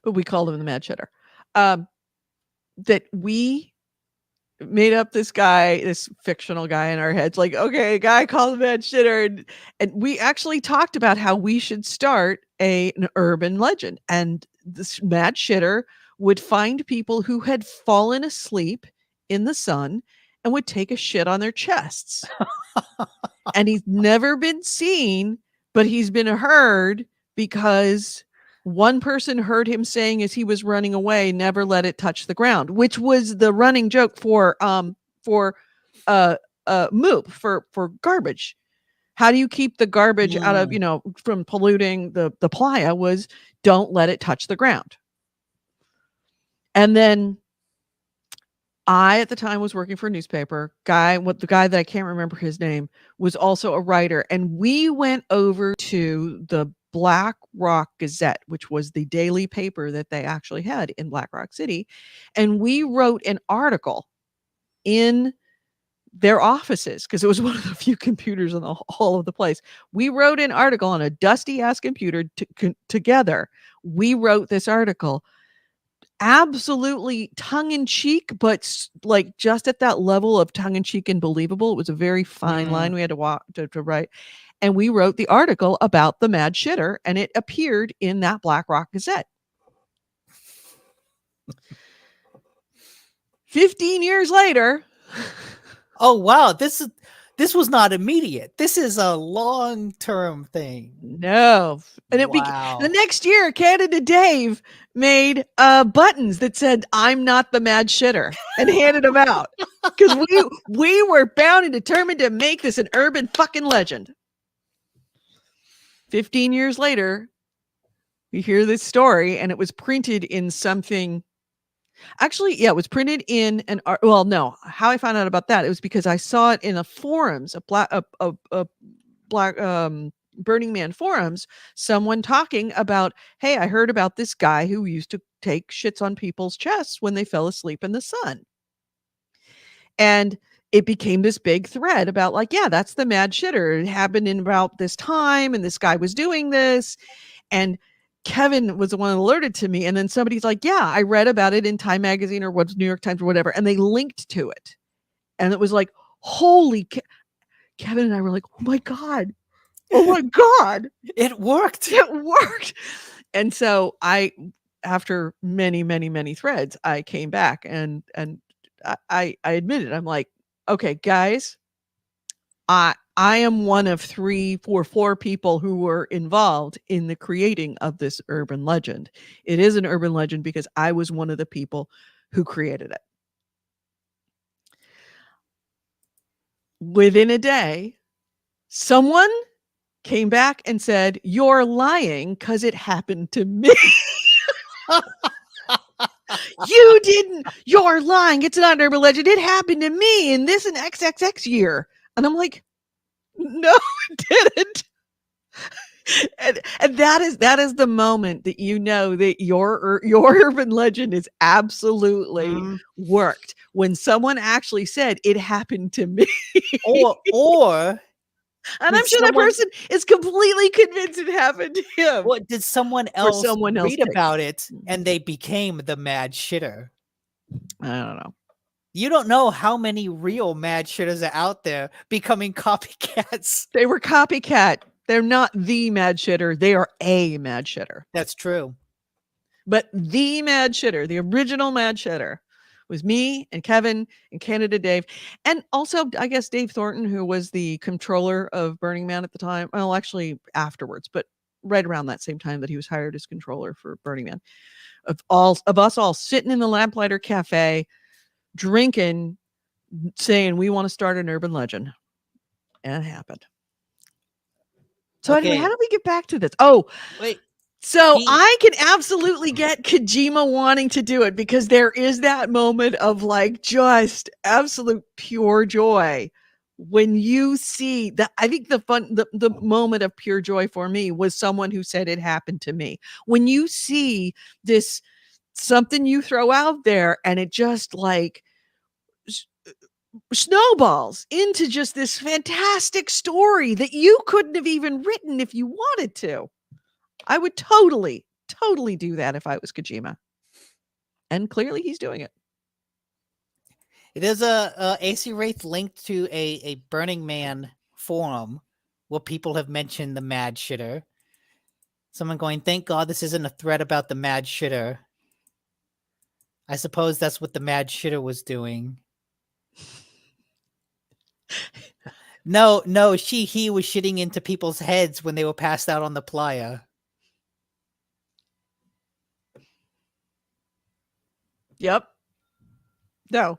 but we called him the Mad Shitter. That we made up this guy, this fictional guy in our heads, like, okay, a guy called the Mad Shitter. And we actually talked about how we should start an urban legend. And this Mad Shitter would find people who had fallen asleep in the sun and would take a shit on their chests. And he's never been seen, but he's been heard because one person heard him saying as he was running away, never let it touch the ground, which was the running joke for moop, for garbage. How do you keep the garbage out of, from polluting the playa, was don't let it touch the ground. And then I, at the time, was working for a newspaper. The guy that I can't remember his name was also a writer. And we went over to the Black Rock Gazette, which was the daily paper that they actually had in Black Rock City. And we wrote an article in their offices because it was one of the few computers in the whole of the place. We wrote an article on a dusty ass computer together. We wrote this article absolutely tongue-in-cheek, but like just at that level of tongue-in-cheek and believable. It was a very fine line we had to write. And we wrote the article about the Mad Shitter, and it appeared in that Black Rock Gazette. 15 years later. Oh, wow. This was not immediate. This is a long-term thing. No. And the next year, Canada Dave made buttons that said, "I'm not the Mad Shitter," and handed them out. Because we were bound and determined to make this an urban fucking legend. 15 years later, we hear this story, and it was printed in something. Actually, yeah, it was printed in an art. Well, no, how I found out about that, it was because I saw it in a forums, a black Burning Man forums, someone talking about, hey, I heard about this guy who used to take shits on people's chests when they fell asleep in the sun. And it became this big thread about like, yeah, that's the Mad Shitter. It happened in about this time, and this guy was doing this. And Kevin was the one that alerted to me. And then somebody's like, yeah, I read about it in Time Magazine or what's New York Times or whatever. And they linked to it. And it was like, holy Kevin and I were like, oh my God. Oh my God. It worked. It worked. And so after many, many, many threads, I came back and I admitted, I'm like, okay, guys, I am one of 4 people who were involved in the creating of this urban legend. It is an urban legend because I was one of the people who created it. Within a day, someone came back and said, "You're lying because it happened to me." You didn't. You're lying. It's not an urban legend. It happened to me in this and XXX year. And I'm like, no, it didn't. and that is the moment that you know that your urban legend is absolutely Mhm. worked when someone actually said it happened to me. Or And did I'm sure that someone person is completely convinced it happened to him what did someone or else someone else read take about it Mhm. and they became the mad shitter? I don't know. You don't know how many real mad shitters are out there becoming copycats. They were copycat. They're not the mad shitter. They are a mad shitter. That's true. But the mad shitter, the original mad shitter, was me and Kevin and Canada Dave. And also, I guess, Dave Thornton, who was the controller of Burning Man at the time. Well, actually, afterwards, but right around that same time that he was hired as controller for Burning Man. Of us all sitting in the Lamplighter Cafe, drinking, saying we want to start an urban legend. And it happened. So anyway, how Okay. did we get back to this? Oh, Wait. so He I can absolutely get Kojima wanting to do it because there is that moment of like just absolute pure joy when you see that. I think the moment of pure joy for me was someone who said it happened to me. When you see this something you throw out there and it just like snowballs into just this fantastic story that you couldn't have even written if you wanted to. I would totally do that if I was Kojima. And clearly he's doing it. There's a AC Wraith linked to a Burning Man forum where people have mentioned the mad shitter. Someone going, thank God this isn't a thread about the mad shitter. I suppose that's what the mad shitter was doing. No, he was shitting into people's heads when they were passed out on the playa. Yep. No.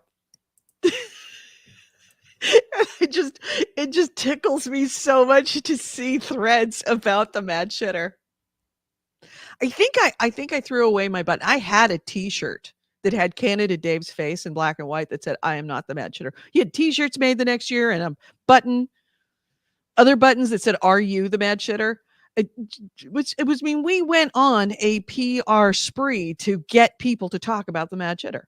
it just tickles me so much to see threads about the mad shitter. I think I threw away my button. I had a t-shirt that had Canada Dave's face in black and white that said I am not the mad shitter. He had t-shirts made the next year and a button, other buttons that said are you the mad shitter? It was I mean we went on a PR spree to get people to talk about the mad shitter.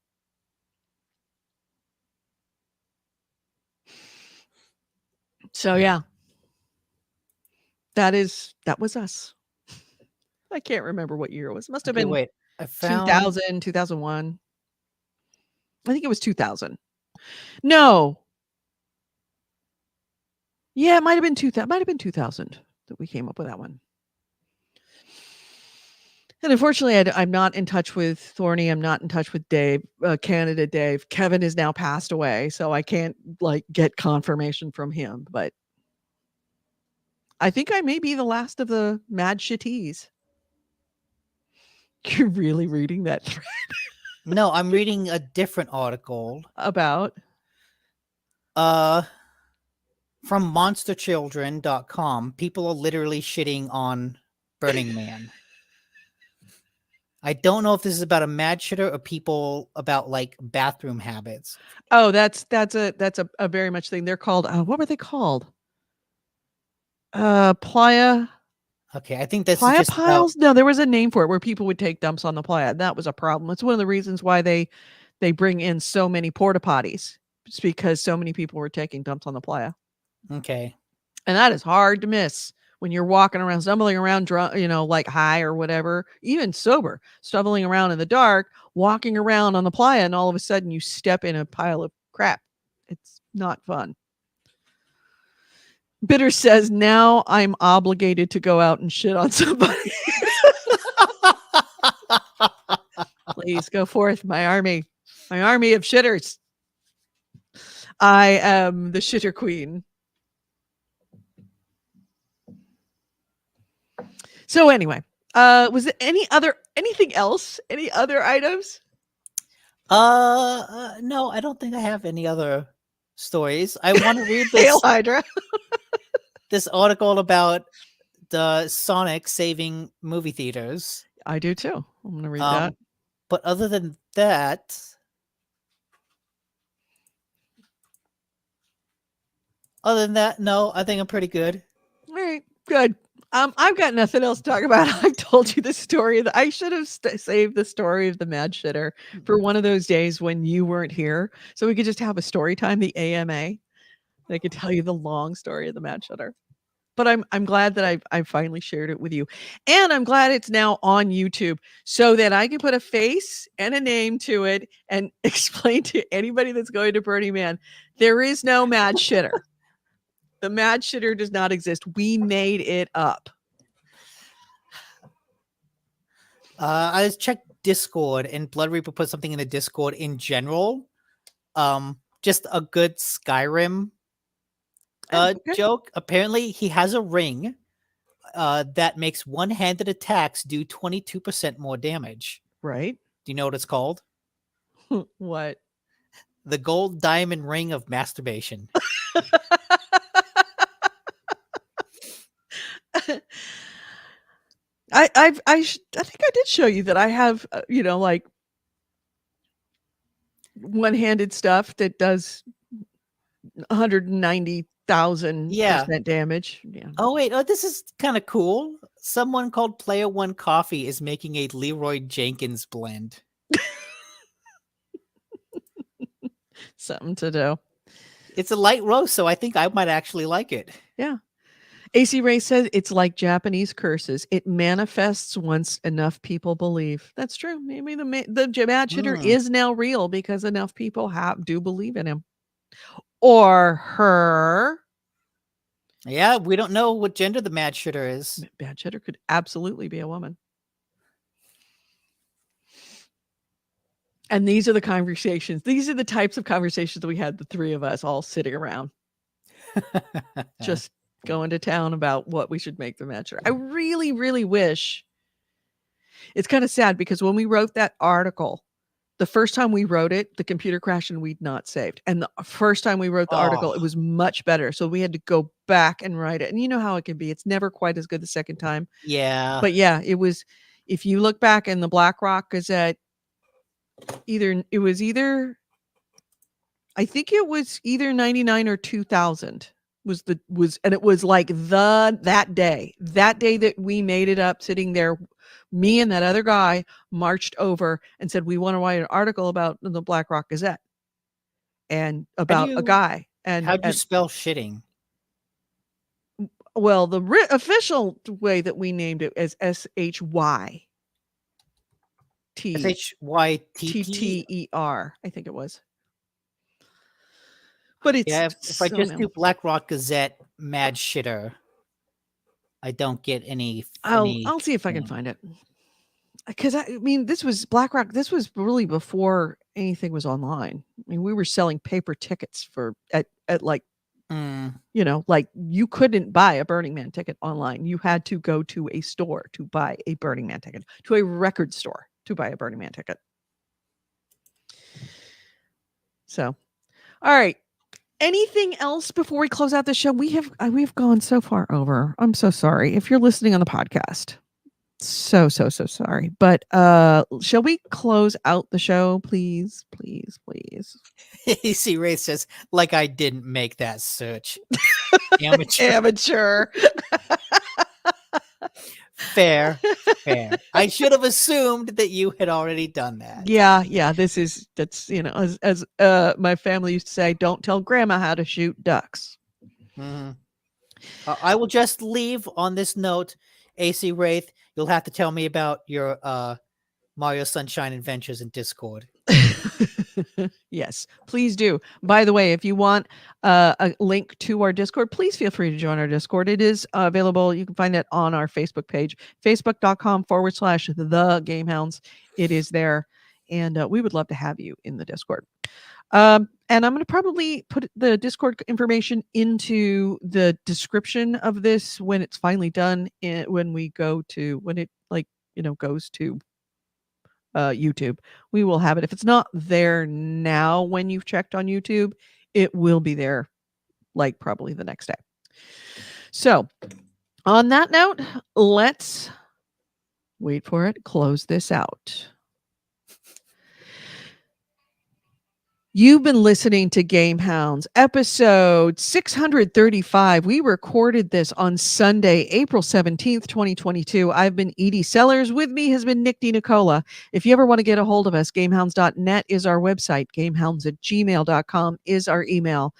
So yeah, that was us. I can't remember what year it was. Must have Okay, been wait. I found 2000, 2001. I think it was 2000. No. Yeah, it might have been 2000. Might have been 2000 that we came up with that one. And unfortunately, I'm not in touch with Thorny. I'm not in touch with Dave, Canada Dave. Kevin is now passed away, so I can't like get confirmation from him. But I think I may be the last of the mad shitties. You're really reading that thread no, I'm reading a different article. about From monsterchildren.com. People are literally shitting on Burning Man. I don't know if this is about a mad shitter or people about like bathroom habits. oh, that's a very much thing. They're called what were they called? Playa Okay, I think this is Playa just about piles? No, there was a name for it where people would take dumps on the playa. And that was a problem. It's one of the reasons why they bring in so many porta potties. It's because so many people were taking dumps on the playa. okay. And that is hard to miss when you're walking around, stumbling around, drunk, like high or whatever, even sober, stumbling around in the dark, walking around on the playa, and all of a sudden you step in a pile of crap. It's not fun. Bitter says, now I'm obligated to go out and shit on somebody. Please go forth, my army of shitters. I am the shitter queen. So anyway, was it anything else? Any other items? No, I don't think I have any other stories. I want to read Hail this Hydra. this article about the Sonic saving movie theaters. I do too. I'm going to read that. But other than that, no, I think I'm pretty good. All right, good. I've got nothing else to talk about. I've told you the story. I should have saved the story of the mad shitter for one of those days when you weren't here, so we could just have a story time, the AMA. And I could tell you the long story of the mad shitter. But I'm glad that I've finally shared it with you, and I'm glad it's now on YouTube so that I can put a face and a name to it and explain to anybody that's going to Burning Man, there is no mad shitter. The mad shitter does not exist. We made it up. I just checked Discord, and Blood Reaper put something in the Discord in general. Just a good Skyrim Okay. joke. Apparently, he has a ring that makes one-handed attacks do 22% more damage. Right? Do you know what it's called? What? The gold diamond ring of masturbation. I think I did show you that I have like one-handed stuff that does 190,000% damage. Yeah. Oh wait, this is kind of cool. Someone called Player One Coffee is making a Leroy Jenkins blend. Something to do. It's a light roast, so I think I might actually like it. Yeah. AC Ray says it's like Japanese curses. It manifests once enough people believe. That's true. Maybe the mad shitter is now real because enough people do believe in him or her. Yeah, we don't know what gender the mad shitter is. Mad shitter could absolutely be a woman. And these are the conversations. These are the types of conversations that we had, the three of us all sitting around, just going to town about what we should make the mad shitter. I really, really wish. It's kind of sad because when we wrote that article, the first time we wrote it, the computer crashed and we'd not saved. And the first time we wrote the article, it was much better. So we had to go back and write it. And you know how it can be. It's never quite as good the second time. Yeah. But yeah, it was, if you look back in the Black Rock Gazette, I think it was either 99 or 2000 and it was like that day that we made it up sitting there. Me and that other guy marched over and said, we want to write an article about the Black Rock Gazette and about a guy. And how'd you spell shitting? Well, the official way that we named it is SHYT. SHYTTER, I think it was. But it's if I just do Black Rock Gazette mad shitter, I don't get any. I'll see if I can find it. Because I mean, this was Black Rock. This was really before anything was online. I mean, we were selling paper tickets at like, like you couldn't buy a Burning Man ticket online. You had to go to a store to buy a Burning Man ticket, to a record store to buy a Burning Man ticket. So, all right. Anything else before we close out the show? We've gone so far over. I'm so sorry. If you're listening on the podcast, so sorry. But shall we close out the show, please? AC Ray says, like I didn't make that search. Amateur. Fair. I should have assumed that you had already done that. Yeah. That's as my family used to say, don't tell grandma how to shoot ducks. I will just leave on this note. AC Wraith, you'll have to tell me about your Mario Sunshine adventures in Discord. Yes, please do. By the way, if you want a link to our Discord, please feel free to join our Discord. It is available. You can find it on our Facebook page, facebook.com/the GameHounds. It is there. And we would love to have you in the Discord. And I'm going to probably put the Discord information into the description of this when it's finally done. When it goes to YouTube, we will have it. If it's not there now, when you've checked on YouTube, it will be there like probably the next day. So on that note, let's wait for it. Close this out. You've been listening to GameHounds, episode 635. We recorded this on Sunday, April 17th, 2022. I've been Edie Sellers. With me has been Nick DiNicola. If you ever want to get a hold of us, gamehounds.net is our website. Gamehounds@gmail.com is our email.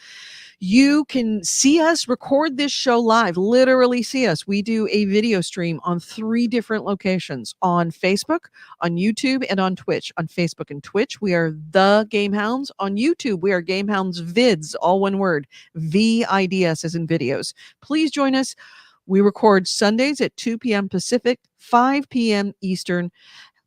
You can see us record this show live, literally see us. We do a video stream on 3 different locations, on Facebook, on YouTube, and on Twitch. On Facebook and Twitch, we are The Gamehounds. On YouTube, we are Gamehounds Vids, all one word, VIDS as in videos. Please join us. We record Sundays at 2 p.m. Pacific, 5 p.m. Eastern.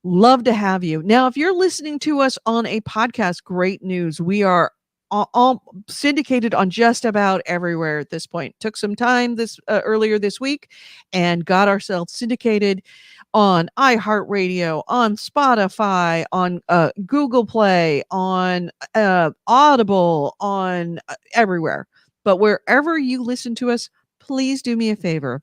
Love to have you. Now, if you're listening to us on a podcast, great news. We are all syndicated on just about everywhere at this point. Took some time earlier this week and got ourselves syndicated on iHeartRadio, on Spotify, on Google Play, on Audible, on everywhere. But wherever you listen to us, please do me a favor.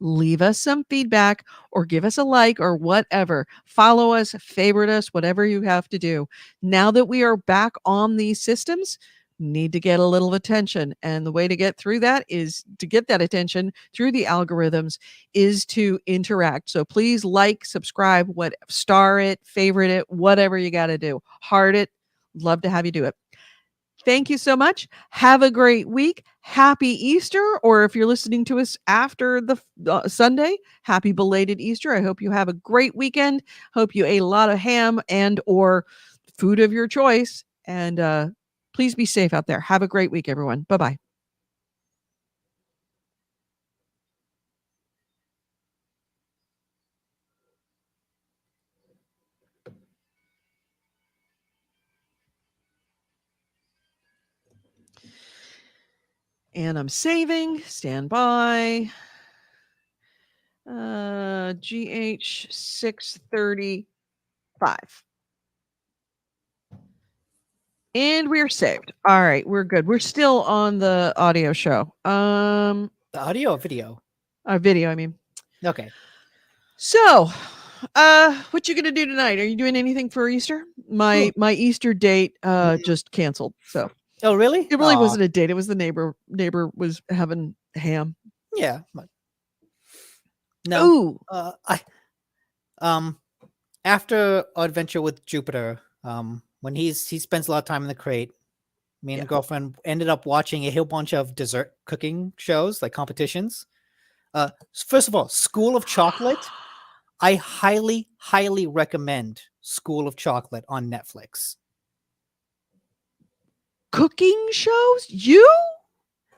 Leave us some feedback or give us a like or whatever. Follow us, favorite us, whatever you have to do. Now that we are back on these systems, need to get a little attention. And the way to get through that is to get that attention through the algorithms is to interact. So please like, subscribe, star it, favorite it, whatever you got to do. Heart it. Love to have you do it. Thank you so much. Have a great week. Happy Easter, or if you're listening to us after the Sunday, happy belated Easter. I hope you have a great weekend. Hope you ate a lot of ham and or food of your choice. And please be safe out there. Have a great week, everyone. Bye-bye. And I'm saving. Stand by. GH 635. And we're saved. All right, we're good. We're still on the audio show. The audio or video? Video, I mean. Okay. So, what you gonna do tonight? Are you doing anything for Easter? My Easter date just canceled. So. Oh, really? It really wasn't a date. It was the neighbor. Neighbor was having ham. Yeah. No. Ooh. After our adventure with Jupiter, when he spends a lot of time in the crate, me and the girlfriend ended up watching a whole bunch of dessert cooking shows, like competitions. First of all, School of Chocolate. I highly, highly recommend School of Chocolate on Netflix. Cooking shows?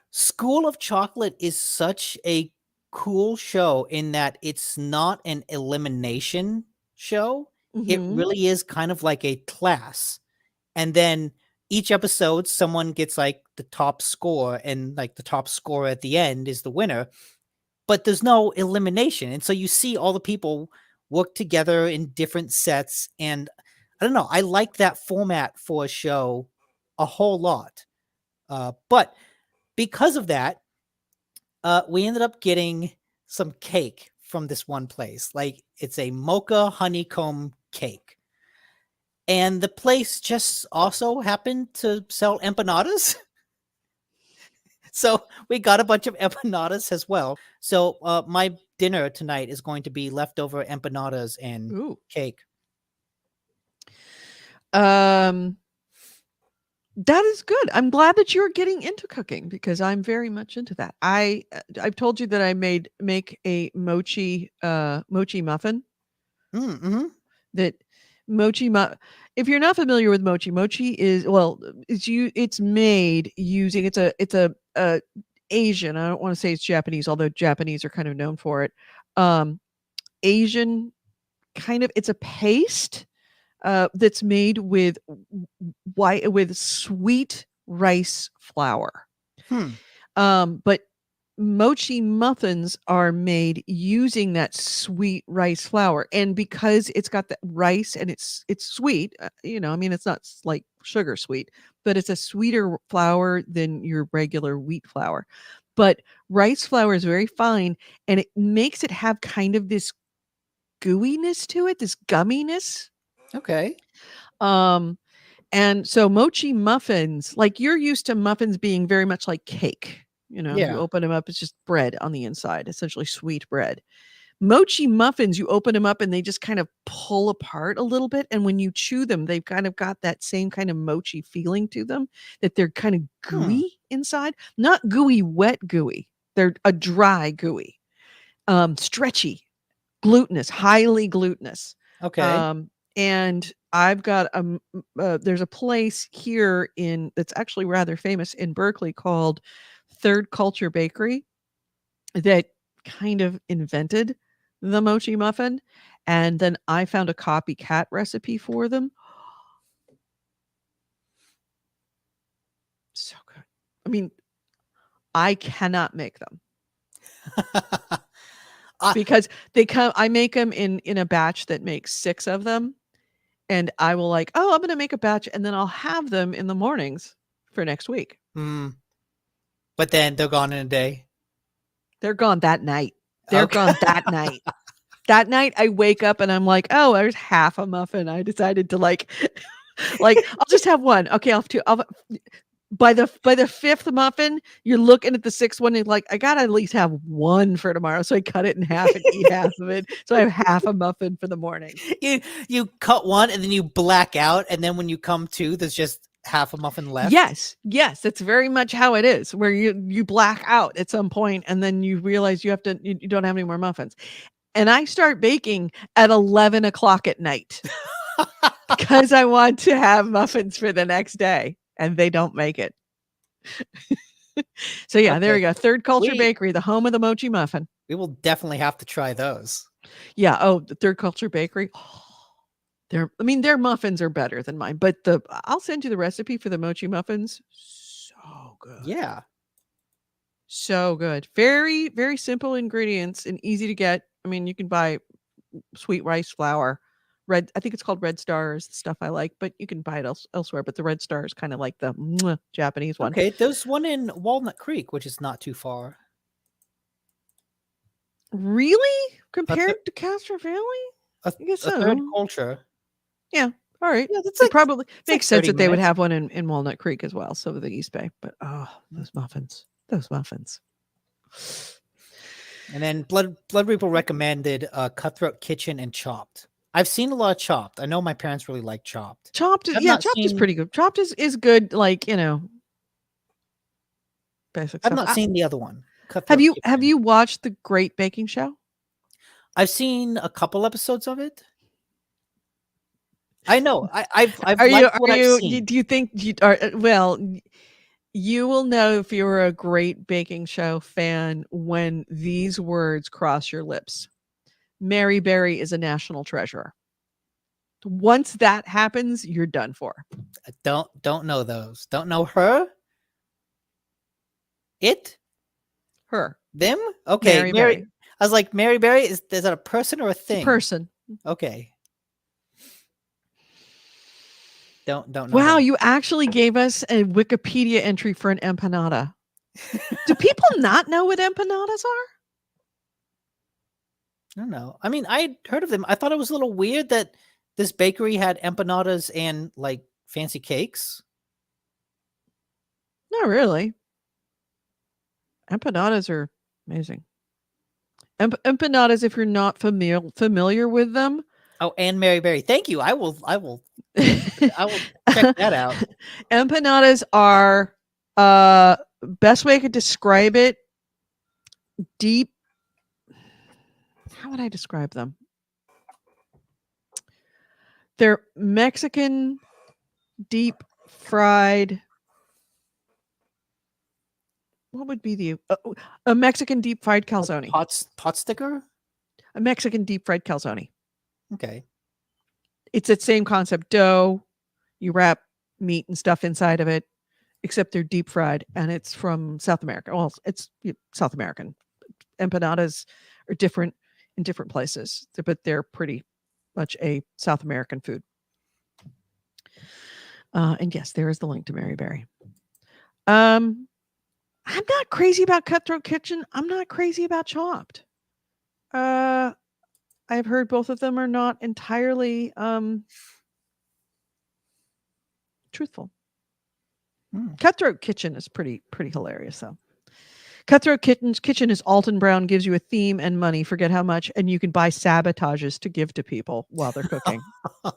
School of Chocolate is such a cool show in that it's not an elimination show. Mm-hmm. It really is kind of like a class. And then each episode, someone gets like the top score, and like the top score at the end is the winner. But there's no elimination. And so you see all the people work together in different sets. And I don't know, I like that format for a show a whole lot. But because of that, we ended up getting some cake from this one place. Like, it's a mocha honeycomb cake. And the place just also happened to sell empanadas. So we got a bunch of empanadas as well. So my dinner tonight is going to be leftover empanadas and cake. That is good. I'm glad that you're getting into cooking because I'm very much into that. I've told you that I make a mochi muffin. Mm-hmm. That mochi if you're not familiar with mochi is it's made using it's a Asian. I don't want to say it's Japanese, although Japanese are kind of known for it. Asian kind of, it's a paste that's made with sweet rice flour. But mochi muffins are made using that sweet rice flour, and because it's got that rice and it's sweet, I mean, it's not like sugar sweet, but it's a sweeter flour than your regular wheat flour. But rice flour is very fine, and it makes it have kind of this gooiness to it, this gumminess. Okay. And so mochi muffins, like you're used to muffins being very much like cake. You Yeah. open them up, it's just bread on the inside, essentially sweet bread. Mochi muffins, you open them up and they just kind of pull apart a little bit. And when you chew them, they've kind of got that same kind of mochi feeling to them, that they're kind of gooey inside, not gooey, wet gooey. They're a dry gooey, stretchy, glutinous, highly glutinous. Okay. And I've got there's a place here that's actually rather famous in Berkeley called Third Culture Bakery that kind of invented the mochi muffin. And then I found a copycat recipe for them. So good. I mean, I cannot make them because I make them in a batch that makes 6 of them. And I will I'm going to make a batch and then I'll have them in the mornings for next week. But then they're gone in a day. They're gone that night. They're gone that night. That night I wake up and I'm like, oh, there's half a muffin. I decided to I'll just have one. Okay, I'll have 2. By the 5th muffin, you're looking at the 6th one and I gotta at least have one for tomorrow. So I cut it in half and eat half of it. So I have half a muffin for the morning. You cut one and then you black out, and then when you come to, there's just half a muffin left. Yes, that's very much how it is. Where you black out at some point, and then you realize you don't have any more muffins. And I start baking at 11 o'clock at night because I want to have muffins for the next day, and they don't make it. So yeah, there we go. Third Culture Bakery, the home of the mochi muffin. We will definitely have to try those. Yeah. Oh, the Third Culture Bakery. Their muffins are better than mine, but I'll send you the recipe for the mochi muffins. So good. Yeah. So good. Very, very simple ingredients and easy to get. I mean, you can buy sweet rice flour. I think it's called Red Star is the stuff I like, but you can buy it elsewhere. But the Red Star is kind of like the Japanese one. Okay, there's one in Walnut Creek, which is not too far. Really? Compared to Castro Valley? I guess so. Third Culture. Yeah. All right. Yeah, that's probably makes sense that they would minutes. have one in Walnut Creek as well. So the East Bay. But those muffins. And then Blood Reaper recommended Cutthroat Kitchen and Chopped. I've seen a lot of Chopped. I know my parents really like Chopped. Chopped is pretty good. Chopped is good, basic I've stuff. not seen the other one. Have you watched The Great Baking Show? I've seen a couple episodes of it. I know. I've do you think you are well? You will know if you're a Great Baking Show fan when these words cross your lips. Mary Berry is a national treasure. Once that happens, you're done for. I don't know those. Don't know her. It. Her. Them. Okay. Mary Berry. I was like, Mary Berry, is that a person or a thing? Person. Okay. Don't know. Wow, you actually gave us a Wikipedia entry for an empanada. Do people not know what empanadas are? I don't know. I mean, I'd heard of them. I thought it was a little weird that this bakery had empanadas and fancy cakes. Not really. Empanadas are amazing. Empanadas, if you're not familiar with them. Oh, and Mary Berry. Thank you. I will check that out. Empanadas are best way I could describe it. Deep. How would I describe them? They're Mexican deep fried. What would be a Mexican deep fried calzone? Pot sticker? A Mexican deep fried calzone. Okay. It's that same concept. Dough, you wrap meat and stuff inside of it, except they're deep fried, and it's from South America. Well, it's South American. Empanadas are different in different places, but they're pretty much a South American food. And yes, there is the link to Mary Berry. I'm not crazy about Cutthroat Kitchen. I'm not crazy about Chopped. I've heard both of them are not entirely truthful. Hmm. Cutthroat Kitchen is pretty hilarious though. Cutthroat Kitchen is Alton Brown gives you a theme and money, forget how much, and you can buy sabotages to give to people while they're cooking.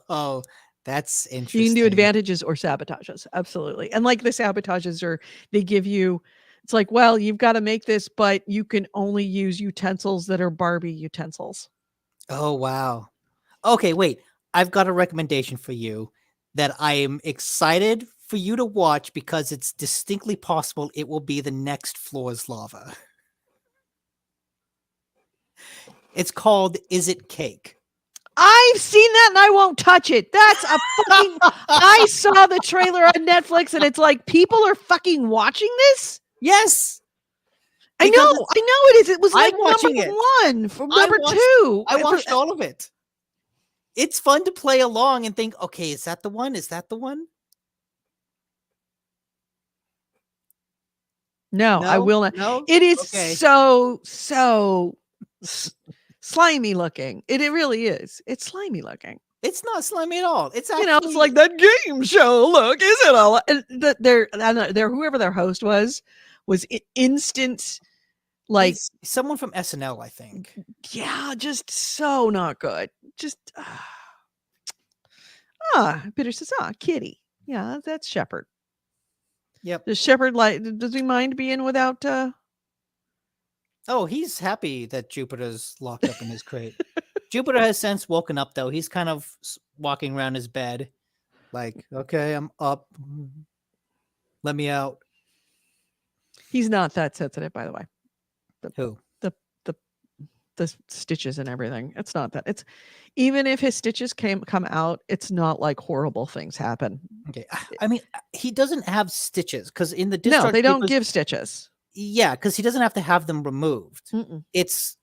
Oh, that's interesting. You can do advantages or sabotages. Absolutely. And like the sabotages are, they give you, it's like, well, you've got to make this, but you can only use utensils that are Barbie utensils. Oh, wow. Okay, wait. I've got a recommendation for you that I am excited for you to watch because it's distinctly possible it will be the next Floor's Lava. It's called Is It Cake? I've seen that and I won't touch it. That's a fucking, I saw the trailer on Netflix and it's like, people are fucking watching this? Yes. I Because know it is. It was I'm like watching number it. one from I number watched- two. I watched all of it. It's fun to play along and think, okay, is that the one? Is that the one? No, I will not. No? It is Okay. so slimy looking. It really is. It's slimy looking. It's not slimy at all. It's actually, You know, it's like that game show. Look, is it all? And their whoever their host was instant. Like, it's someone from SNL, I think. yeah, just so not good. Just Peter says, Kitty. Yeah, that's Shepherd. Yep. Does Shepherd does he mind being without Oh, he's happy that Jupiter's locked up in his crate. Jupiter has since woken up, though. He's kind of walking around his bed, like, okay, I'm up. Let me out. He's not that sensitive, by the way. Who? The stitches and everything. It's not that. It's even if his stitches come out, it's not like horrible things happen. Okay. I mean, he doesn't have stitches because in the No, discharge they don't papers- give stitches. Yeah, because he doesn't have to have them removed. Mm-mm. It's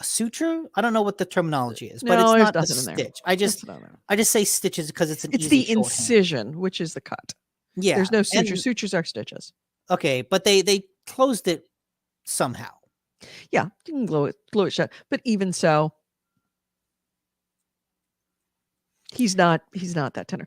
a suture. I don't know what the terminology is, but No, it's there's not a nothing in there. stitch. I just say stitches because it's an It's easy the shorthand. incision, which is the cut. Yeah, There's no suture. and- Sutures are stitches. Okay, but they closed it somehow. Yeah, you can glue it shut. But even so, he's not that tender.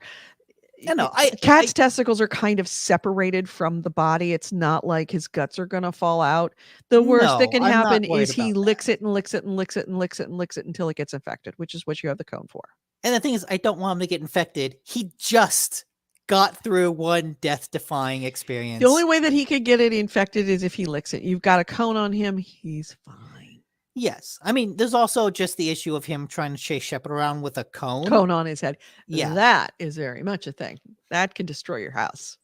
You know, Cat's testicles are kind of separated from the body. It's not like his guts are going to fall out. The worst that No, can I'm not happen worried is he about licks it and licks it and licks it and licks it and licks it until it gets infected, which is what you have the cone for. And the thing is, I don't want him to get infected. He just got through one death-defying experience. The only way that he could get it infected is if he licks it. You've got a cone on him, he's fine. Yes. I mean, there's also just the issue of him trying to chase Shepard around with a cone. Cone on his head. Yeah. That is very much a thing. That can destroy your house.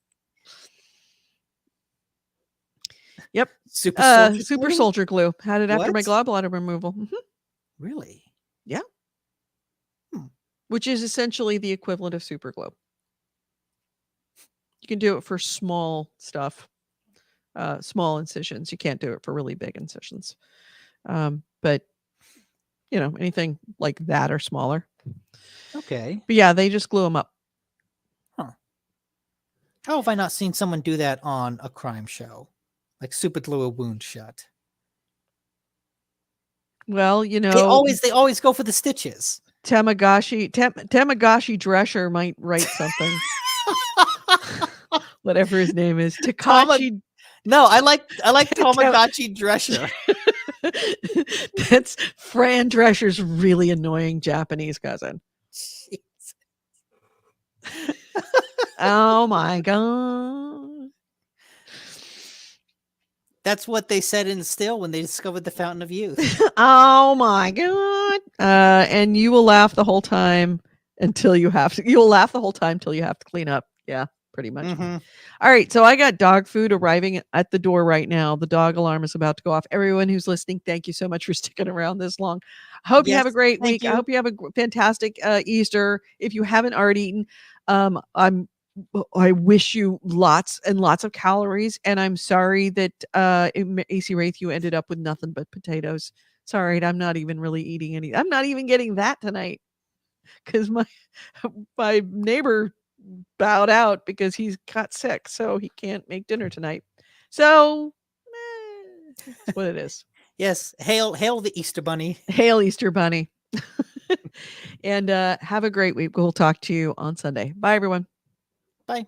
Yep. Super soldier glue. Had it after my What? gallbladder removal. Mhm. Really? Which is essentially the equivalent of super glue. You can do it for small stuff, small incisions. You can't do it for really big incisions. But you know, anything like that or smaller. Okay. But yeah, they just glue them up. How have I not seen someone do that on a crime show? Like super glue a wound shut. Well, you know, They always go for the stitches. Tamagotchi Drescher might write something. Whatever his name is. Takashi. No, I like Tamagotchi Drescher. That's Fran Drescher's really annoying Japanese cousin. Oh my god. That's what they said in Still when they discovered the Fountain of Youth. Oh my god. And you will laugh the whole time until you have to. You'll laugh the whole time till you have to clean up. Yeah, pretty much. Mhm. All right, so I got dog food arriving at the door right now. The dog alarm is about to go off. Everyone who's listening, thank you so much for sticking around this long. I hope you have a Yes, great thank week. I you. hope you have a Fantastic Easter. If you haven't already eaten, I wish you lots and lots of calories. And I'm sorry that AC Wraith, you ended up with nothing but potatoes. Sorry, I'm not even really eating any. I'm not even getting that tonight because my neighbor bowed out because he's got sick, so he can't make dinner tonight. So that's what it is. Yes, hail the Easter Bunny. Hail Easter Bunny. And have a great week. We'll talk to you on Sunday. Bye, everyone. Bye.